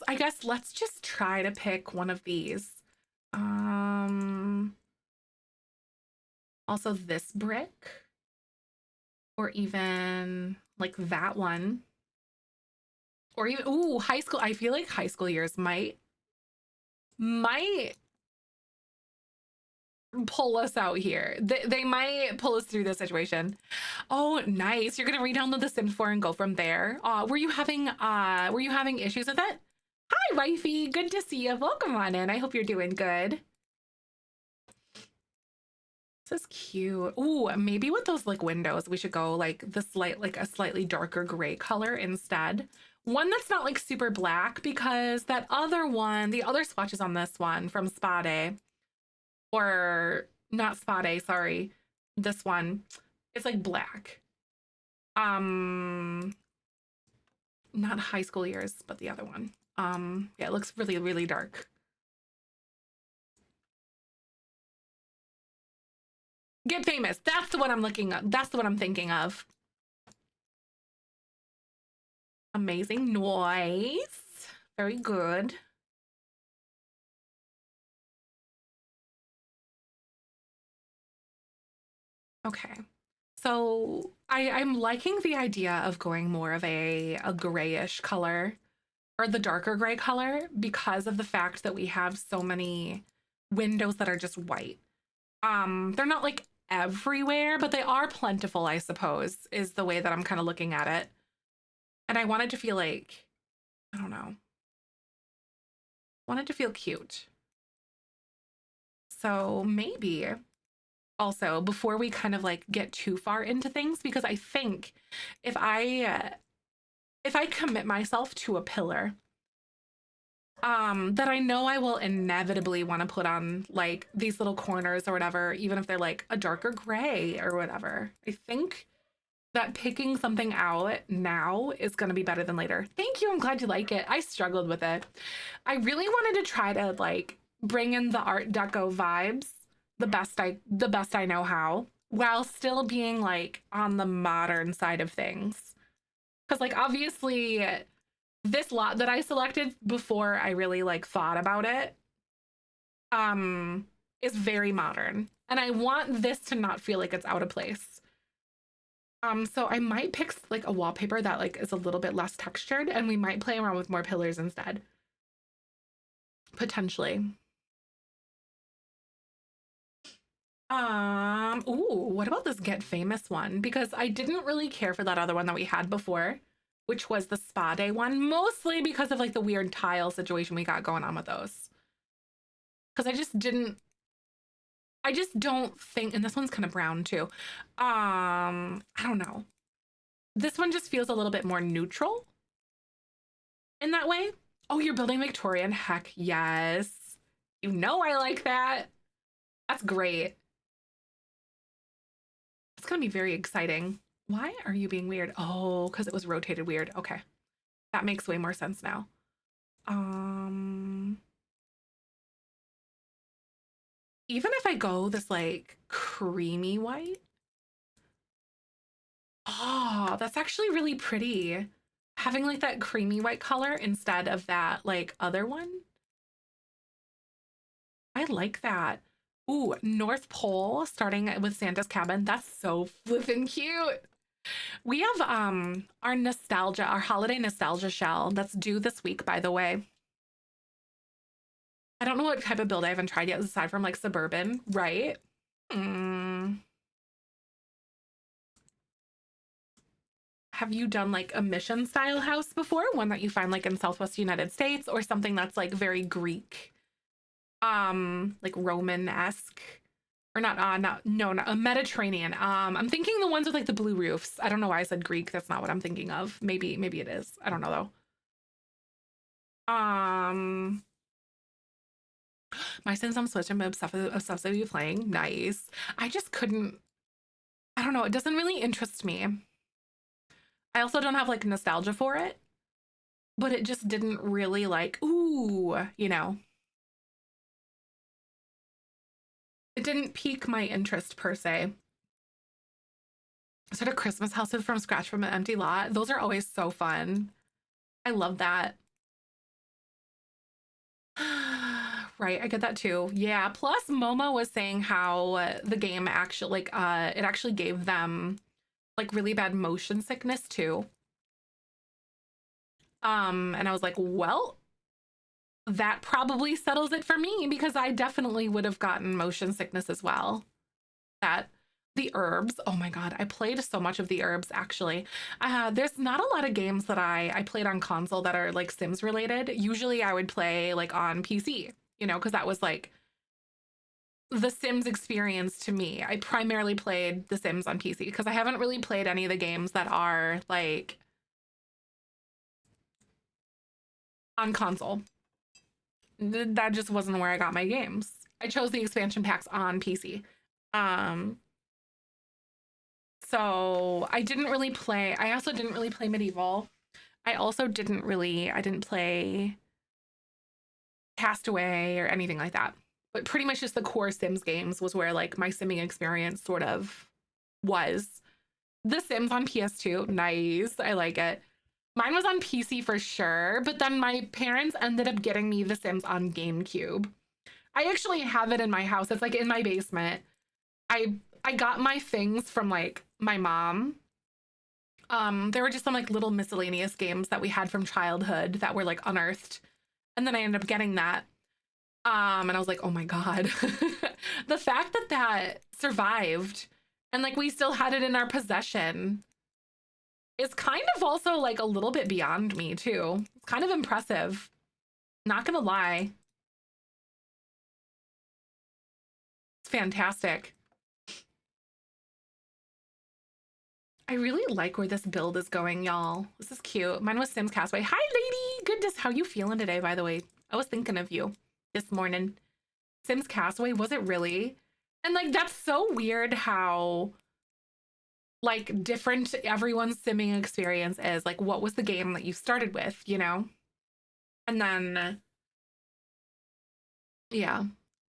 I guess let's just try to pick one of these. Also this brick or even like that one. Or even, ooh, high school. I feel like high school years might pull us out here. They might pull us through this situation. Oh, nice. You're gonna re-download the Sims 4 and go from there. Were you having issues with it? Hi, wifey. Good to see you. Welcome on in. I hope you're doing good. This is cute. Ooh, maybe with those like windows, we should go like a slightly darker gray color instead. One that's not like super black because that other one, the other swatches on this one from Spade, or not Spade, sorry, this one, it's like black. Not high school years, but the other one. Yeah, it looks really, really dark. Get famous. That's the one I'm looking at. That's the one I'm thinking of. Amazing noise. Very good. Okay. So I'm liking the idea of going more of a grayish color or the darker gray color because of the fact that we have so many windows that are just white. They're not like everywhere, but they are plentiful, I suppose, is the way that I'm kind of looking at it. And I wanted to feel like, I don't know, wanted to feel cute. So maybe also before we kind of like get too far into things, because I think if I commit myself to a pillar that I know I will inevitably want to put on like these little corners or whatever, even if they're like a darker gray or whatever, I think that picking something out now is going to be better than later. Thank you. I'm glad you like it. I struggled with it. I really wanted to try to like bring in the Art Deco vibes the best I know how. while still being like on the modern side of things. Because like obviously this lot that I selected before I really like thought about it is very modern. And I want this to not feel like it's out of place. So I might pick like a wallpaper that like is a little bit less textured, and we might play around with more pillars instead. Potentially. Ooh, what about this Get Famous one? Because I didn't really care for that other one that we had before, which was the spa day one, mostly because of like the weird tile situation we got going on with those. Because I just don't think, and this one's kind of brown too. I don't know. This one just feels a little bit more neutral in that way. Oh, you're building Victorian? Heck yes. You know I like that. That's great. It's gonna be very exciting. Why are you being weird? Oh, because it was rotated weird. Okay. That makes way more sense now. Even if I go this like creamy white. Oh, that's actually really pretty. Having like that creamy white color instead of that like other one. I like that. Ooh, North Pole starting with Santa's cabin. That's so flippin' cute. We have our nostalgia, our holiday nostalgia shell that's due this week, by the way. I don't know what type of build I haven't tried yet aside from like suburban, right? Have you done like a mission style house before? One that you find like in Southwest United States, or something that's like very Greek, like Roman-esque, or not a Mediterranean. I'm thinking the ones with like the blue roofs. I don't know why I said Greek. That's not what I'm thinking of. Maybe it is. I don't know though. My Sims on Switch, I'm obsessed with you playing. Nice. I just couldn't, I don't know, it doesn't really interest me. I also don't have like nostalgia for it, but it just didn't really like, ooh, you know. It didn't pique my interest per se. Sort of Christmas houses from scratch from an empty lot. Those are always so fun. I love that. Right, I get that too. Yeah, plus Momo was saying how the game actually like it actually gave them like really bad motion sickness too. And I was like, well, that probably settles it for me because I definitely would have gotten motion sickness as well. That the herbs, oh my god, I played so much of the herbs actually. There's not a lot of games that I played on console that are like Sims related. Usually I would play like on PC, you know, because that was like the Sims experience to me. I primarily played The Sims on PC because I haven't really played any of the games that are like on console. That just wasn't where I got my games. I chose the expansion packs on PC. So I didn't really play. I also didn't really play Medieval. I didn't play Castaway or anything like that. But pretty much just the core Sims games was where like my simming experience sort of was. The Sims on PS2, nice. I like it. Mine was on PC for sure, but then my parents ended up getting me The Sims on GameCube. I actually have it in my house. It's like in my basement. I got my things from like my mom. There were just some like little miscellaneous games that we had from childhood that were like unearthed. And then I ended up getting that. And I was like, oh my God. The fact that that survived and like we still had it in our possession is kind of also like a little bit beyond me too. It's kind of impressive. Not gonna lie. It's fantastic. I really like where this build is going, y'all. This is cute. Mine was Sims Castaway. Hi, lady. Goodness, how you feeling today, by the way? I was thinking of you this morning. Sims Castaway, was it really? And like, that's so weird how like different everyone's simming experience is. Like, what was the game that you started with, you know? And then, yeah.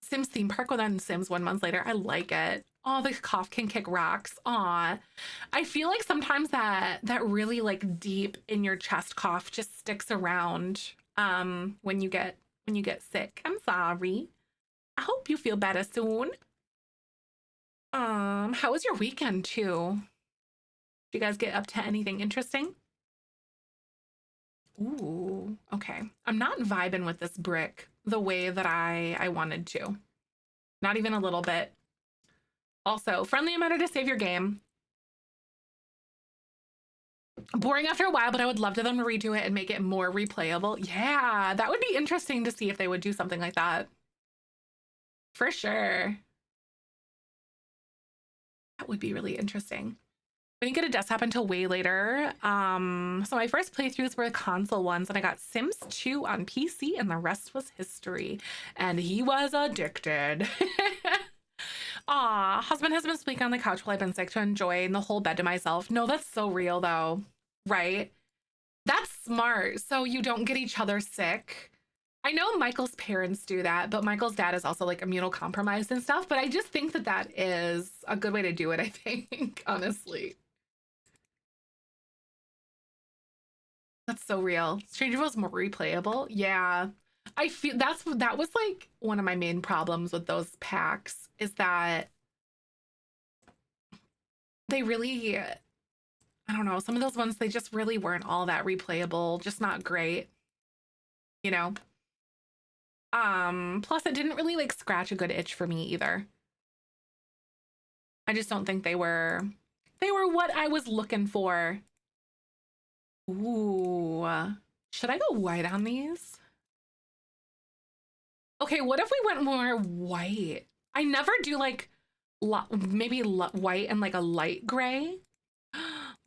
Sims theme park, well then Sims 1 month later. I like it. Oh, the cough can kick rocks. Aw. I feel like sometimes that really like deep in your chest cough just sticks around when you get sick. I'm sorry. I hope you feel better soon. How was your weekend too? Did you guys get up to anything interesting? Ooh, okay. I'm not vibing with this brick the way that I wanted to. Not even a little bit. Also, friendly reminder to save your game. Boring after a while, but I would love to them to redo it and make it more replayable. Yeah, that would be interesting to see if they would do something like that. For sure. That would be really interesting. I didn't get a desktop until way later. So my first playthroughs were console ones, and I got Sims 2 on PC, and the rest was history. And he was addicted. Aw, husband has been sleeping on the couch while I've been sick to enjoy the whole bed to myself. No, that's so real though, right? That's smart. So you don't get each other sick. I know Michael's parents do that, but Michael's dad is also like immunocompromised and stuff. But I just think that that is a good way to do it, I think, honestly. That's so real. Stranger was more replayable. Yeah. I feel that was like one of my main problems with those packs is that they really, I don't know, some of those ones they just really weren't all that replayable, just not great, you know. Plus it didn't really like scratch a good itch for me either. I just don't think they were what I was looking for. Ooh. Should I go white on these? Okay, what if we went more white? I never do like maybe white and like a light gray,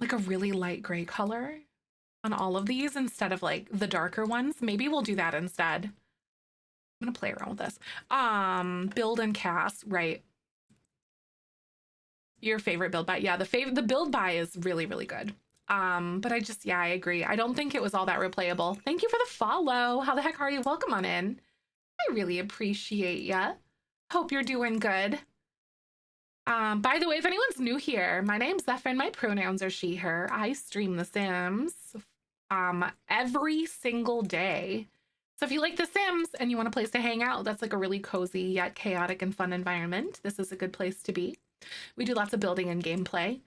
like a really light gray color on all of these instead of like the darker ones. Maybe we'll do that instead. I'm gonna play around with this. Build and cast, right? Your favorite build buy? Yeah, the build buy is really really good. But I just yeah, I agree. I don't think it was all that replayable. Thank you for the follow. How the heck are you? Welcome on in. I really appreciate ya. Hope you're doing good. By the way, if anyone's new here, my name's Zefrine. My pronouns are she, her. I stream The Sims every single day. So if you like The Sims and you want a place to hang out, that's like a really cozy yet chaotic and fun environment, this is a good place to be. We do lots of building and gameplay.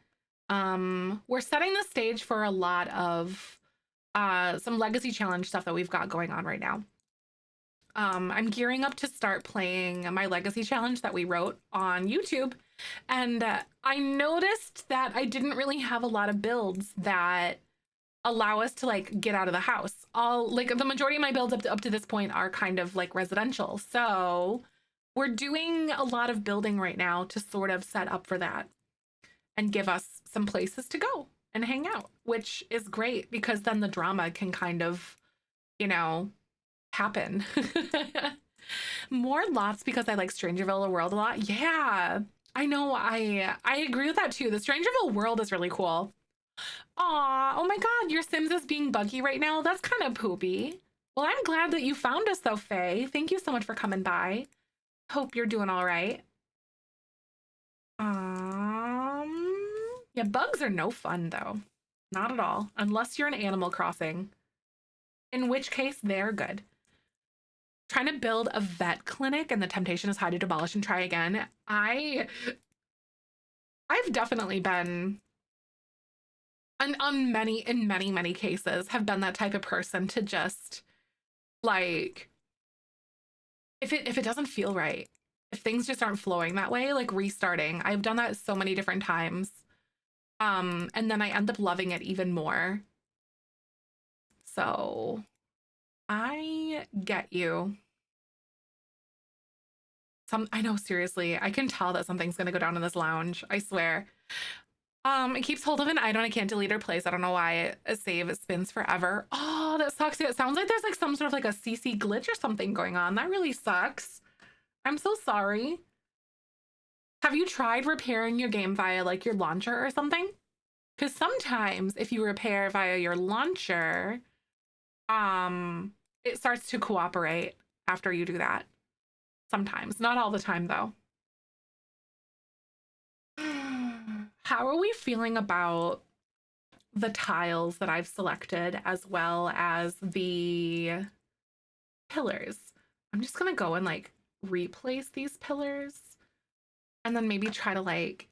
We're setting the stage for a lot of some legacy challenge stuff that we've got going on right now. I'm gearing up to start playing my legacy challenge that we wrote on YouTube. And I noticed that I didn't really have a lot of builds that allow us to like get out of the house. All like the majority of my builds up to this point are kind of like residential. So we're doing a lot of building right now to sort of set up for that and give us some places to go and hang out, which is great because then the drama can kind of, you know, happen. More lots because I like Strangerville World a lot. Yeah, I know. I agree with that too. The Strangerville World is really cool. Aw, oh my God, your Sims is being buggy right now. That's kind of poopy. Well, I'm glad that you found us though, Faye. Thank you so much for coming by. Hope you're doing all right. Yeah, bugs are no fun though. Not at all, unless you're in Animal Crossing. In which case, they're good. Trying to build a vet clinic and the temptation is high to demolish and try again. I've definitely been on many cases have been that type of person to just like if it doesn't feel right, if things just aren't flowing that way, like restarting. I've done that so many different times. And then I end up loving it even more. So I get you. I know, seriously, I can tell that something's gonna go down in this lounge. I swear. It keeps hold of an item I can't delete or place. I don't know why a save it spins forever. Oh, that sucks. It sounds like there's like some sort of like a CC glitch or something going on. That really sucks. I'm so sorry. Have you tried repairing your game via like your launcher or something? Because sometimes if you repair via your launcher, it starts to cooperate after you do that. Sometimes, not all the time though. How are we feeling about the tiles that I've selected as well as the pillars? I'm just gonna go and like replace these pillars and then maybe try to like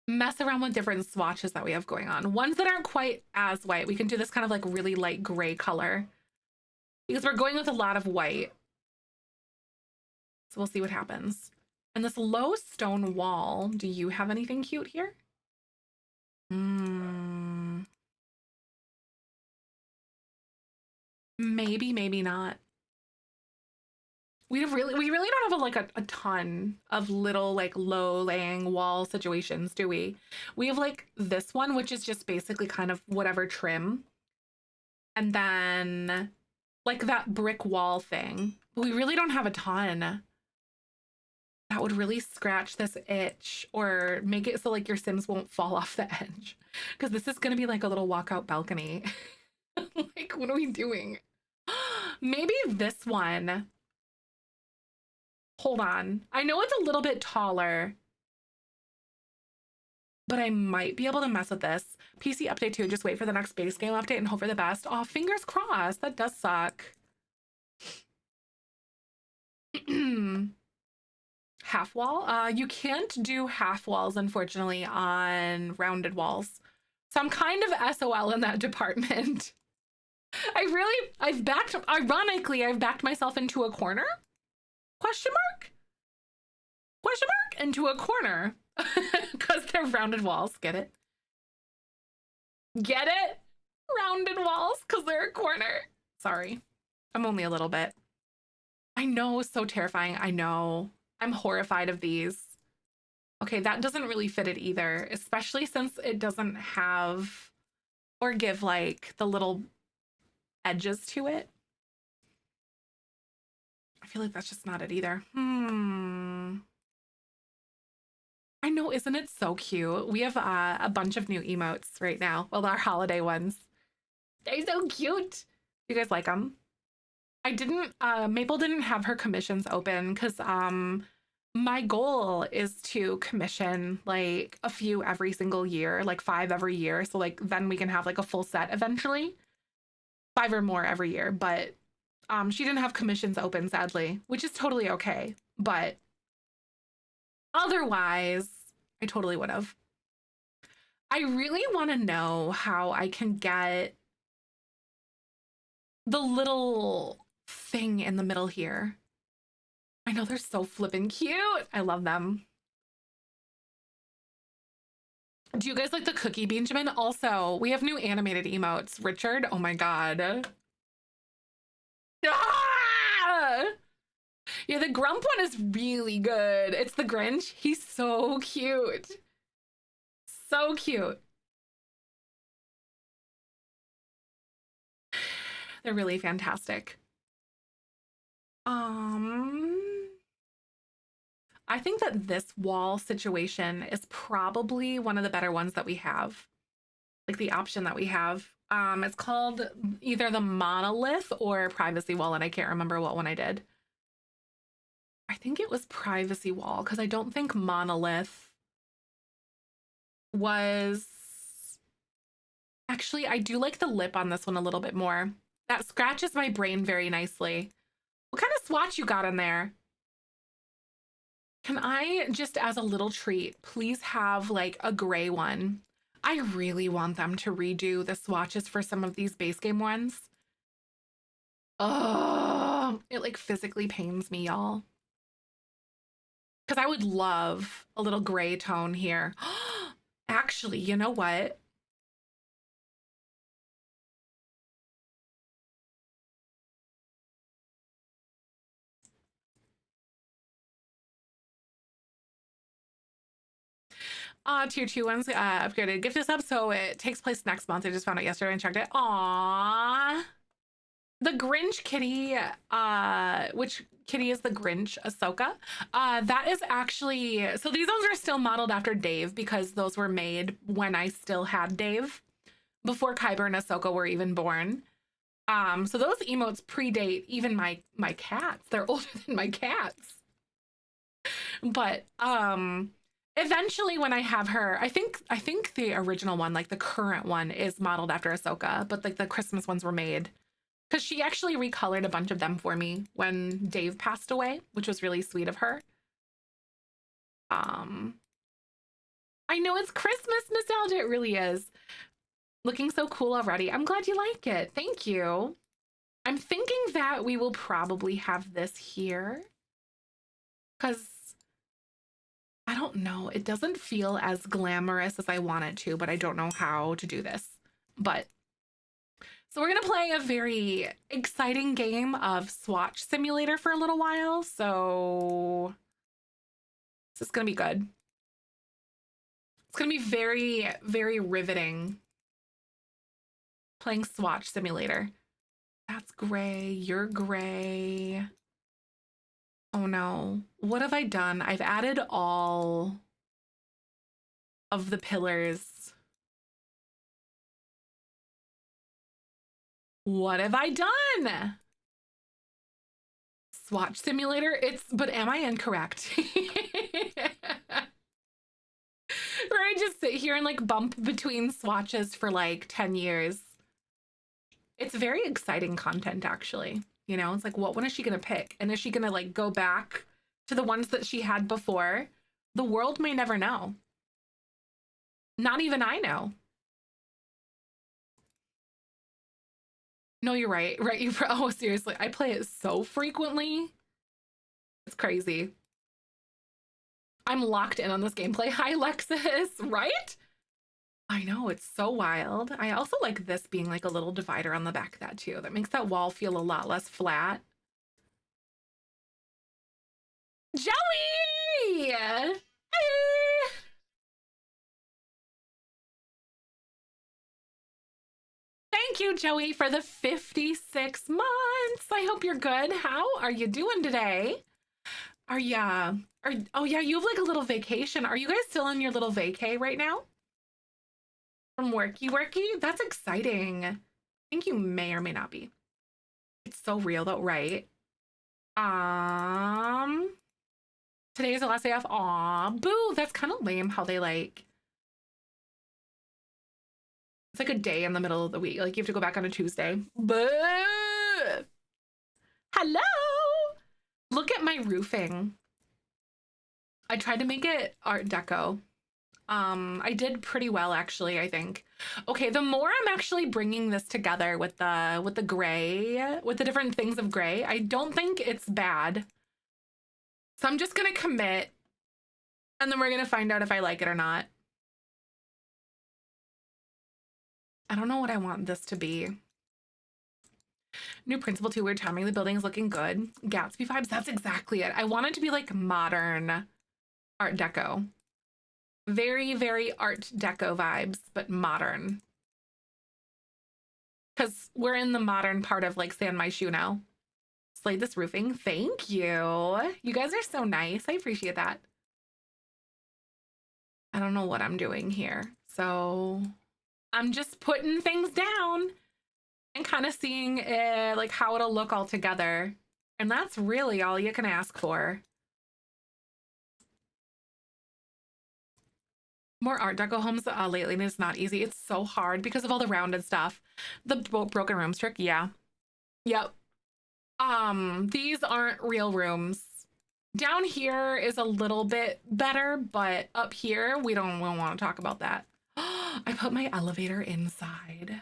mess around with different swatches that we have going on. Ones that aren't quite as white. We can do this kind of like really light gray color because we're going with a lot of white. So we'll see what happens. And this low stone wall, do you have anything cute here? Maybe, maybe not. We really don't have a ton of little like low laying wall situations, do we? We have like this one, which is just basically kind of whatever trim. And then like that brick wall thing. But we really don't have a ton. That would really scratch this itch or make it so like your Sims won't fall off the edge. Because this is gonna be like a little walkout balcony. Like, what are we doing? Maybe this one. Hold on. I know it's a little bit taller, but I might be able to mess with this. PC update 2, just wait for the next base game update and hope for the best. Oh, fingers crossed. That does suck. Half wall? You can't do half walls, unfortunately, on rounded walls. So I'm kind of SOL in that department. Ironically, I've backed myself into a corner? Question mark? Question mark? Into a corner. Because they're rounded walls. Get it? Get it? Rounded walls because they're a corner. Sorry. I'm only a little bit. I know, so terrifying. I know. I'm horrified of these. Okay, that doesn't really fit it either, especially since it doesn't have or give like the little edges to it. I feel like that's just not it either. I know, isn't it so cute? We have a bunch of new emotes right now. Well, our holiday ones. They're so cute. You guys like them? I didn't, Maple didn't have her commissions open because my goal is to commission like a few every single year, like 5 every year. So like then we can have like a full set eventually. 5 or more every year, but she didn't have commissions open, sadly, which is totally okay. But otherwise, I totally would have. I really want to know how I can get the little thing in the middle here. I know they're so flippin' cute. I love them. Do you guys like the cookie Benjamin? Also, we have new animated emotes. Richard, oh my god. Ah! Yeah, the Grump one is really good. It's the Grinch. He's so cute. So cute. They're really fantastic. I think that this wall situation is probably one of the better ones that we have. Like the option that we have. It's called either the monolith or privacy wall, and I can't remember what one I did. I think it was privacy wall because I don't think monolith was... Actually, I do like the lip on this one a little bit more. That scratches my brain very nicely. What kind of swatch you got in there? Can I, just as a little treat, please have like a gray one? I really want them to redo the swatches for some of these base game ones. Oh, it like physically pains me, y'all. Because I would love a little gray tone here. Actually, you know what? Tier 2 ones upgraded gift us up, so it takes place next month. I just found out yesterday and checked it. Aww. The Grinch kitty, which kitty is the Grinch? Ahsoka. That is actually, so these ones are still modeled after Dave because those were made when I still had Dave, before Kyber and Ahsoka were even born. So those emotes predate even my cats. They're older than my cats. But Eventually when I have her, I think the original one, like the current one, is modeled after Ahsoka, but like the Christmas ones were made because she actually recolored a bunch of them for me when Dave passed away, which was really sweet of her. Um, I know it's Christmas nostalgia. It really is. Looking so cool already. I'm glad you like it. Thank you. I'm thinking that we will probably have this here because I don't know. It doesn't feel as glamorous as I want it to, but I don't know how to do this. But so we're going to play a very exciting game of Swatch Simulator for a little while. So this is going to be good. It's going to be very, very riveting playing Swatch Simulator. That's gray. You're gray. Oh no. What have I done? I've added all of the pillars. What have I done? Swatch Simulator? But am I incorrect? Where I just sit here and like bump between swatches for like 10 years. It's very exciting content, actually. You know, it's like, what one is she going to pick? And is she going to like go back to the ones that she had before? The world may never know. Not even I know. No, you're right. Right. Oh, seriously. I play it so frequently. It's crazy. I'm locked in on this gameplay. Hi, Lexus. Right? I know. It's so wild. I also like this being like a little divider on the back of that too. That makes that wall feel a lot less flat. Joey! Hey! Thank you, Joey, for the 56 months. I hope you're good. How are you doing today? Oh yeah, you have like a little vacation. Are you guys still on your little vacay right now? From worky? That's exciting. I think you may or may not be. It's so real though, right? Um, Today is the last day off. Aw, boo, that's kind of lame how they like, it's like a day in the middle of the week. Like you have to go back on a Tuesday. Boo! Hello! Look at my roofing. I tried to make it Art Deco. I did pretty well actually, I think. Okay, the more I'm actually bringing this together with the gray, with the different things of gray, I don't think it's bad. So I'm just gonna commit and then we're gonna find out if I like it or not. I don't know what I want this to be. New principal too, weird timing. The building is looking good. Gatsby vibes, that's exactly it. I want it to be like modern Art Deco. Very, very Art Deco vibes, but modern. Because we're in the modern part of like San My Shoe now. Slayed this roofing. Thank you. You guys are so nice. I appreciate that. I don't know what I'm doing here. So I'm just putting things down and kind of seeing like how it'll look all together. And that's really all you can ask for. More Art Deco homes lately, and it's not easy. It's so hard because of all the rounded stuff. The broken rooms trick, yeah. Yep. These aren't real rooms. Down here is a little bit better, but up here, we don't want to talk about that. I put my elevator inside.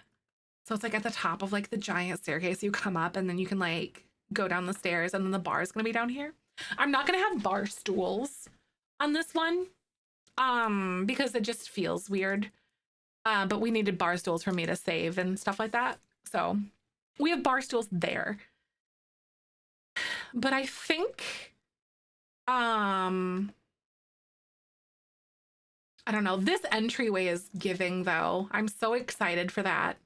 So it's like at the top of like the giant staircase. You come up and then you can like go down the stairs and then the bar is going to be down here. I'm not going to have bar stools on this one. Because it just feels weird. But we needed bar stools for me to save and stuff like that. So we have bar stools there. But I think, I don't know. This entryway is giving though. I'm so excited for that.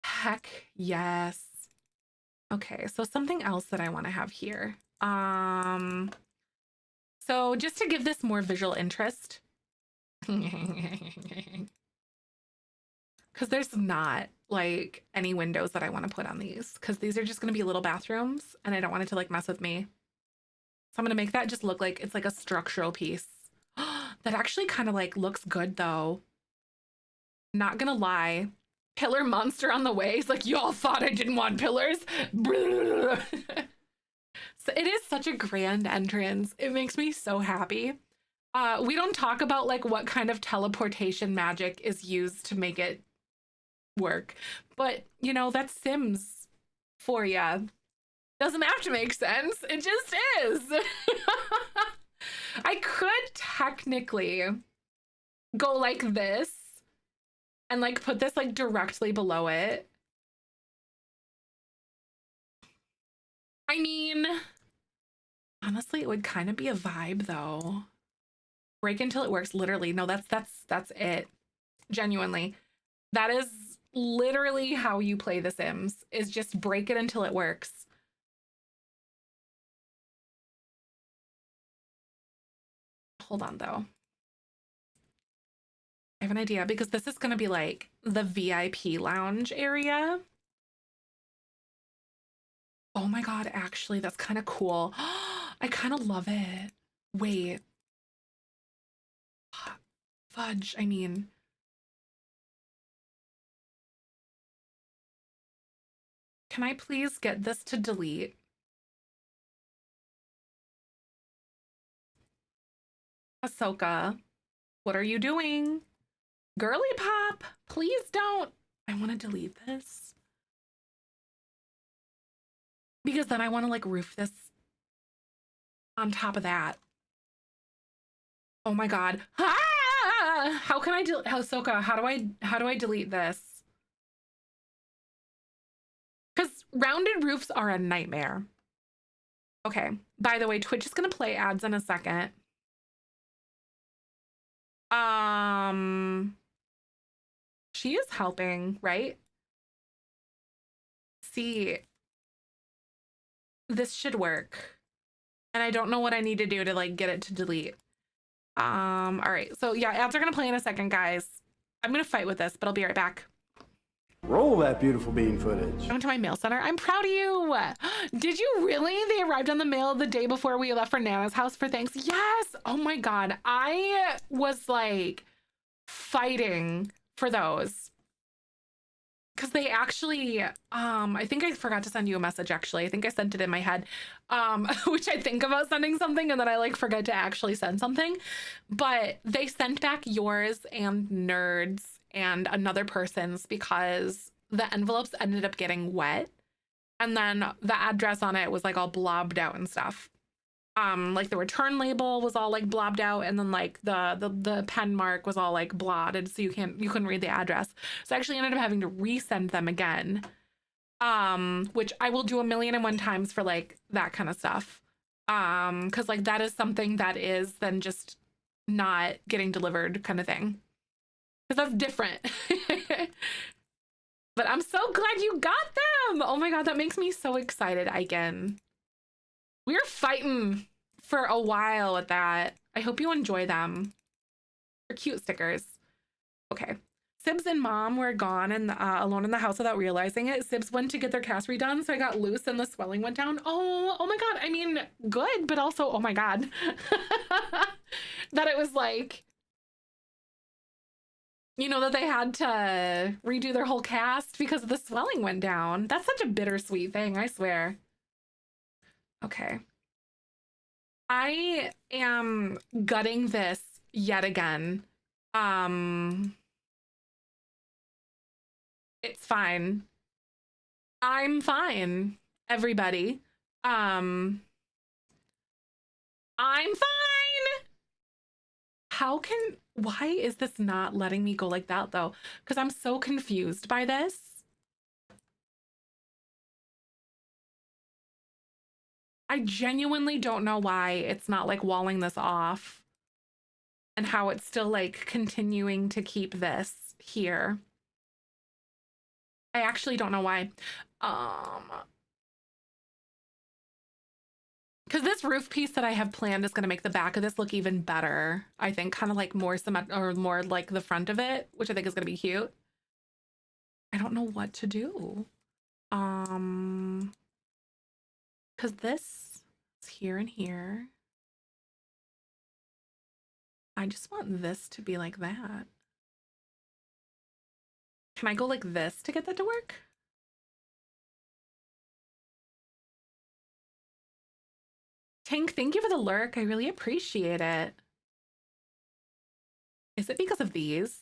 Heck yes. Okay, so something else that I want to have here. So just to give this more visual interest, because there's not like any windows that I want to put on these, because these are just going to be little bathrooms and I don't want it to like mess with me. So I'm gonna make that just look like it's like a structural piece. That actually kind of like looks good though. Not gonna lie. Pillar monster on the way. He's like, y'all thought I didn't want pillars. So it is such a grand entrance. It makes me so happy. We don't talk about like what kind of teleportation magic is used to make it work, but you know, that's Sims for ya. Doesn't have to make sense. It just is. I could technically go like this and like put this like directly below it. I mean, honestly, it would kind of be a vibe though. Break until it works. Literally. No, that's it. Genuinely. That is literally how you play The Sims, is just break it until it works. Hold on though. I have an idea because this is going to be like the VIP lounge area. Oh my God, actually, that's kind of cool. I kind of love it. Wait. Fudge, I mean. Can I please get this to delete? Ahsoka, what are you doing? Girly pop, please don't. I want to delete this. Because then I want to like roof this on top of that. Oh my God. Ah! How can I delete Ahsoka? How do I delete this? Because rounded roofs are a nightmare. Okay. By the way, Twitch is gonna play ads in a second. She is helping, right? See, this should work. And I don't know what I need to do to like get it to delete. All right. So yeah, ads are gonna play in a second, guys. I'm gonna fight with this, but I'll be right back. Roll that beautiful bean footage. I went to my mail center. I'm proud of you. Did you really? They arrived on the mail the day before we left for Nana's house for thanks. Yes. Oh my God. I was like fighting for those. Because they actually, I think I forgot to send you a message actually. I think I sent it in my head, which I think about sending something and then I like forget to actually send something. But they sent back yours and Nerds and another person's because the envelopes ended up getting wet. And then the address on it was like all blobbed out and stuff. Like the return label was all like blobbed out, and then like the pen mark was all like blotted, so you couldn't read the address. So I actually ended up having to resend them again. Which I will do 1,000,001 times for like that kind of stuff. Because like that is something that is then just not getting delivered kind of thing. Because that's different. But I'm so glad you got them. Oh my God, that makes me so excited again. We're fighting for a while with that. I hope you enjoy them. They're cute stickers. Okay. Sibs and Mom were gone and alone in the house without realizing it. Sibs went to get their cast redone, so I got loose and the swelling went down. Oh my God. I mean, good, but also, oh my God. That it was like, you know, that they had to redo their whole cast because the swelling went down. That's such a bittersweet thing, I swear. Okay. I am gutting this yet again. It's fine. I'm fine, everybody. I'm fine. Why is this not letting me go like that though? Because I'm so confused by this. I genuinely don't know why it's not like walling this off and how it's still like continuing to keep this here. I actually don't know why. Because this roof piece that I have planned is going to make the back of this look even better. I think kind of like more or more like the front of it, which I think is going to be cute. I don't know what to do. Because this It's here and here. I just want this to be like that. Can I go like this to get that to work? Tank, thank you for the lurk. I really appreciate it. Is it because of these?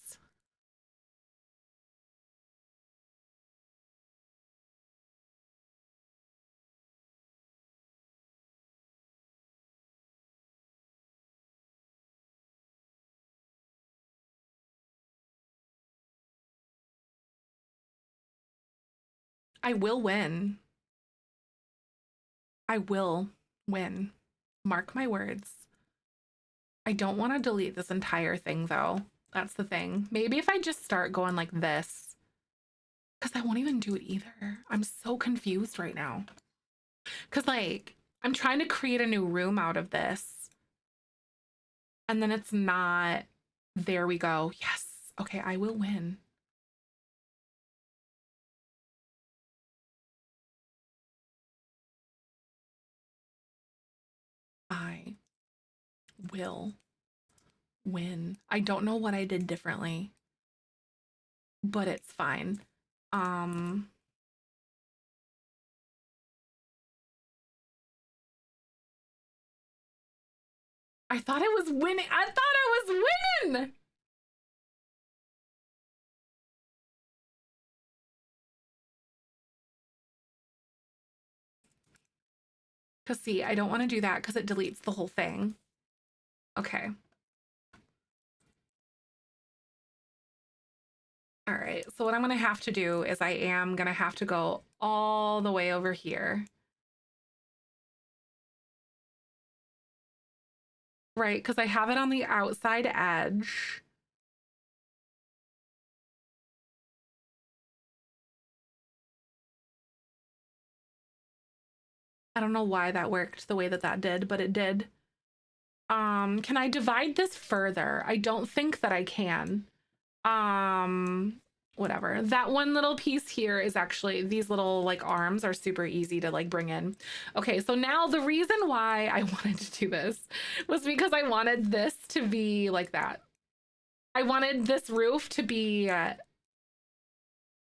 I will win. I will win. Mark my words. I don't want to delete this entire thing though. That's the thing. Maybe if I just start going like this, because I won't even do it either. I'm so confused right now. Because like, I'm trying to create a new room out of this. And then it's not. There we go. Yes. Okay, I will win. I will win. I don't know what I did differently, but it's fine. I thought I was winning. I thought I was winning. Because see, I don't want to do that because it deletes the whole thing. Okay. All right. So what I'm going to have to do is I am going to have to go all the way over here. Right, because I have it on the outside edge. I don't know why that worked the way that that did, but it did. Can I divide this further? I don't think that I can. Whatever. That one little piece here is actually, these little like arms are super easy to like bring in. Okay, so now the reason why I wanted to do this was because I wanted this to be like that. I wanted this roof to be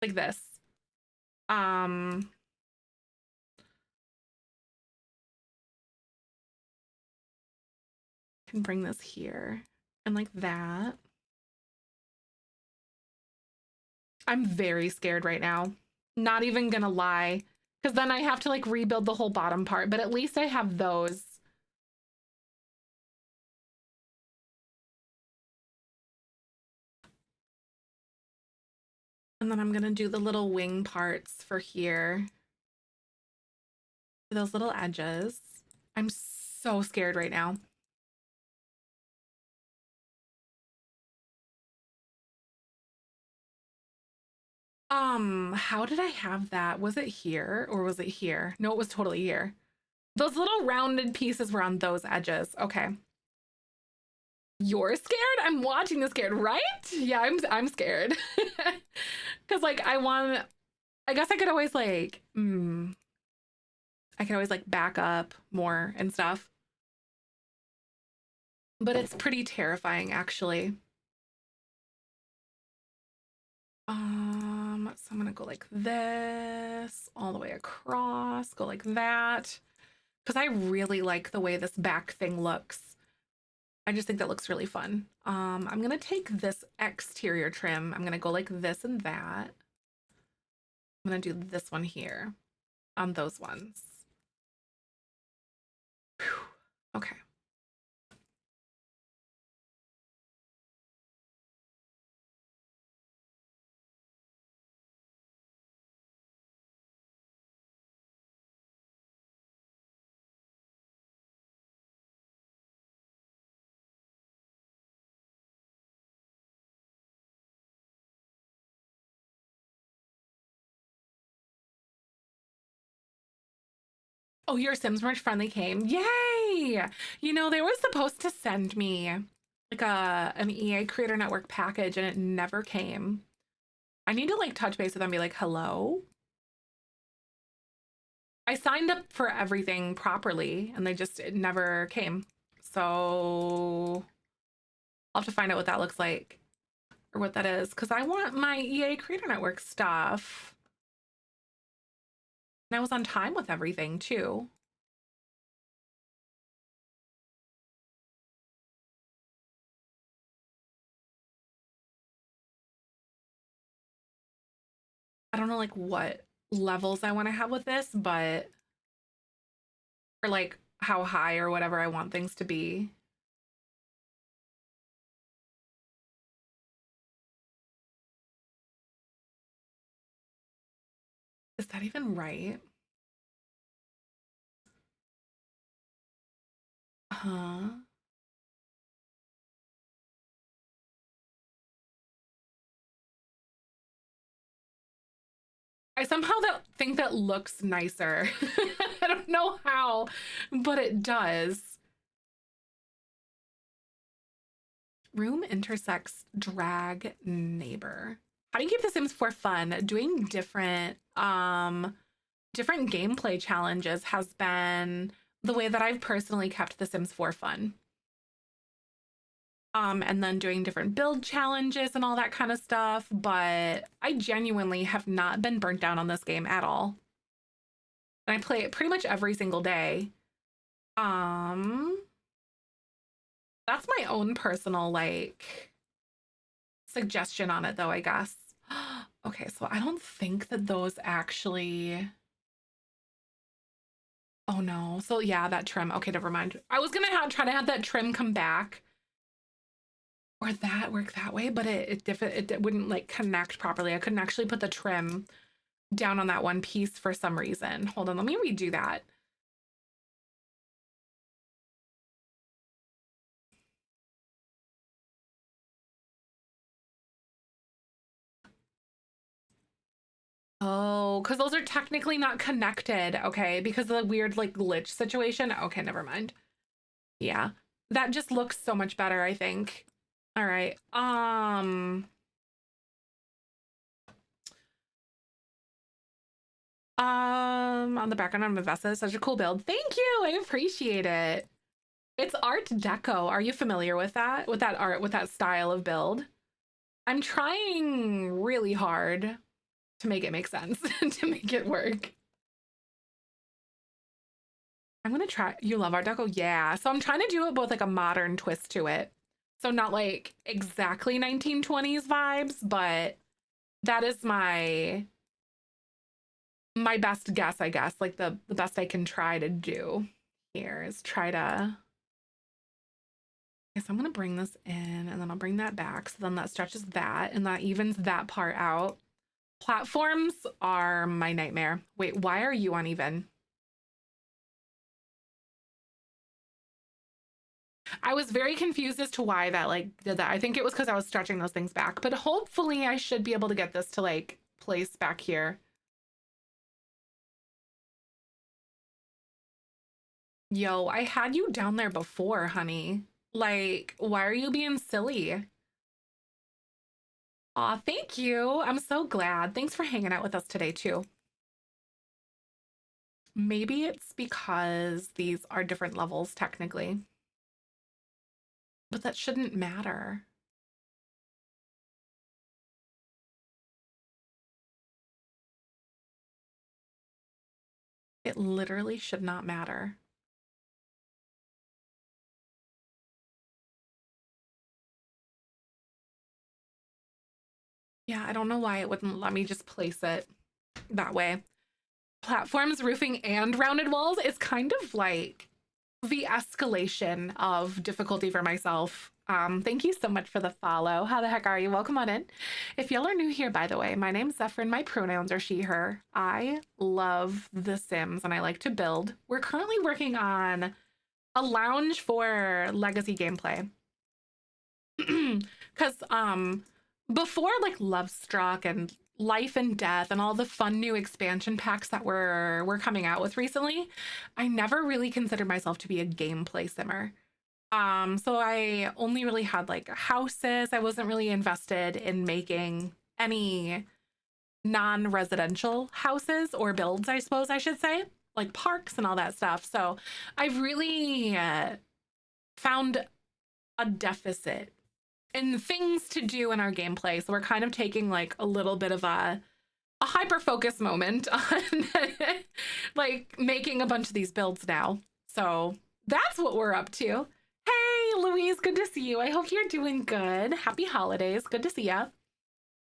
like this. Can bring this here and like that. I'm very scared right now. Not even gonna lie. Because then I have to like rebuild the whole bottom part, but at least I have those. And then I'm gonna do the little wing parts for here. Those little edges. I'm so scared right now. How did I have that? Was it here or was it here? No, it was totally here. Those little rounded pieces were on those edges. Okay. You're scared? I'm watching this scared, right? Yeah, I'm scared. Cause like I guess I could always like I could always like back up more and stuff. But it's pretty terrifying actually. So I'm gonna go like this all the way across, go like that. Because I really like the way this back thing looks. I just think that looks really fun. I'm gonna take this exterior trim. I'm gonna go like this and that. I'm gonna do this one here on those ones. Whew. Okay. Oh, your Sims Merch friendly came. Yay! You know, they were supposed to send me like an EA Creator Network package and it never came. I need to like touch base with them and be like, hello? I signed up for everything properly and it never came. So I'll have to find out what that looks like or what that is, because I want my EA Creator Network stuff. And I was on time with everything too. I don't know like what levels I want to have with this, but or like how high or whatever I want things to be. Is that even right? Huh? I somehow think that looks nicer. I don't know how, but it does. Room intersects drag neighbor. How do you keep The Sims for fun? Doing different gameplay challenges has been the way that I've personally kept The Sims for fun. And then doing different build challenges and all that kind of stuff, but I genuinely have not been burnt down on this game at all. And I play it pretty much every single day. That's my own personal like suggestion on it though, I guess. Okay, so I don't think that those actually. Oh no. So yeah, that trim. Okay, never mind. I was gonna try to have that trim come back or that work that way, but it wouldn't like connect properly. I couldn't actually put the trim down on that one piece for some reason. Hold on, let me redo that. Oh, because those are technically not connected, okay, because of the weird like glitch situation. Okay, never mind. Yeah, that just looks so much better, I think. All right. On the background on my Vesta, such a cool build. Thank you. I appreciate it. It's Art Deco. Are you familiar with that? With that art, with that style of build? I'm trying really hard to make it make sense, to make it work. I'm gonna try. You love Art Deco? Yeah. So I'm trying to do it both like a modern twist to it. So not like exactly 1920s vibes, but that is my best guess, I guess. Like the best I can try to do here is try to. Guess I'm gonna bring this in and then I'll bring that back. So then that stretches that and that evens that part out. Platforms are my nightmare. Wait, why are you uneven? I was very confused as to why that like did that. I think it was because I was stretching those things back, but hopefully I should be able to get this to like place back here. Yo, I had you down there before, honey. Like, why are you being silly? Aw, thank you. I'm so glad. Thanks for hanging out with us today, too. Maybe it's because these are different levels, technically. But that shouldn't matter. It literally should not matter. Yeah, I don't know why it wouldn't let me just place it that way. Platforms, roofing, and rounded walls is kind of like the escalation of difficulty for myself. Thank you so much for the follow. How the heck are you? Welcome on in. If y'all are new here, by the way, my name's Zefrine. My pronouns are she, her. I love The Sims and I like to build. We're currently working on a lounge for legacy gameplay. Because before like Love Struck and Life and Death and all the fun new expansion packs that we're coming out with recently, I never really considered myself to be a gameplay simmer. So I only really had like houses. I wasn't really invested in making any non-residential houses or builds, I suppose I should say. like parks and all that stuff. So I've really found a deficit in things to do in our gameplay. So we're kind of taking like a little bit of a hyper focus moment on like making a bunch of these builds now. So that's what we're up to. Hey, Louise, good to see you. I hope you're doing good. Happy holidays. Good to see ya.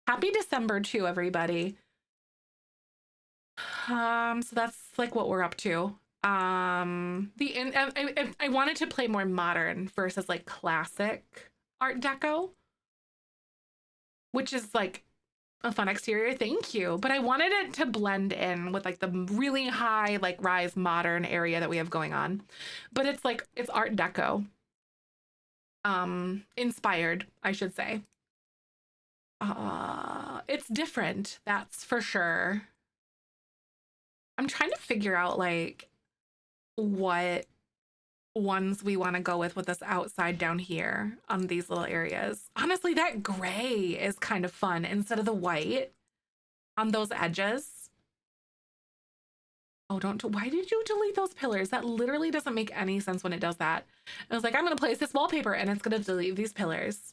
Happy December too, everybody. So that's like what we're up to. I wanted to play more modern versus like classic Art Deco, which is like a fun exterior. Thank you. But I wanted it to blend in with like the really high like rise modern area that we have going on. But it's like it's Art Deco. Inspired, I should say. It's different, that's for sure. I'm trying to figure out like what ones we want to go with this outside down here on these little areas. Honestly, that gray is kind of fun instead of the white on those edges. Oh, why did you delete those pillars? That literally doesn't make any sense when it does that. I was like, I'm going to place this wallpaper and it's going to delete these pillars.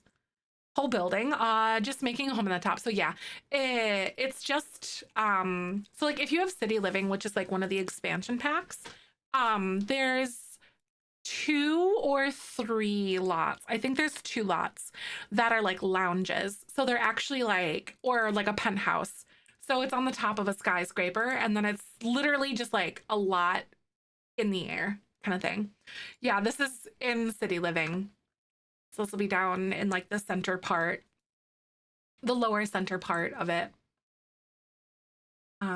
Whole building, just making a home on the top. So yeah, it's just, so like if you have City Living, which is like one of the expansion packs, there's 2 or 3 lots. I think there's 2 lots that are like lounges. So they're actually like, or like a penthouse. So it's on the top of a skyscraper and then it's literally just like a lot in the air kind of thing. Yeah, this is in City Living. So this will be down in like the center part, the lower center part of it. So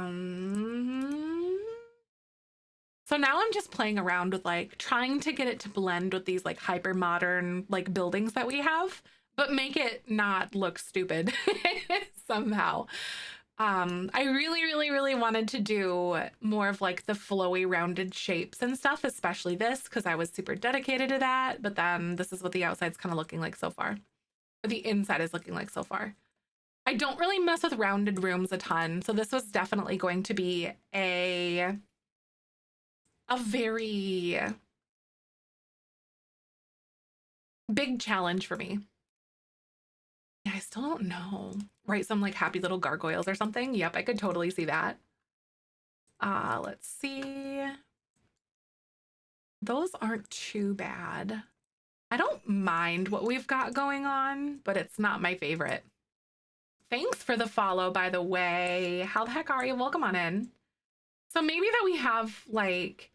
now I'm just playing around with like trying to get it to blend with these like hyper modern like buildings that we have, but make it not look stupid somehow. I really wanted to do more of like the flowy rounded shapes and stuff, especially this, because I was super dedicated to that. But then this is what the outside's kind of looking like so far. Or the inside is looking like so far. I don't really mess with rounded rooms a ton. So this was definitely going to be a very big challenge for me. Yeah, I still don't know. Right, some like happy little gargoyles or something. Yep, I could totally see that. Let's see. Those aren't too bad. I don't mind what we've got going on, but it's not my favorite. Thanks for the follow, by the way. How the heck are you? Welcome on in. So maybe that we have like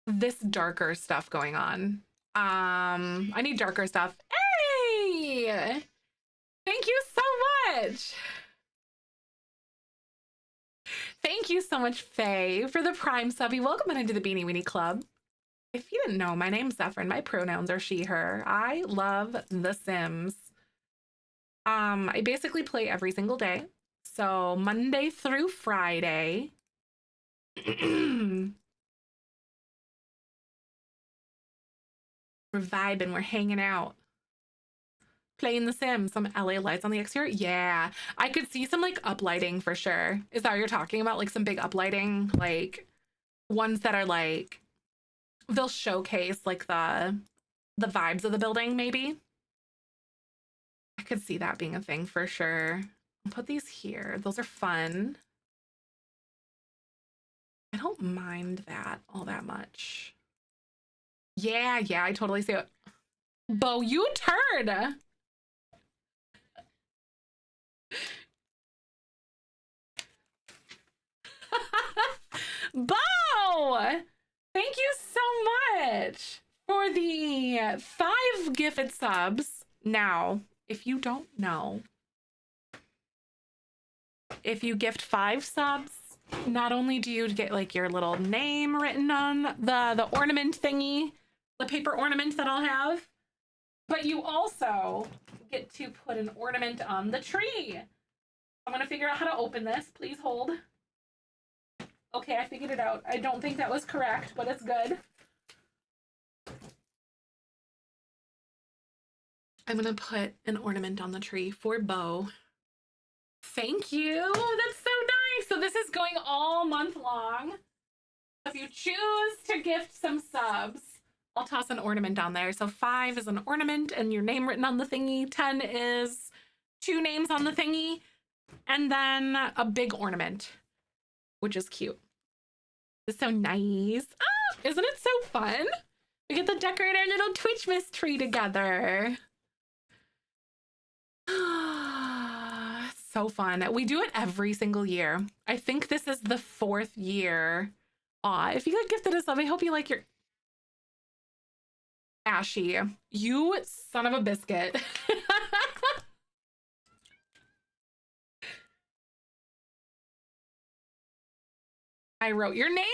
this darker stuff going on. I need darker stuff. Hey! Thank you so much. Thank you so much, Faye, for the Prime subby. Welcome on into the Beanie Weenie Club. If you didn't know, my name's Zefrine. My pronouns are she, her. I love The Sims. I basically play every single day. So Monday through Friday. We're vibing, we're hanging out. Playing The Sims, some LA lights on the exterior. Yeah, I could see some like uplighting for sure. Is that what you're talking about? Like some big uplighting, like ones that are like, they'll showcase like the vibes of the building, maybe. I could see that being a thing for sure. I'll put these here. Those are fun. I don't mind that all that much. Yeah, I totally see it. Bo, you turd. Bo! Thank you so much for the 5 gifted subs. Now, if you don't know, if you gift 5 subs, not only do you get like your little name written on the ornament thingy, the paper ornament that I'll have, but you also get to put an ornament on the tree. I'm gonna figure out how to open this. Please hold. Okay, I figured it out. I don't think that was correct, but it's good. I'm gonna put an ornament on the tree for Bo. Thank you. That's so nice. So this is going all month long. If you choose to gift some subs, I'll toss an ornament on there. So 5 is an ornament and your name written on the thingy. 10 is 2 names on the thingy. And then a big ornament, which is cute. It's so nice. Oh, isn't it so fun? We get to decorate our little Twitchmas tree together. So fun. We do it every single year. I think this is the 4th year. Aw, if you got gifted a sub, I hope you like your... Ashy, you son of a biscuit. I wrote your name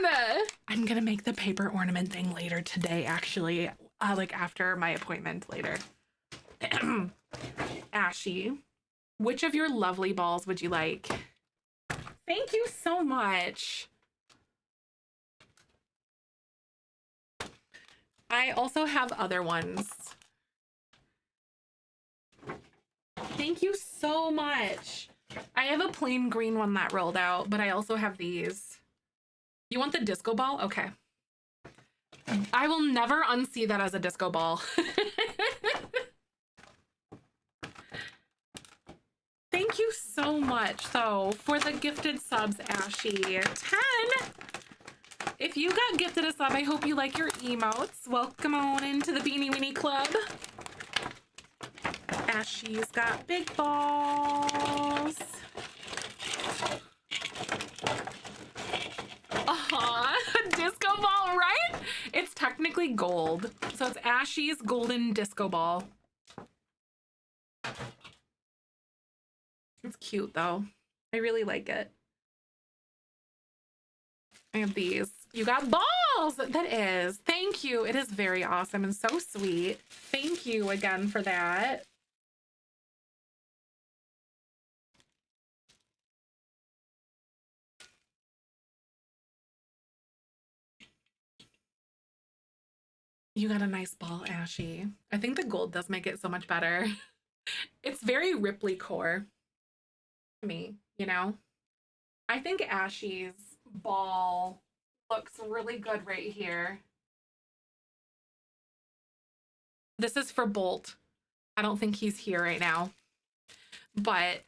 down. I'm gonna make the paper ornament thing later today, actually, like after my appointment later. Ashy, which of your lovely balls would you like? Thank you so much. I also have other ones. Thank you so much. I have a plain green one that rolled out, but I also have these. You want the disco ball? Okay. I will never unsee that as a disco ball. Thank you so much, though, for the gifted subs, Ashy. 10. If you got gifted a sub, I hope you like your emotes. Welcome on into the Beanie Weenie Club. Ashy's got big balls. Disco ball, right? It's technically gold. So it's Ashy's golden disco ball. It's cute, though. I really like it. I have these. You got balls! That is. Thank you. It is very awesome and so sweet. Thank you again for that. You got a nice ball, Ashy. I think the gold does make it so much better. It's very Ripley core to me, you know? I think Ashy's ball looks really good right here. This is for Bolt. I don't think he's here right now. But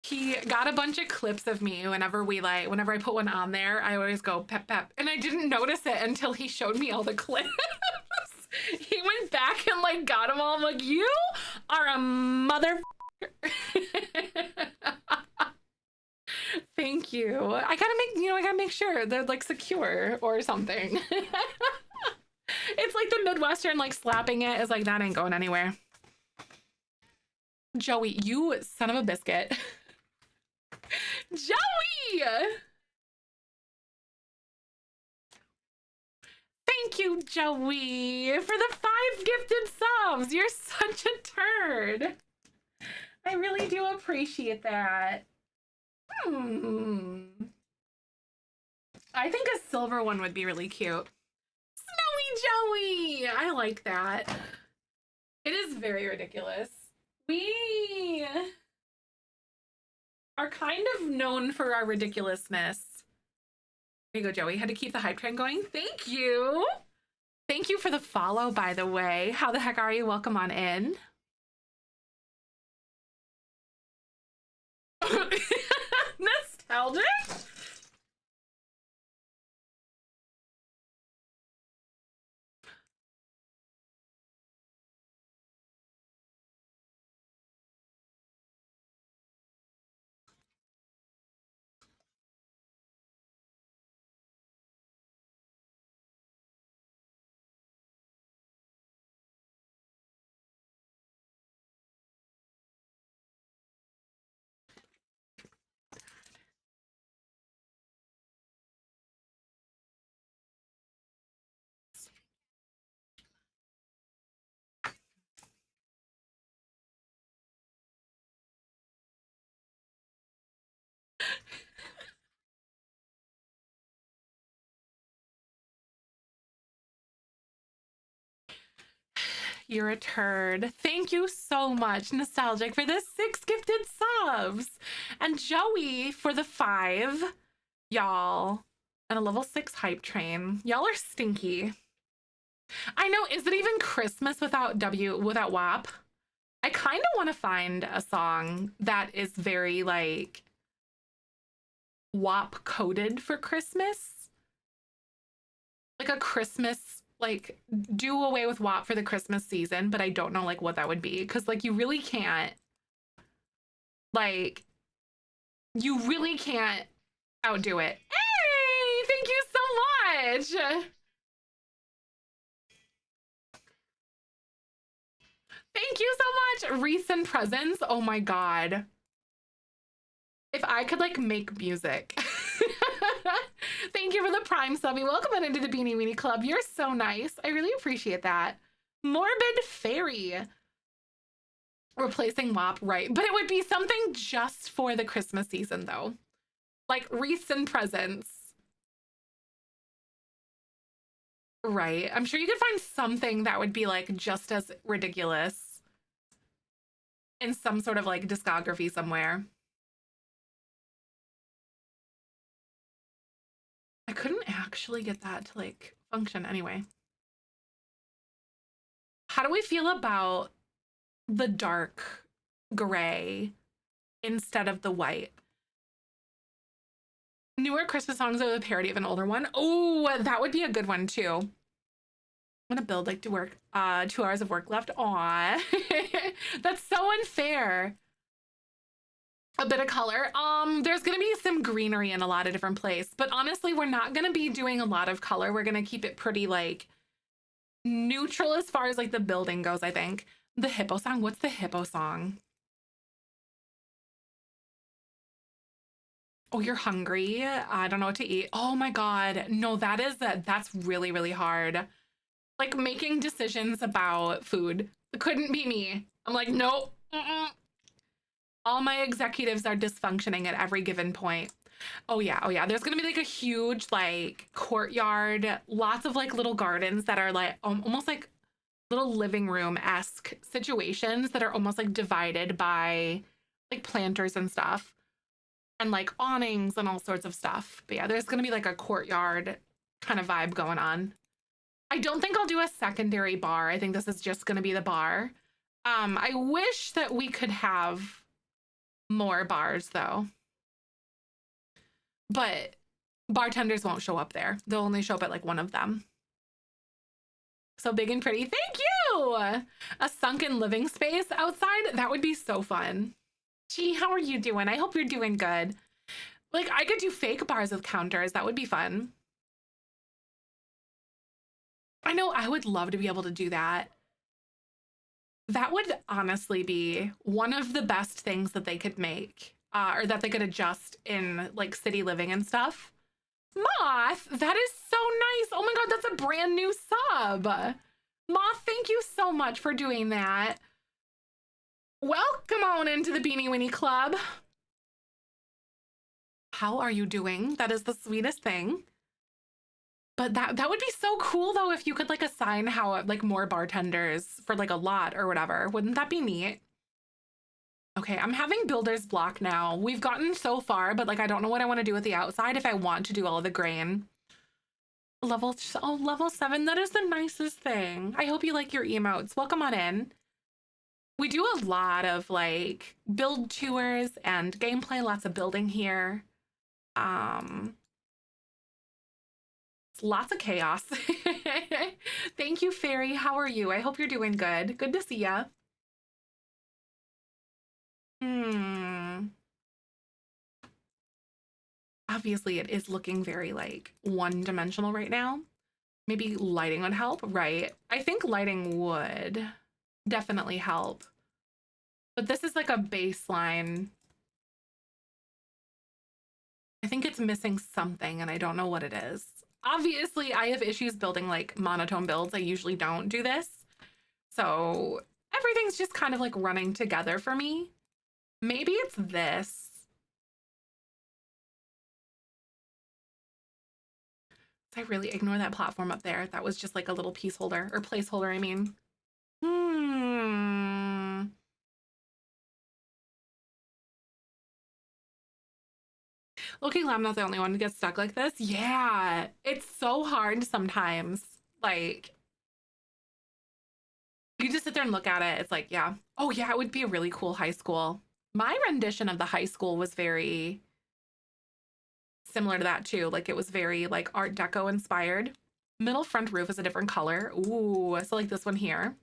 he got a bunch of clips of me whenever I put one on there, I always go pep pep. And I didn't notice it until he showed me all the clips. He went back and like got them all. I'm like, you are a mother. Thank you. I gotta make sure they're like secure or something. It's like the Midwestern like slapping it is like that ain't going anywhere. Joey, you son of a biscuit. Joey! Thank you, Joey, for the 5 gifted subs. You're such a turd. I really do appreciate that. I think a silver one would be really cute. Snowy Joey! I like that. It is very ridiculous. We are kind of known for our ridiculousness. There you go, Joey. Had to keep the hype train going. Thank you. Thank you for the follow, by the way. How the heck are you? Welcome on in. Nostalgic? You're a turd. Thank you so much, Nostalgic, for the 6 gifted subs. And Joey for the 5. Y'all. And a level 6 hype train. Y'all are stinky. I know, is it even Christmas without WAP? I kind of want to find a song that is very like WAP coded for Christmas. Like a Christmas, like do away with WAP for the Christmas season, but I don't know like what that would be. Cause like you really can't outdo it. Hey, thank you so much. Thank you so much. Recent presents. Oh my God. If I could like make music. Thank you for the Prime subby. Welcome on into the Beanie Weenie Club. You're so nice. I really appreciate that. Morbid Fairy. Replacing WAP, right. But it would be something just for the Christmas season though. Like recent presents. Right. I'm sure you could find something that would be like just as ridiculous in some sort of like discography somewhere. I couldn't actually get that to like function anyway. How do we feel about the dark gray instead of the white? Newer Christmas songs are the parody of an older one. Oh, that would be a good one too. I'm gonna build like to work 2 hours of work left. Aw. That's so unfair. A bit of color. There's gonna be some greenery in a lot of different places, but honestly, we're not gonna be doing a lot of color. We're gonna keep it pretty like neutral as far as like the building goes, I think. The hippo song. What's the hippo song? Oh, you're hungry? I don't know what to eat. Oh my God. No, that's really, really hard. Like making decisions about food. It couldn't be me. I'm like, nope. All my executives are dysfunctioning at every given point. Oh yeah, oh yeah. There's gonna be like a huge like courtyard, lots of like little gardens that are like almost like little living room-esque situations that are almost like divided by like planters and stuff. And like awnings and all sorts of stuff. But yeah, there's gonna be like a courtyard kind of vibe going on. I don't think I'll do a secondary bar. I think this is just gonna be the bar. I wish that we could have more bars though. But bartenders won't show up there. They'll only show up at like one of them. So big and pretty. Thank you! A sunken living space outside. That would be so fun. Gee, how are you doing? I hope you're doing good. Like, I could do fake bars with counters. That would be fun. I know, I would love to be able to do that. That would honestly be one of the best things that they could make, or that they could adjust in like city living and stuff. Moth, that is so nice. Oh my God, that's a brand new sub. Moth, thank you so much for doing that. Welcome on into the Beanie Weenie Club. How are you doing? That is the sweetest thing. But that would be so cool though if you could like assign how like more bartenders for like a lot or whatever. Wouldn't that be neat? Okay, I'm having builder's block now. We've gotten so far, but like I don't know what I want to do with the outside if I want to do all the grain. Level 7. That is the nicest thing. I hope you like your emotes. Welcome on in. We do a lot of like build tours and gameplay, lots of building here. It's lots of chaos. Thank you, Fairy. How are you? I hope you're doing good. Good to see ya. Obviously, it is looking very like one-dimensional right now. Maybe lighting would help, right? I think lighting would definitely help. But this is like a baseline. I think it's missing something and I don't know what it is. Obviously, I have issues building like monotone builds. I usually don't do this. So everything's just kind of like running together for me. Maybe it's this. Did I really ignore that platform up there? That was just like a little piece holder or placeholder, I mean. Hmm. Looking, I'm not the only one to get stuck like this. Yeah, it's so hard sometimes. Like, you just sit there and look at it. It's like, yeah. Oh, yeah, it would be a really cool high school. My rendition of the high school was very similar to that too. Like, it was very like Art Deco inspired. Middle front roof is a different color. Ooh, so like this one here.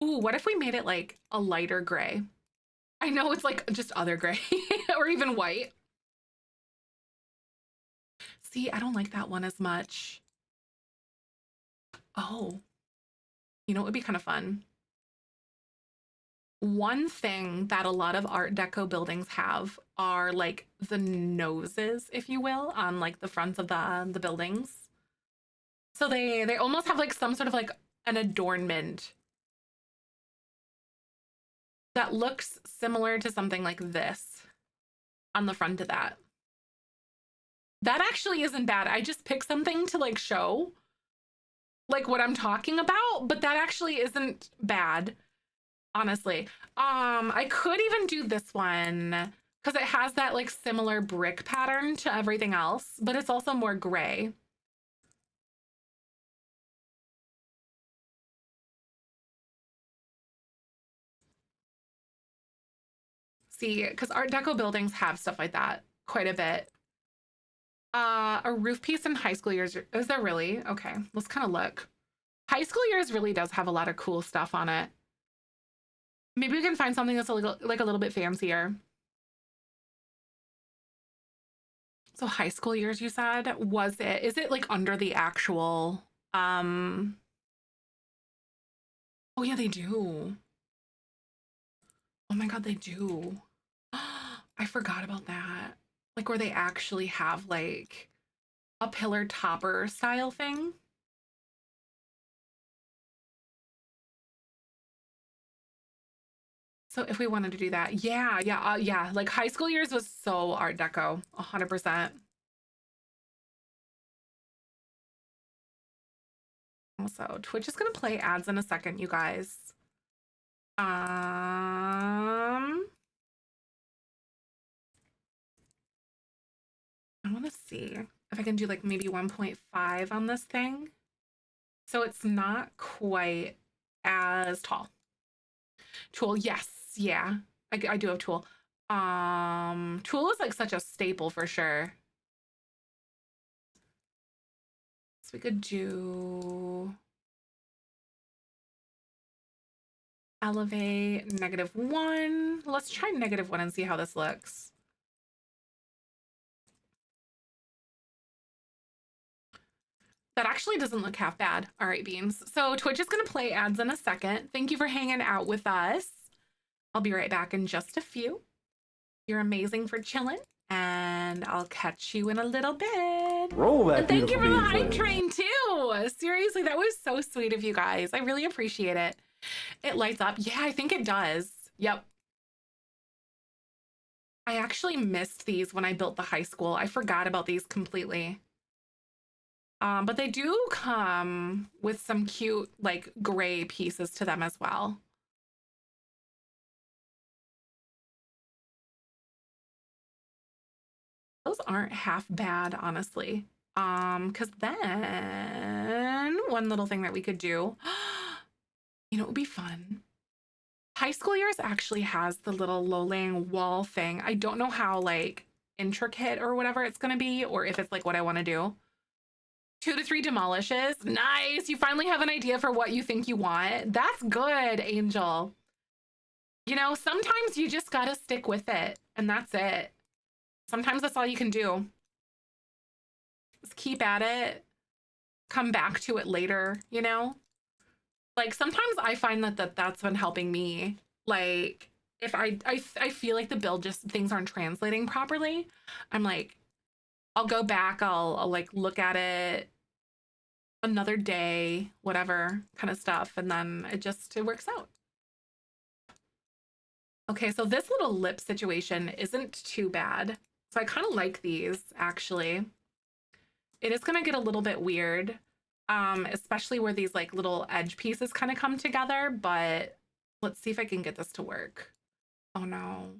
Ooh, what if we made it like a lighter gray? I know it's like just other gray or even white. See, I don't like that one as much. Oh, you know, it would be kind of fun. One thing that a lot of Art Deco buildings have are like the noses, if you will, on like the fronts of the buildings. So they almost have like some sort of like an adornment that looks similar to something like this on the front of that. That actually isn't bad. I just picked something to like show like what I'm talking about, but that actually isn't bad, honestly. I could even do this one because it has that like similar brick pattern to everything else, but it's also more gray. See, because Art Deco buildings have stuff like that quite a bit. A roof piece in high school years. Is there really? Okay, let's kind of look. High school years really does have a lot of cool stuff on it. Maybe we can find something that's a little bit fancier. So high school years, you said, is it like under the actual, oh yeah, they do. Oh my God, they do. I forgot about that. Like where they actually have like a pillar topper style thing. So if we wanted to do that, yeah. Like high school years was so Art Deco, 100%. Also, Twitch is gonna play ads in a second, you guys. I want to see if I can do like maybe 1.5 on this thing. So it's not quite as tall. Tulle, yes, yeah. I do have tulle. Tulle is like such a staple for sure. So we could do elevate -1. Let's try -1 and see how this looks. That actually doesn't look half bad. All right, Beans. So Twitch is going to play ads in a second. Thank you for hanging out with us. I'll be right back in just a few. You're amazing for chilling, and I'll catch you in a little bit. Roll that And thank you beautiful for the bean hype footage. train too. Seriously, that was so sweet of you guys. I really appreciate it. It lights up. Yeah, I think it does. Yep. I actually missed these when I built the high school. I forgot about these completely. But they do come with some cute like gray pieces to them as well. Those aren't half bad, honestly. Because then one little thing that we could do, you know, it would be fun. High school years actually has the little low-laying wall thing. I don't know how like intricate or whatever it's gonna be, or if it's like what I want to do. 2 to 3 demolishes. Nice. You finally have an idea for what you think you want. That's good, Angel. You know, sometimes you just gotta stick with it, and that's it. Sometimes that's all you can do. Just keep at it, come back to it later, you know? Like sometimes I find that's been helping me. Like if I feel like the build just things aren't translating properly, I'm like, I'll go back, I'll like look at it another day, whatever kind of stuff, and then it works out. Okay, so this little lip situation isn't too bad. So I kind of like these actually. It is gonna get a little bit weird. especially where these like little edge pieces kind of come together, but let's see if I can get this to work. Oh no.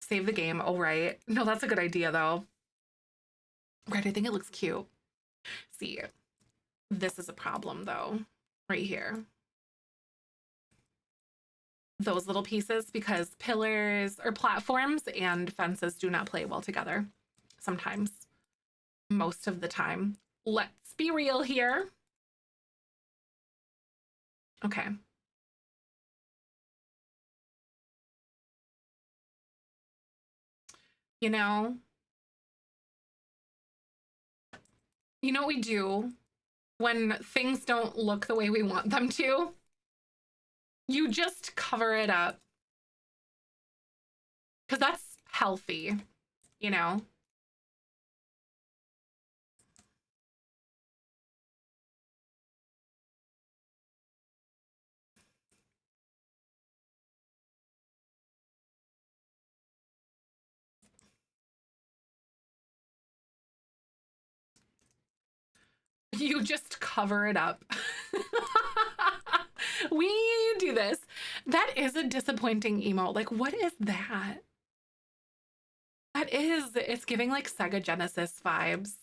Save the game. Oh, right. No, that's a good idea though. Right, I think it looks cute. See, this is a problem though, right here. Those little pieces, because pillars or platforms and fences do not play well together sometimes, most of the time. Let's be real here. Okay. You know, what we do when things don't look the way we want them to? You just cover it up. Because that's healthy, you know? You just cover it up. We do this. That is a disappointing emote. Like, what is that? That is, it's giving like Sega Genesis vibes.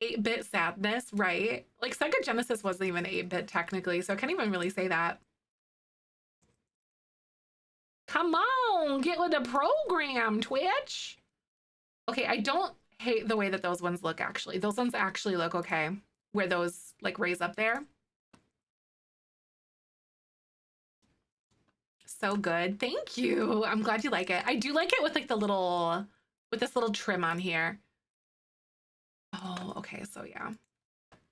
8-bit sadness, right? Like Sega Genesis wasn't even 8-bit technically, so I can't even really say that. Come on, get with the program, Twitch. Okay, I don't hate the way that those ones look actually. Those ones actually look okay. Where those like raise up there. So good. Thank you. I'm glad you like it. I do like it with like the little, with this little trim on here. Oh, okay. So yeah.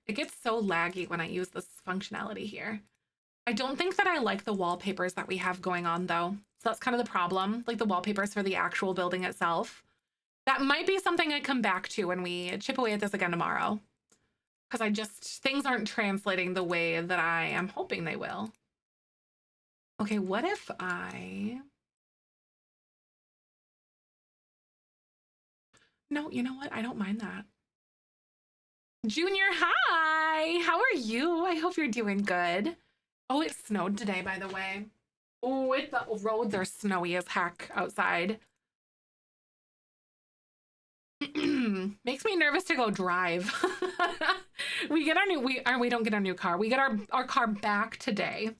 It gets so laggy when I use this functionality here. I don't think that I like the wallpapers that we have going on though. So that's kind of the problem. Like the wallpapers for the actual building itself. That might be something I come back to when we chip away at this again tomorrow. Because things aren't translating the way that I am hoping they will. Okay, what if No, you know what? I don't mind that. Junior, hi! How are you? I hope you're doing good. Oh, it snowed today, by the way. Oh, the roads are snowy as heck outside. Makes me nervous to go drive. We get our new we don't get our new car. We get our car back today.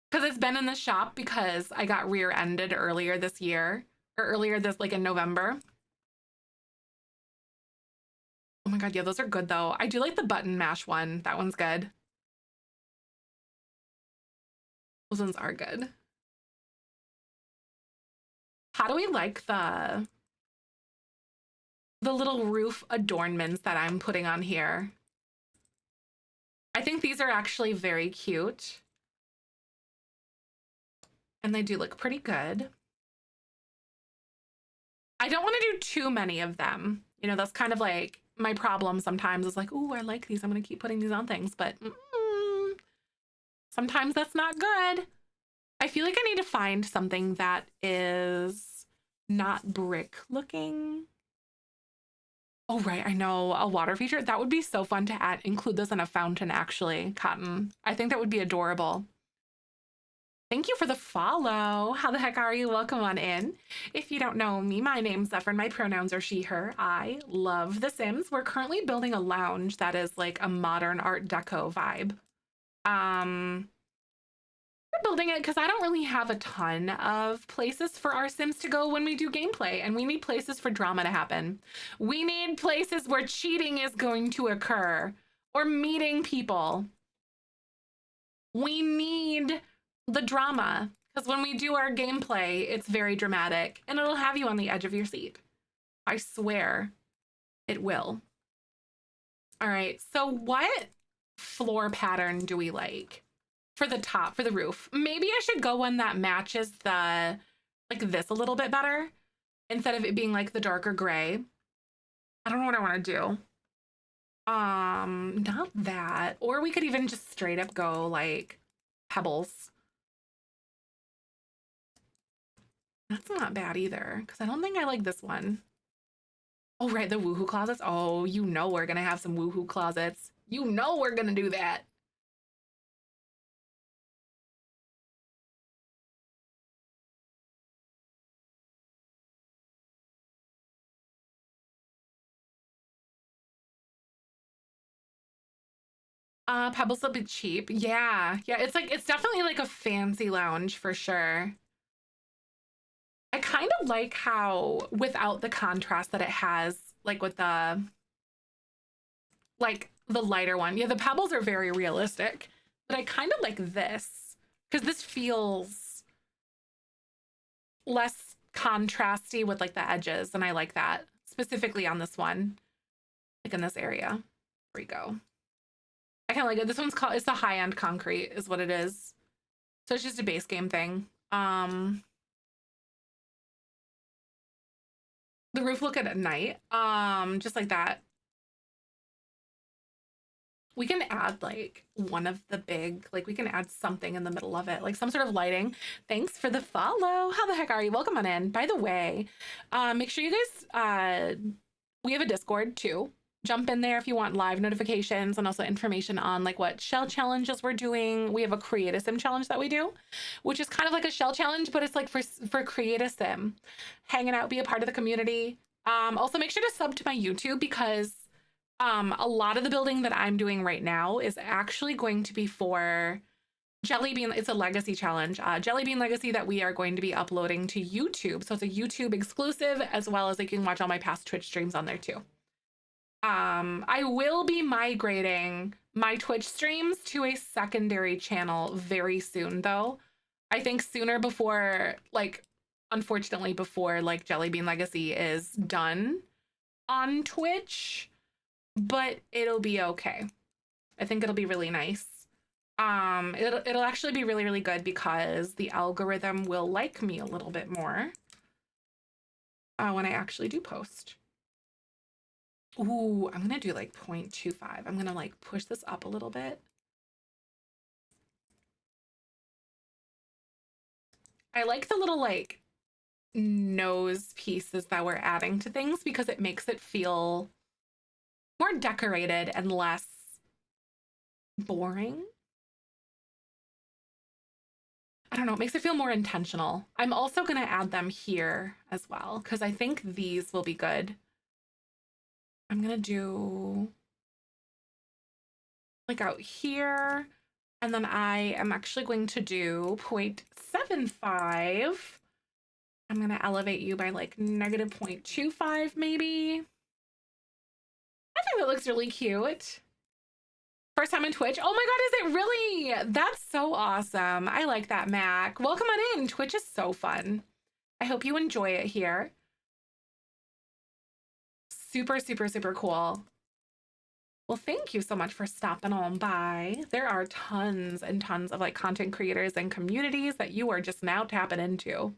Because it's been in the shop because I got rear-ended earlier this year. Or earlier this like in November. Oh my god, yeah, those are good though. I do like the button mash one. That one's good. Those ones are good. How do we like the little roof adornments that I'm putting on here? I think these are actually very cute. And they do look pretty good. I don't want to do too many of them. You know, that's kind of like my problem sometimes is like, oh, I like these. I'm going to keep putting these on things. But sometimes that's not good. I feel like I need to find something that is not brick looking. Oh, right. I know. A water feature. That would be so fun to include this in a fountain, actually, Cotton. I think that would be adorable. Thank you for the follow. How the heck are you? Welcome on in. If you don't know me, my name's Zefrine. My pronouns are she, her. I love The Sims. We're currently building a lounge that is like a modern Art Deco vibe. We're building it because I don't really have a ton of places for our Sims to go when we do gameplay, and we need places for drama to happen. We need places where cheating is going to occur or meeting people. We need the drama because when we do our gameplay, it's very dramatic and it'll have you on the edge of your seat. I swear it will. All right, so what floor pattern do we like for the top, for the roof? Maybe I should go one that matches the, like this a little bit better instead of it being like the darker gray. I don't know what I want to do. Not that. Or we could even just straight up go like pebbles. That's not bad either, because I don't think I like this one. Oh, right, the woohoo closets. Oh, you know we're gonna have some woohoo closets. You know we're gonna do that. Pebbles will be cheap. Yeah, yeah. It's definitely like a fancy lounge for sure. I kind of like how without the contrast that it has, like with the the lighter one. Yeah, the pebbles are very realistic, but I kind of like this because this feels less contrasty with like the edges, and I like that specifically on this one, like in this area. There we go. I kind of like it. This one's called, it's a high end concrete, is what it is. So it's just a base game thing. The roof look at night, just like that. We can add like one of the big, like we can add something in the middle of it, like some sort of lighting. Thanks for the follow. How the heck are you? Welcome on in. By the way, make sure you guys, we have a Discord too. Jump in there if you want live notifications and also information on like what shell challenges we're doing. We have a Create a Sim challenge that we do, which is kind of like a shell challenge, but it's like for Create a Sim. Hanging out, be a part of the community. Also make sure to sub to my YouTube because a lot of the building that I'm doing right now is actually going to be for Jelly Bean. It's a legacy challenge, Jelly Bean Legacy, that we are going to be uploading to YouTube. So it's a YouTube exclusive, as well as like you can watch all my past Twitch streams on there too. I will be migrating my Twitch streams to a secondary channel very soon, though. I think sooner before, like, unfortunately, before like Jelly Bean Legacy is done on Twitch, but it'll be okay. I think it'll be really nice. It'll actually be really, really good because the algorithm will like me a little bit more when I actually do post. Ooh, I'm gonna do like 0.25. I'm gonna like push this up a little bit. I like the little like nose pieces that we're adding to things because it makes it feel more decorated and less boring. I don't know, it makes it feel more intentional. I'm also gonna add them here as well because I think these will be good. I'm gonna do like out here, and then I am actually going to do 0.75. I'm gonna elevate you by like negative 0.25 maybe. I think that looks really cute. First time on Twitch. Oh my god, is it really? That's so awesome. I like that, Mac. Welcome on in. Twitch is so fun. I hope you enjoy it here. Super, super, super cool. Well, thank you so much for stopping on by. There are tons and tons of like content creators and communities that you are just now tapping into.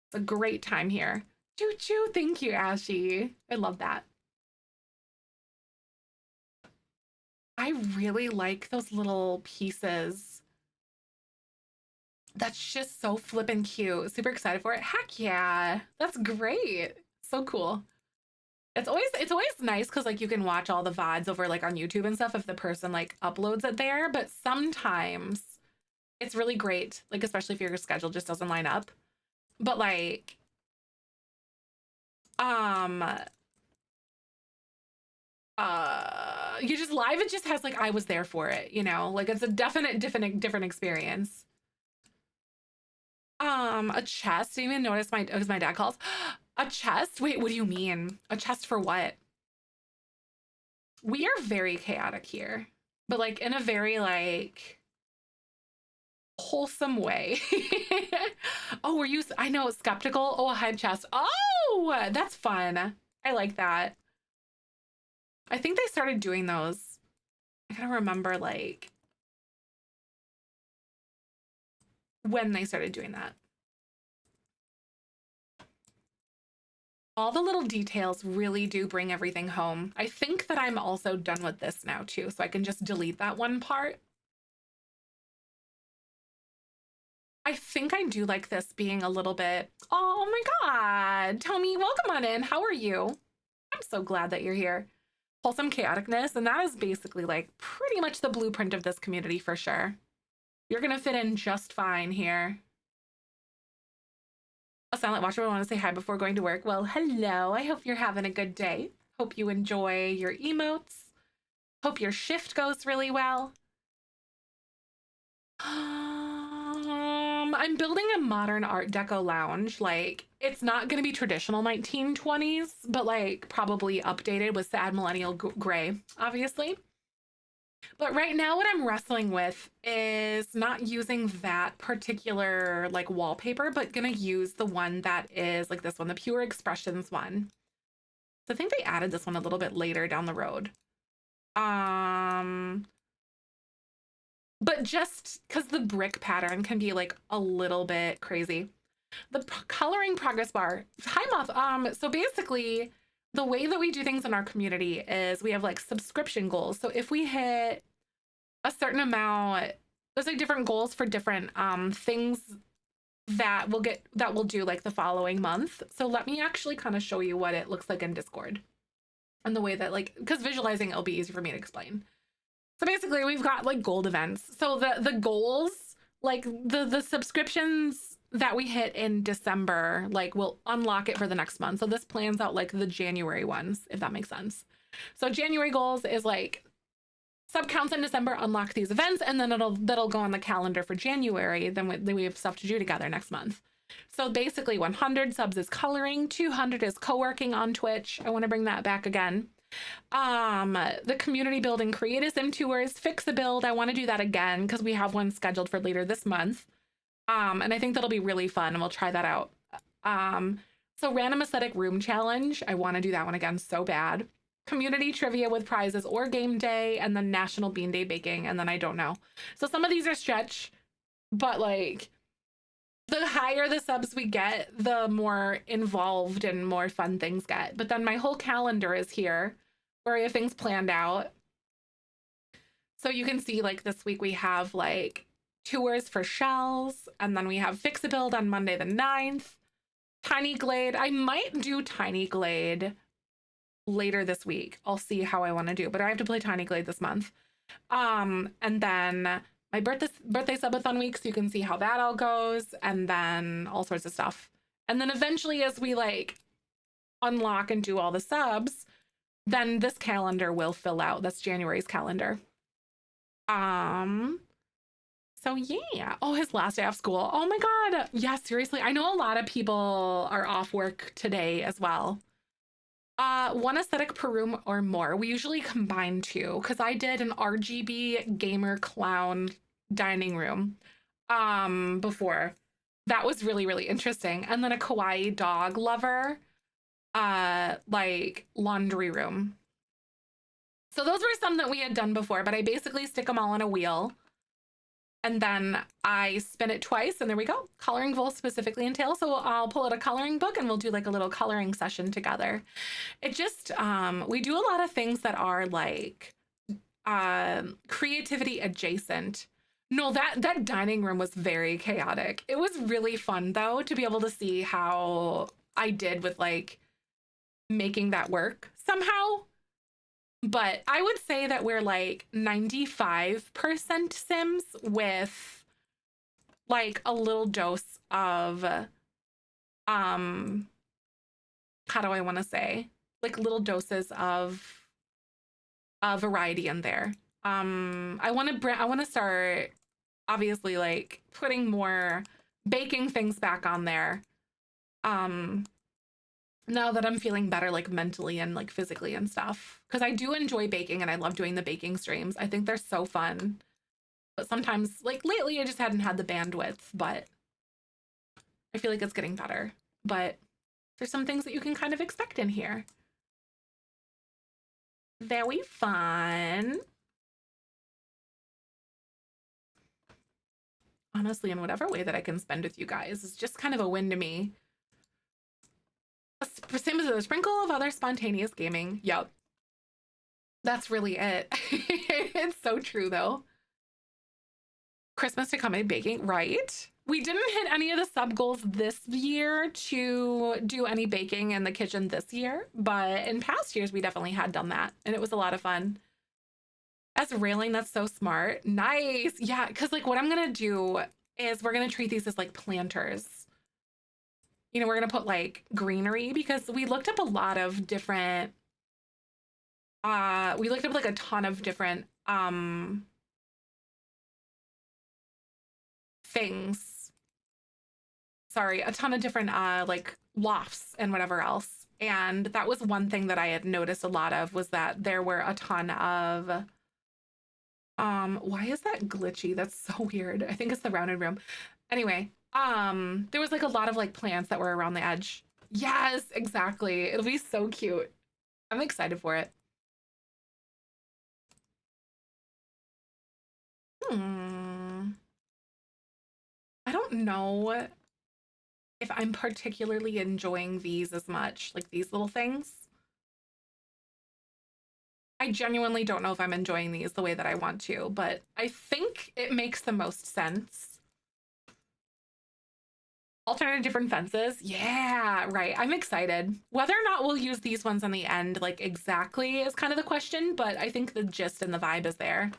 It's a great time here. Choo choo. Thank you, Ashy. I love that. I really like those little pieces. That's just so flippin' cute. Super excited for it. Heck yeah. That's great. So cool. It's always nice because like you can watch all the VODs over like on YouTube and stuff if the person like uploads it there, but sometimes it's really great, like especially if your schedule just doesn't line up. But like um you just live, it just has like I was there for it, you know? Like it's a definite different experience. A chest. Didn't even notice my as my dad calls. A chest? Wait, what do you mean? A chest for what? We are very chaotic here, but like in a very like wholesome way. Oh, were you, I know, skeptical? Oh, a head chest. Oh, that's fun. I like that. I think they started doing those. I gotta remember like when they started doing that. All the little details really do bring everything home. I think that I'm also done with this now too, so I can just delete that one part. I think I do like this being a little bit, oh my God, Tommy, welcome on in. How are you? I'm so glad that you're here. Wholesome chaoticness. And that is basically like pretty much the blueprint of this community for sure. You're going to fit in just fine here. A silent watcher would want to say hi before going to work. Well, hello. I hope you're having a good day. Hope you enjoy your emotes. Hope your shift goes really well. I'm building a modern Art Deco lounge. Like, it's not going to be traditional 1920s, but like probably updated with sad millennial gray, obviously. But right now, what I'm wrestling with is not using that particular like wallpaper, but gonna use the one that is like this one, the Pure Expressions one. So I think they added this one a little bit later down the road. But just because the brick pattern can be like a little bit crazy. The coloring progress bar. Hi, Moth. So basically, the way that we do things in our community is we have like subscription goals. So if we hit a certain amount, there's like different goals for different things that we'll do like the following month. So let me actually kind of show you what it looks like in Discord and the way that like, because visualizing it'll be easy for me to explain. So basically we've got like gold events. So the goals, like the subscriptions that we hit in December, like we'll unlock it for the next month. So this plans out like the January ones, if that makes sense. So January goals is like sub counts in December, unlock these events, and then that'll go on the calendar for January. Then we have stuff to do together next month. So basically 100 subs is coloring, 200 is co-working on Twitch. I want to bring that back again. The community building creatism tours, fix a build. I want to do that again because we have one scheduled for later this month. And I think that'll be really fun and we'll try that out. So random aesthetic room challenge. I want to do that one again so bad. Community trivia with prizes or game day, and then National Bean Day baking, and then I don't know. So some of these are stretch, but like the higher the subs we get, the more involved and more fun things get. But then my whole calendar is here where I have things planned out. So you can see like this week we have like tours for shells, and then we have Fix a Build on Monday the 9th. Tiny Glade. I might do Tiny Glade later this week. I'll see how I want to do, but I have to play Tiny Glade this month. And then my birthday subathon week, so you can see how that all goes, and then all sorts of stuff. And then eventually as we like unlock and do all the subs, then this calendar will fill out. That's January's calendar. So yeah. Oh, his last day off school. Oh my God. Yeah, seriously. I know a lot of people are off work today as well. One aesthetic per room or more. We usually combine two because I did an RGB gamer clown dining room before. That was really, really interesting. And then a kawaii dog lover like laundry room. So those were some that we had done before, but I basically stick them all on a wheel and then I spin it twice and there we go. Coloring will specifically entail. So I'll pull out a coloring book and we'll do like a little coloring session together. It just, we do a lot of things that are like creativity adjacent. No, that dining room was very chaotic. It was really fun though to be able to see how I did with like making that work somehow. But I would say that we're like 95% Sims with like a little dose of how do I want to say? Like little doses of variety in there. I want to start obviously like putting more baking things back on there. Now that I'm feeling better, like mentally and like physically and stuff, because I do enjoy baking and I love doing the baking streams. I think they're so fun, but sometimes like lately I just hadn't had the bandwidth, but I feel like it's getting better. But there's some things that you can kind of expect in here. Very fun. Honestly, in whatever way that I can spend with you guys is just kind of a win to me. Same as a sprinkle of other spontaneous gaming. Yep. That's really it. It's so true though. Christmas to come in baking, right? we didn't hit any of the sub goals this year to do any baking in the kitchen this year, but in past years we definitely had done that, and it was a lot of fun. As railing, that's so smart. Nice. Yeah, because like what I'm gonna do is we're gonna treat these as like planters. You know, we're gonna put like greenery because we looked up a lot of different we looked up like a ton of different things. Sorry, a ton of different like lofts and whatever else. And that was one thing that I had noticed a lot of, was that there were a ton of why is that glitchy? That's so weird. I think it's the rounded room. Anyway, there was like a lot of like plants that were around the edge. Yes, exactly. It'll be so cute. I'm excited for it. Hmm. I don't know if I'm particularly enjoying these as much, like these little things. I genuinely don't know if I'm enjoying these the way that I want to, but I think it makes the most sense. Alternate different fences. Yeah, right. I'm excited. Whether or not we'll use these ones on the end, like exactly, is kind of the question, but I think the gist and the vibe is there.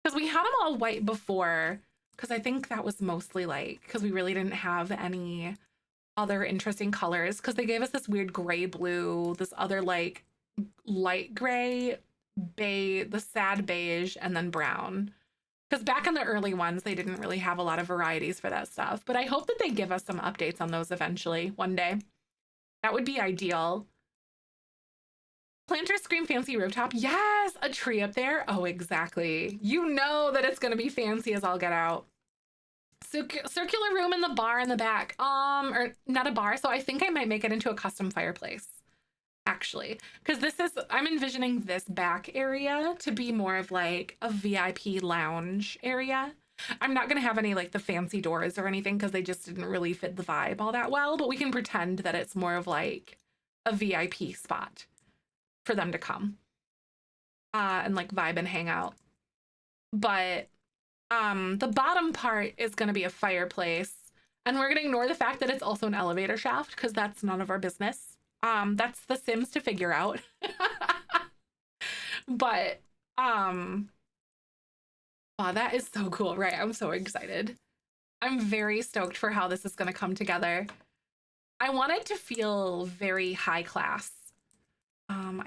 Because we had them all white before, because I think that was mostly like, because we really didn't have any other interesting colors, because they gave us this weird gray blue, this other like light gray, beige, the sad beige, and then brown. Because back in the early ones, they didn't really have a lot of varieties for that stuff. But I hope that they give us some updates on those eventually one day. That would be ideal. Planters scream fancy rooftop. Yes, a tree up there. Oh, exactly. You know that it's going to be fancy as all get out. Circular room in the bar in the back. Or not a bar. So I think I might make it into a custom fireplace, actually, because this is, I'm envisioning this back area to be more of like a VIP lounge area. I'm not going to have any like the fancy doors or anything because they just didn't really fit the vibe all that well, but we can pretend that it's more of like a VIP spot for them to come and like vibe and hang out. But the bottom part is going to be a fireplace, and we're going to ignore the fact that it's also an elevator shaft because that's none of our business. That's the Sims to figure out. But wow, that is so cool, right? I'm so excited. I'm very stoked for how this is going to come together. I want it to feel very high class.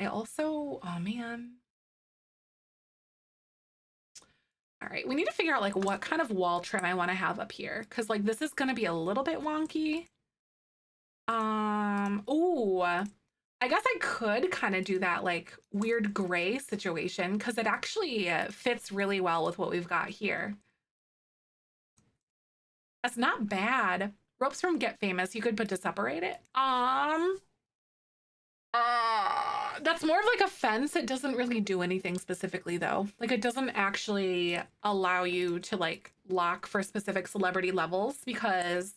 I also, oh man. All right, we need to figure out like what kind of wall trim I want to have up here, because like this is going to be a little bit wonky. Oh, I guess I could kind of do that like weird gray situation because it actually fits really well with what we've got here. That's not bad. Ropes from Get Famous, you could put to separate it. That's more of like a fence. It doesn't really do anything specifically though. Like it doesn't actually allow you to like lock for specific celebrity levels because,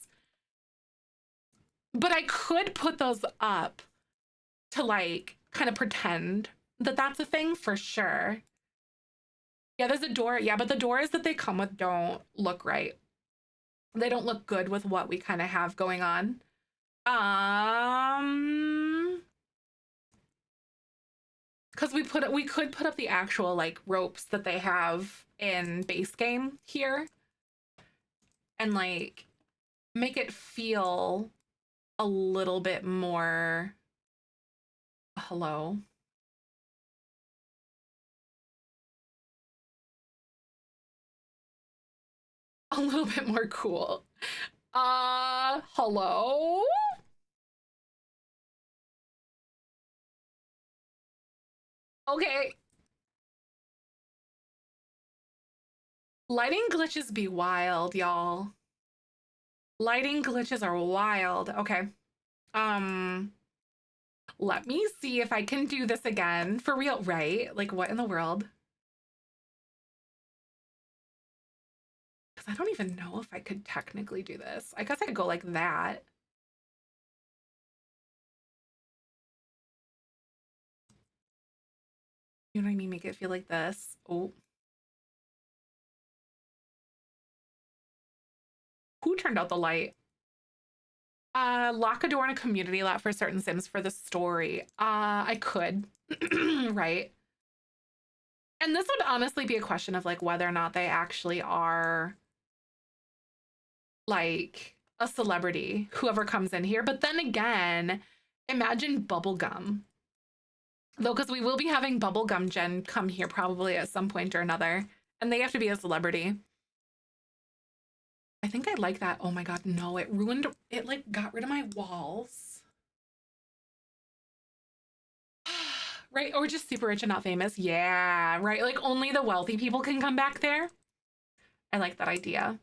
but I could put those up to like kind of pretend that that's a thing for sure. Yeah, there's a door. Yeah, but the doors that they come with don't look right. They don't look good with what we kind of have going on. Because we could put up the actual like ropes that they have in base game here and like make it feel a little bit more hello. A little bit more cool. Hello? Okay. Lighting glitches be wild, y'all. Lighting glitches are wild. Okay. Um, let me see if I can do this again. For real, right? Like, what in the world? Because I don't even know if I could technically do this. I guess I could go like that. You know what I mean? Make it feel like this. Oh. Who turned turned out the light. Lock a door in a community lot for certain Sims for the story. I could, right? And this would honestly be a question of like whether or not they actually are like a celebrity, whoever comes in here. But then again, imagine bubblegum. Though, because we will be having bubblegum Jen come here probably at some point or another, and they have to be a celebrity. I think I like that. Oh my god, no, it ruined it, like got rid of my walls. Right? Or just super rich and not famous. Yeah, right. Like only the wealthy people can come back there. I like that idea.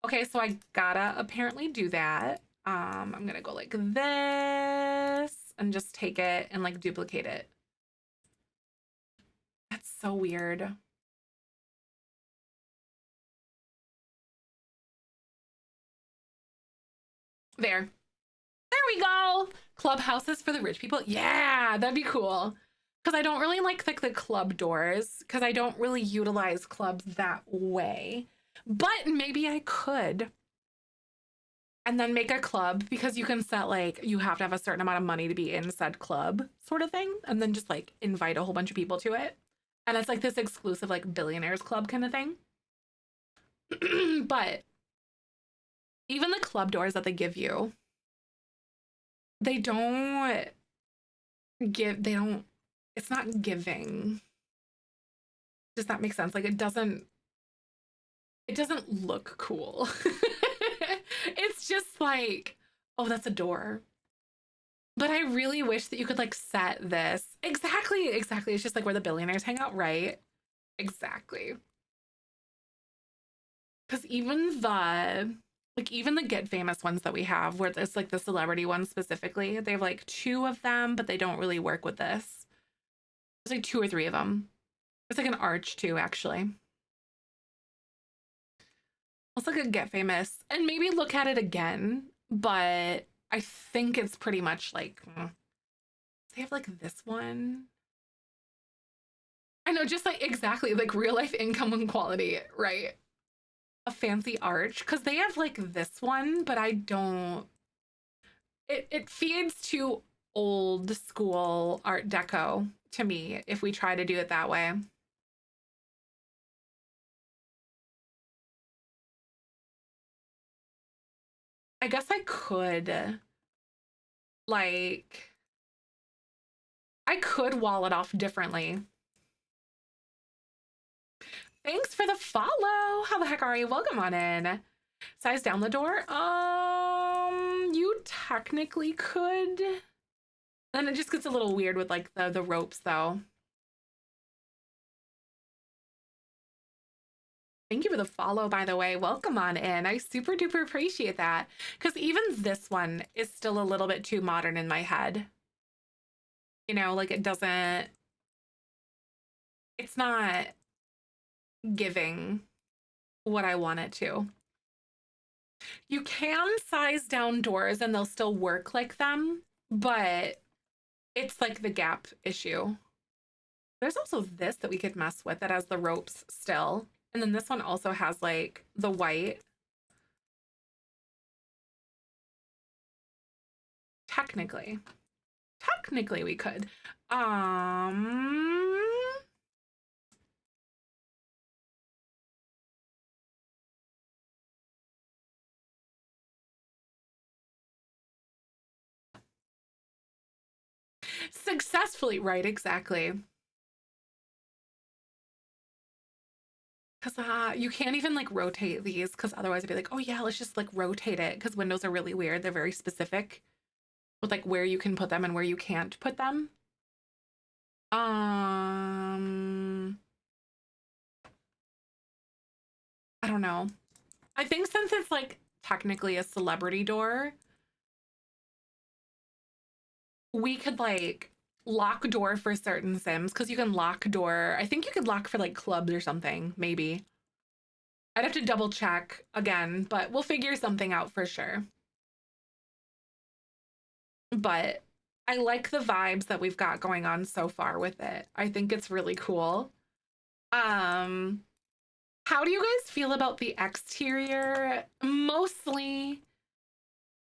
Okay, so I gotta apparently do that. I'm gonna go like this and just take it and like duplicate it. That's so weird. There. There we go. Clubhouses for the rich people. Yeah, that'd be cool. Because I don't really like the club doors because I don't really utilize clubs that way. But maybe I could. And then make a club because you can set like, you have to have a certain amount of money to be in said club sort of thing. And then just like invite a whole bunch of people to it. And it's like this exclusive like billionaires club kind of thing. But even the club doors that they give you, they don't it's not giving. Does that make sense? Like it doesn't look cool. It's just like, oh, that's a door. But I really wish that you could like set this. Exactly. It's just like where the billionaires hang out, right? Exactly. Because even the Get Famous ones that we have, where it's like the celebrity ones specifically, they have like 2 of them, but they don't really work with this. There's like 2 or 3 of them. It's like an arch too, actually. Let's look at Get Famous and maybe look at it again, but I think it's pretty much like, they have like this one. I know, just like exactly like real life income inequality, right? A fancy arch, because they have like this one, but I don't, it feeds to old school art deco to me if we try to do it that way. I guess I could like, I could wall it off differently. Thanks for the follow. How the heck are you? Welcome on in. Size down the door. You technically could. Then it just gets a little weird with like the ropes though. Thank you for the follow, by the way. Welcome on in. I super duper appreciate that. Because even this one is still a little bit too modern in my head. You know, like it doesn't, it's not giving what I want it to. You can size down doors and they'll still work like them, but it's like the gap issue. There's also this that we could mess with that has the ropes still. And then this one also has like the white. Technically we could. Successfully, right? Exactly. Because you can't even like rotate these because otherwise I'd be like, oh yeah, let's just like rotate it because windows are really weird. They're very specific with like where you can put them and where you can't put them. I don't know. I think since it's like technically a celebrity door, we could like lock door for certain Sims because you can lock door. I think you could lock for like clubs or something, maybe. I'd have to double check again, but we'll figure something out for sure. But I like the vibes that we've got going on so far with it. I think it's really cool. Um, How do you guys feel about the exterior? Mostly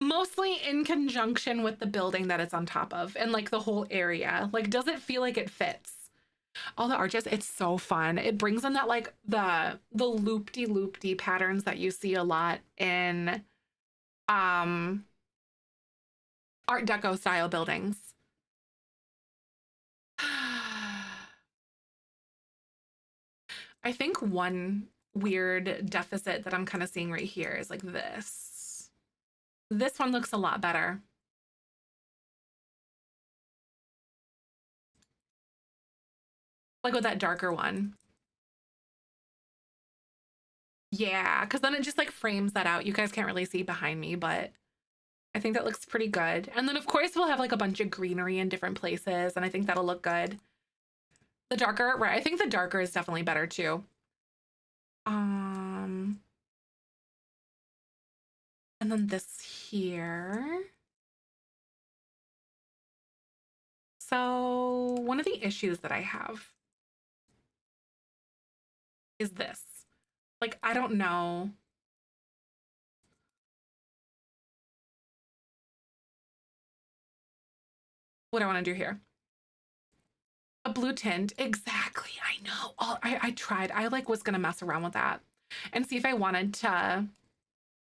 in conjunction with the building that it's on top of and like the whole area. Like, does it feel like it fits? All the arches, it's so fun. It brings in that like the loop-de-loop-de patterns that you see a lot in um Art Deco style buildings. I think one weird deficit that I'm kind of seeing right here is like this. This one looks a lot better. Like with that darker one. Yeah, because then it just like frames that out. You guys can't really see behind me, but I think that looks pretty good. And then of course we'll have like a bunch of greenery in different places, and I think that'll look good. The darker, right? I think the darker is definitely better too. And then this here. So one of the issues that I have is this. Like, I don't know. What I want to do here. A blue tint. Exactly. I know. Oh, I tried. I like was gonna mess around with that and see if I wanted to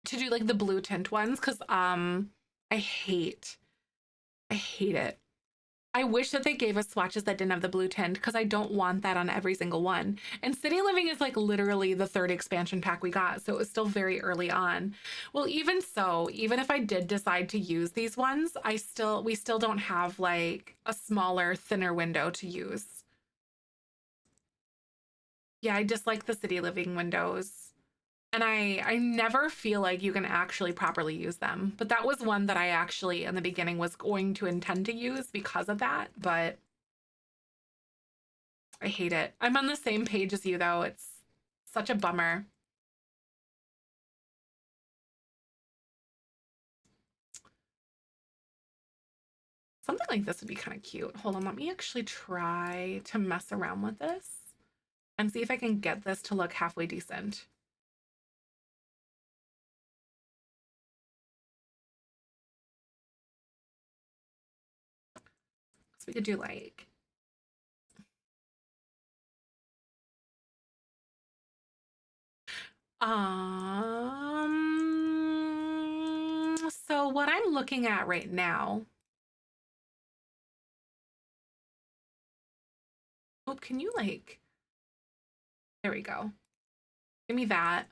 do like the blue tint ones, because I hate it. I wish that they gave us swatches that didn't have the blue tint, because I don't want that on every single one. And City Living is like literally the third expansion pack we got, so it was still very early on. Well, even so, even if I did decide to use these ones, we still don't have like a smaller, thinner window to use. Yeah, I dislike the City Living windows. And I never feel like you can actually properly use them. But that was one that I actually in the beginning was going to intend to use because of that, but I hate it. I'm on the same page as you though. It's such a bummer. Something like this would be kind of cute. Hold on, let me actually try to mess around with this and see if I can get this to look halfway decent. So we could do like so what I'm looking at right now. Oh, can you like, there we go. Give me that.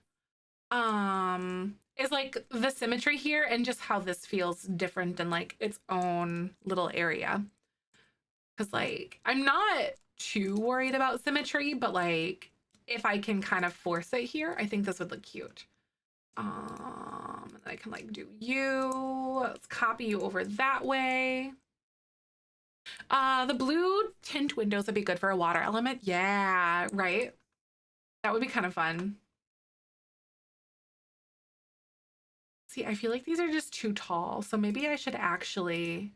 Is like the symmetry here and just how this feels different in like its own little area. Cause like I'm not too worried about symmetry, but like if I can kind of force it here, I think this would look cute. And I can like do you. Let's copy you over that way. The blue tint windows would be good for a water element. Yeah, right. That would be kind of fun. See, I feel like these are just too tall, so maybe I should actually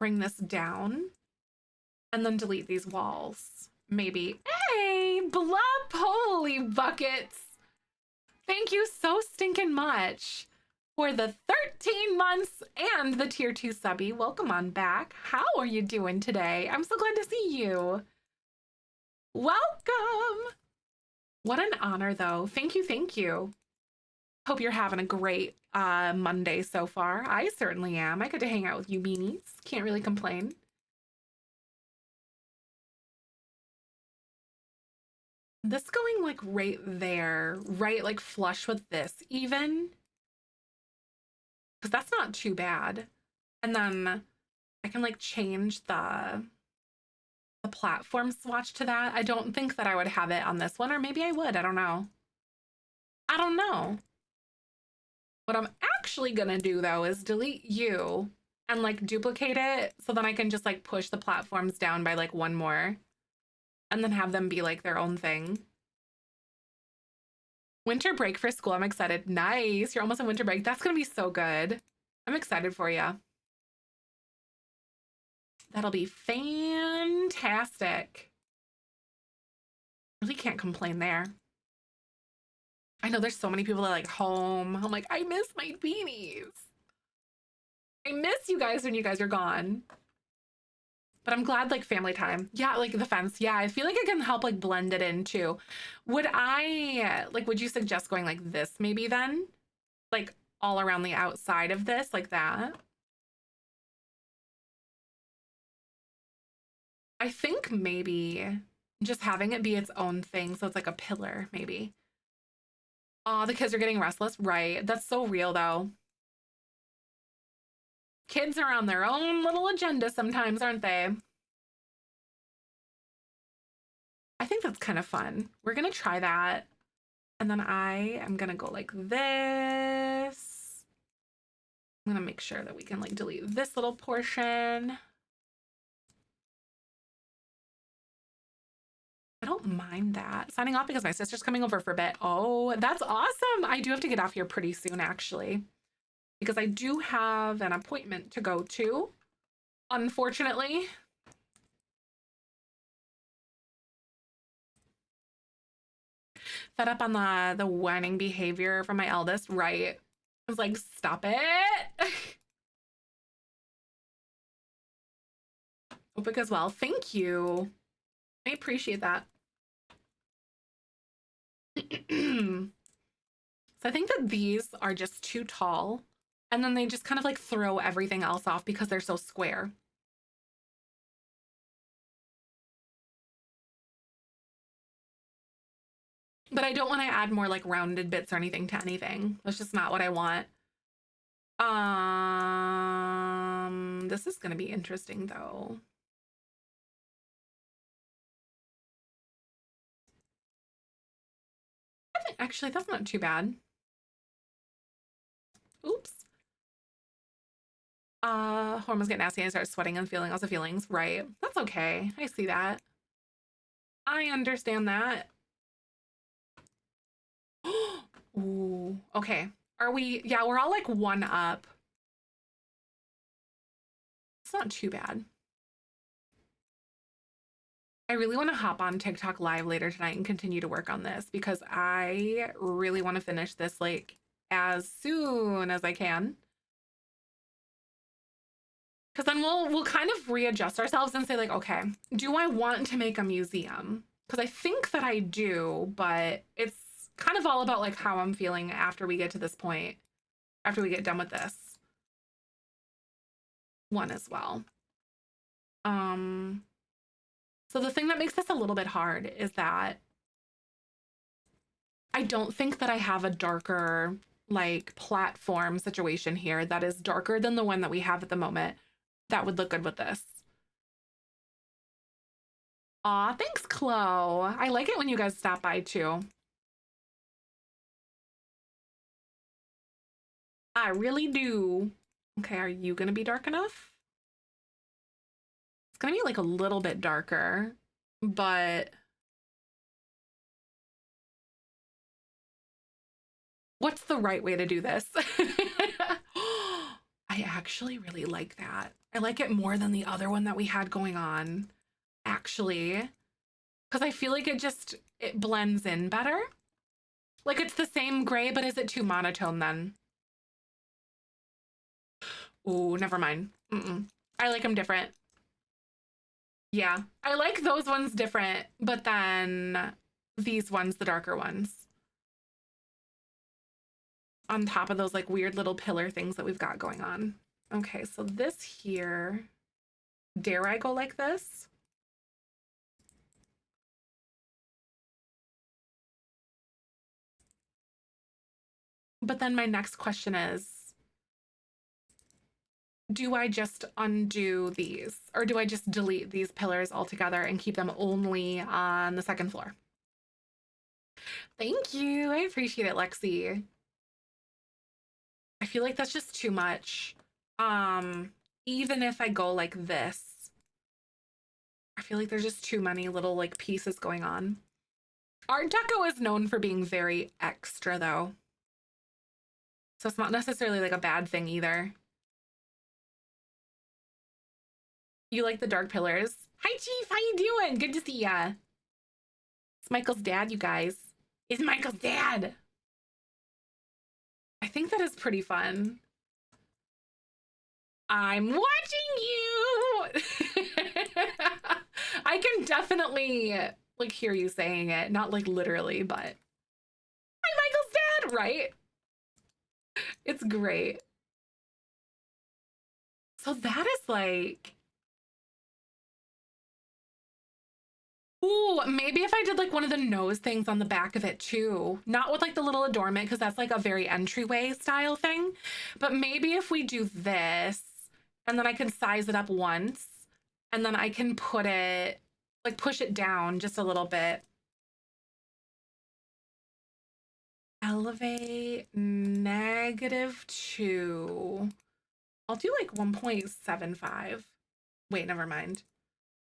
bring this down and then delete these walls. Maybe. Hey, Blup, holy buckets. Thank you so stinking much for the 13 months and the tier 2 subby. Welcome on back. How are you doing today? I'm so glad to see you. Welcome. What an honor, though. Thank you. Thank you. Hope you're having a great Monday so far. I certainly am. I get to hang out with you beanies. Can't really complain. This going like right there, right? Like flush with this even. Because that's not too bad. And then I can like change the platform swatch to that. I don't think that I would have it on this one, or maybe I would. I don't know. I don't know. What I'm actually gonna do though is delete you and like duplicate it so then I can just like push the platforms down by like one more and then have them be like their own thing. Winter break for school. I'm excited. Nice. You're almost in winter break. That's gonna be so good. I'm excited for you. That'll be fantastic. Really can't complain there. I know there's so many people that like home. I'm like, I miss my beanies. I miss you guys when you guys are gone. But I'm glad like family time. Yeah, like the fence. Yeah, I feel like it can help like blend it in too. Would would you suggest going like this maybe then? Like all around the outside of this, like that? I think maybe just having it be its own thing. So it's like a pillar, maybe. Oh, the kids are getting restless. Right. That's so real though. Kids are on their own little agenda sometimes, aren't they? I think that's kind of fun. We're gonna try that. And then I am gonna go like this. I'm gonna make sure that we can like delete this little portion. I don't mind that. Signing off because my sister's coming over for a bit. Oh, that's awesome. I do have to get off here pretty soon, actually, because I do have an appointment to go to, unfortunately. Fed up on the whining behavior from my eldest, right? I was like, stop it. Opik as well. Thank you. I appreciate that. So I think that these are just too tall, and then they just kind of like throw everything else off because they're so square. But I don't want to add more like rounded bits or anything to anything. That's just not what I want. This is gonna be interesting though. I think actually that's not too bad. Oops. Hormones get nasty and I start sweating and feeling lots of feelings. Right. That's okay. I see that. I understand that. Ooh, okay. Are we, yeah, we're all like one up. It's not too bad. I really want to hop on TikTok live later tonight and continue to work on this because I really want to finish this like as soon as I can. Because then we'll kind of readjust ourselves and say like, okay, do I want to make a museum? Because I think that I do, but it's kind of all about like how I'm feeling after we get to this point, after we get done with this one as well. So the thing that makes this a little bit hard is that I don't think that I have a darker like platform situation here that is darker than the one that we have at the moment that would look good with this. Aw, thanks, Chloe. I like it when you guys stop by too. I really do. Okay, are you gonna be dark enough? It's gonna be like a little bit darker, but what's the right way to do this? I actually really like that. I like it more than the other one that we had going on, actually, because I feel like it blends in better. Like it's the same gray, but is it too monotone then? Ooh, never mind. I like them different. Yeah, I like those ones different, but then these ones, the darker ones, on top of those like weird little pillar things that we've got going on. Okay, so this here, dare I go like this? But then my next question is, do I just undo these or do I just delete these pillars altogether and keep them only on the second floor? Thank you. I appreciate it, Lexi. I feel like that's just too much. Even if I go like this, I feel like there's just too many little like pieces going on. Art Deco is known for being very extra though. So it's not necessarily like a bad thing either. You like the dark pillars? Hi, Chief. How you doing? Good to see ya. It's Michael's dad, you guys. It's Michael's dad. I think that is pretty fun. I'm watching you. I can definitely like hear you saying it, not like literally, but I'm Michael's dad, right? It's great. So that is like, ooh, maybe if I did like one of the nose things on the back of it too, not with like the little adornment, because that's like a very entryway style thing, but maybe if we do this and then I can size it up once and then I can put it, like push it down just a little bit. Elevate -2. I'll do like 1.75. Wait, never mind.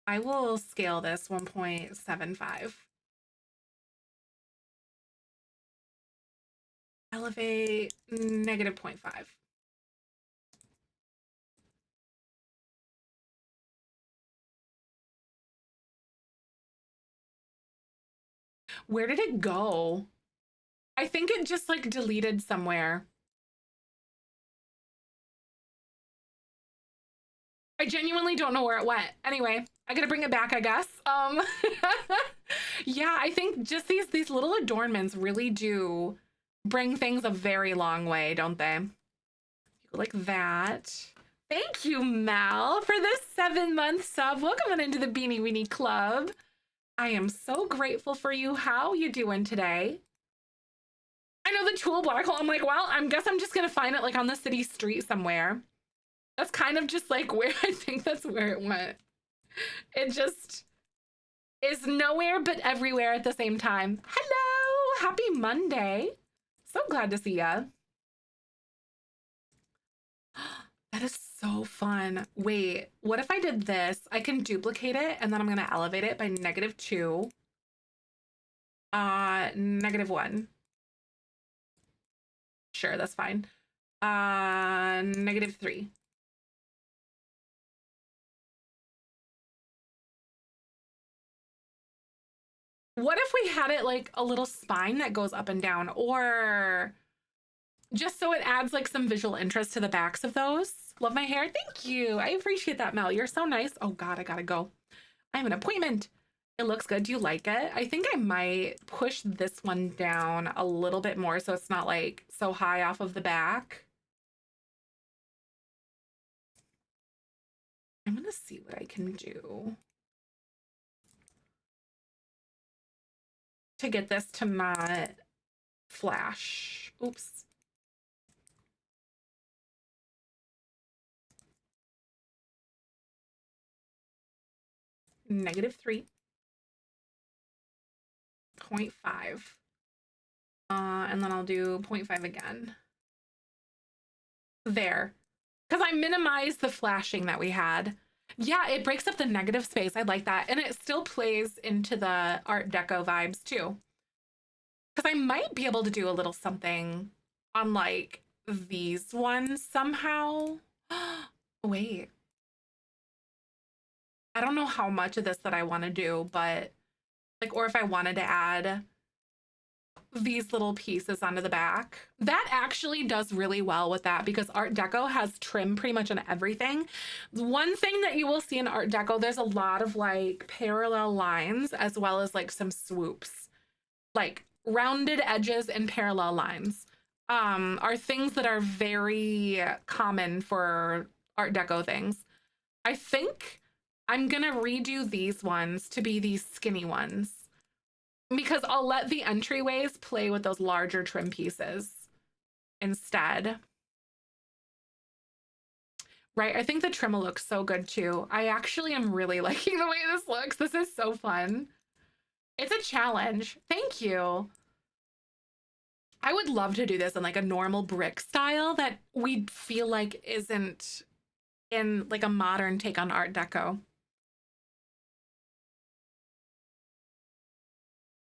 I will scale this 1.75. Elevate -0.5. Where did it go? I think it just like deleted somewhere. I genuinely don't know where it went. Anyway, I gotta bring it back, I guess. Yeah, I think just these little adornments really do bring things a very long way, don't they? Like that. Thank you, Mal, for this 7-month sub. Welcome on into the Beanie Weenie Club. I am so grateful for you. How you doing today? I know the tool black hole. I'm like, well, I guess I'm just gonna find it like on the city street somewhere. That's kind of just like where I think that's where it went. It just is nowhere but everywhere at the same time. Hello, happy Monday. So glad to see ya. That is so fun. Wait, what if I did this? I can duplicate it and then I'm gonna elevate it by -2. -1. Sure, that's fine. -3. What if we had it like a little spine that goes up and down, or just so it adds like some visual interest to the backs of those? Love my hair. Thank you. I appreciate that, Mel. You're so nice. Oh God, I gotta go. I have an appointment. It looks good. Do you like it? I think I might push this one down a little bit more so it's not like so high off of the back. I'm gonna see what I can do to get this to not flash. Oops. -3. 0.5. And then I'll do 0.5 again. There. Because I minimized the flashing that we had. Yeah, it breaks up the negative space. I like that. And it still plays into the Art Deco vibes too. Because I might be able to do a little something on like these ones somehow. Wait. I don't know how much of this that I want to do, but like, or if I wanted to add these little pieces onto the back. That actually does really well with that because Art Deco has trim pretty much on everything. One thing that you will see in Art Deco, there's a lot of like parallel lines as well as like some swoops. Like rounded edges and parallel lines are things that are very common for Art Deco things. I think I'm gonna redo these ones to be these skinny ones, because I'll let the entryways play with those larger trim pieces instead. Right, I think the trim will look so good too. I actually am really liking the way this looks. This is so fun. It's a challenge. Thank you. I would love to do this in like a normal brick style that we feel like isn't in like a modern take on Art Deco.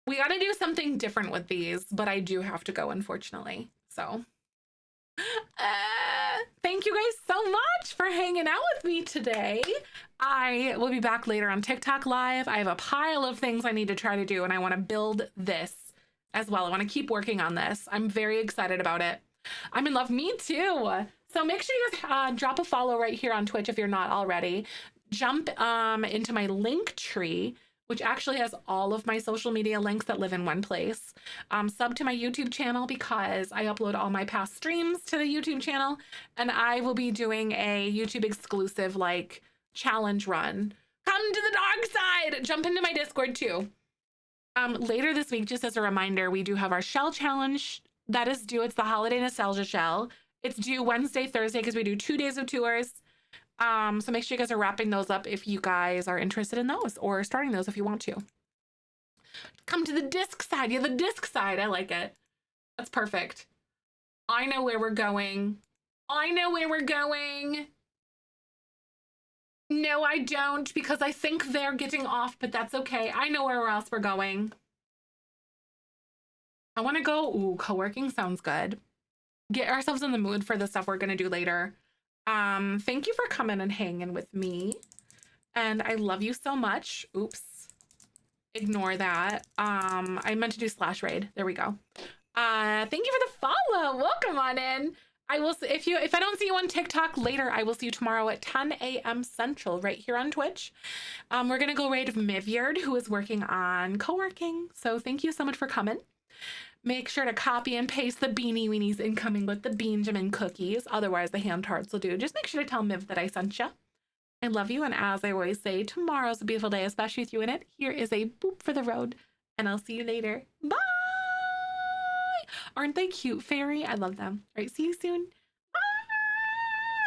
We got to do something different with these, but I do have to go, unfortunately. So, thank you guys so much for hanging out with me today. I will be back later on TikTok Live. I have a pile of things I need to try to do, and I want to build this as well. I want to keep working on this. I'm very excited about it. I'm in love. Me too. So make sure you guys drop a follow right here on Twitch if you're not already. Jump into my link tree, which actually has all of my social media links that live in one place. Sub to my YouTube channel because I upload all my past streams to the YouTube channel, and I will be doing a YouTube exclusive like challenge run. Come to the dark side. Jump into my Discord too. Later this week, just as a reminder, we do have our shell challenge that is due. It's the holiday nostalgia shell. It's due Wednesday, Thursday, because we do 2 days of tours. So make sure you guys are wrapping those up if you guys are interested in those, or starting those if you want to. Come to the disc side. Yeah, the disc side. I like it. That's perfect. I know where we're going. I know where we're going. No, I don't, because I think they're getting off, but that's okay. I know where else we're going. I want to go. Ooh, co-working sounds good. Get ourselves in the mood for the stuff we're going to do later. Thank you for coming and hanging with me. And I love you so much. Oops. Ignore that. I meant to do slash raid. There we go. Thank you for the follow. Welcome on in. I will see if I don't see you on TikTok later, I will see you tomorrow at 10 a.m. Central right here on Twitch. We're gonna go raid Mivyard, who is working on co-working. So thank you so much for coming. Make sure to copy and paste the beanie weenies incoming with the Benjamin cookies. Otherwise, the hand tarts will do. Just make sure to tell Miv that I sent you. I love you. And as I always say, tomorrow's a beautiful day, especially with you in it. Here is a boop for the road. And I'll see you later. Bye. Aren't they cute, fairy? I love them. All right, see you soon.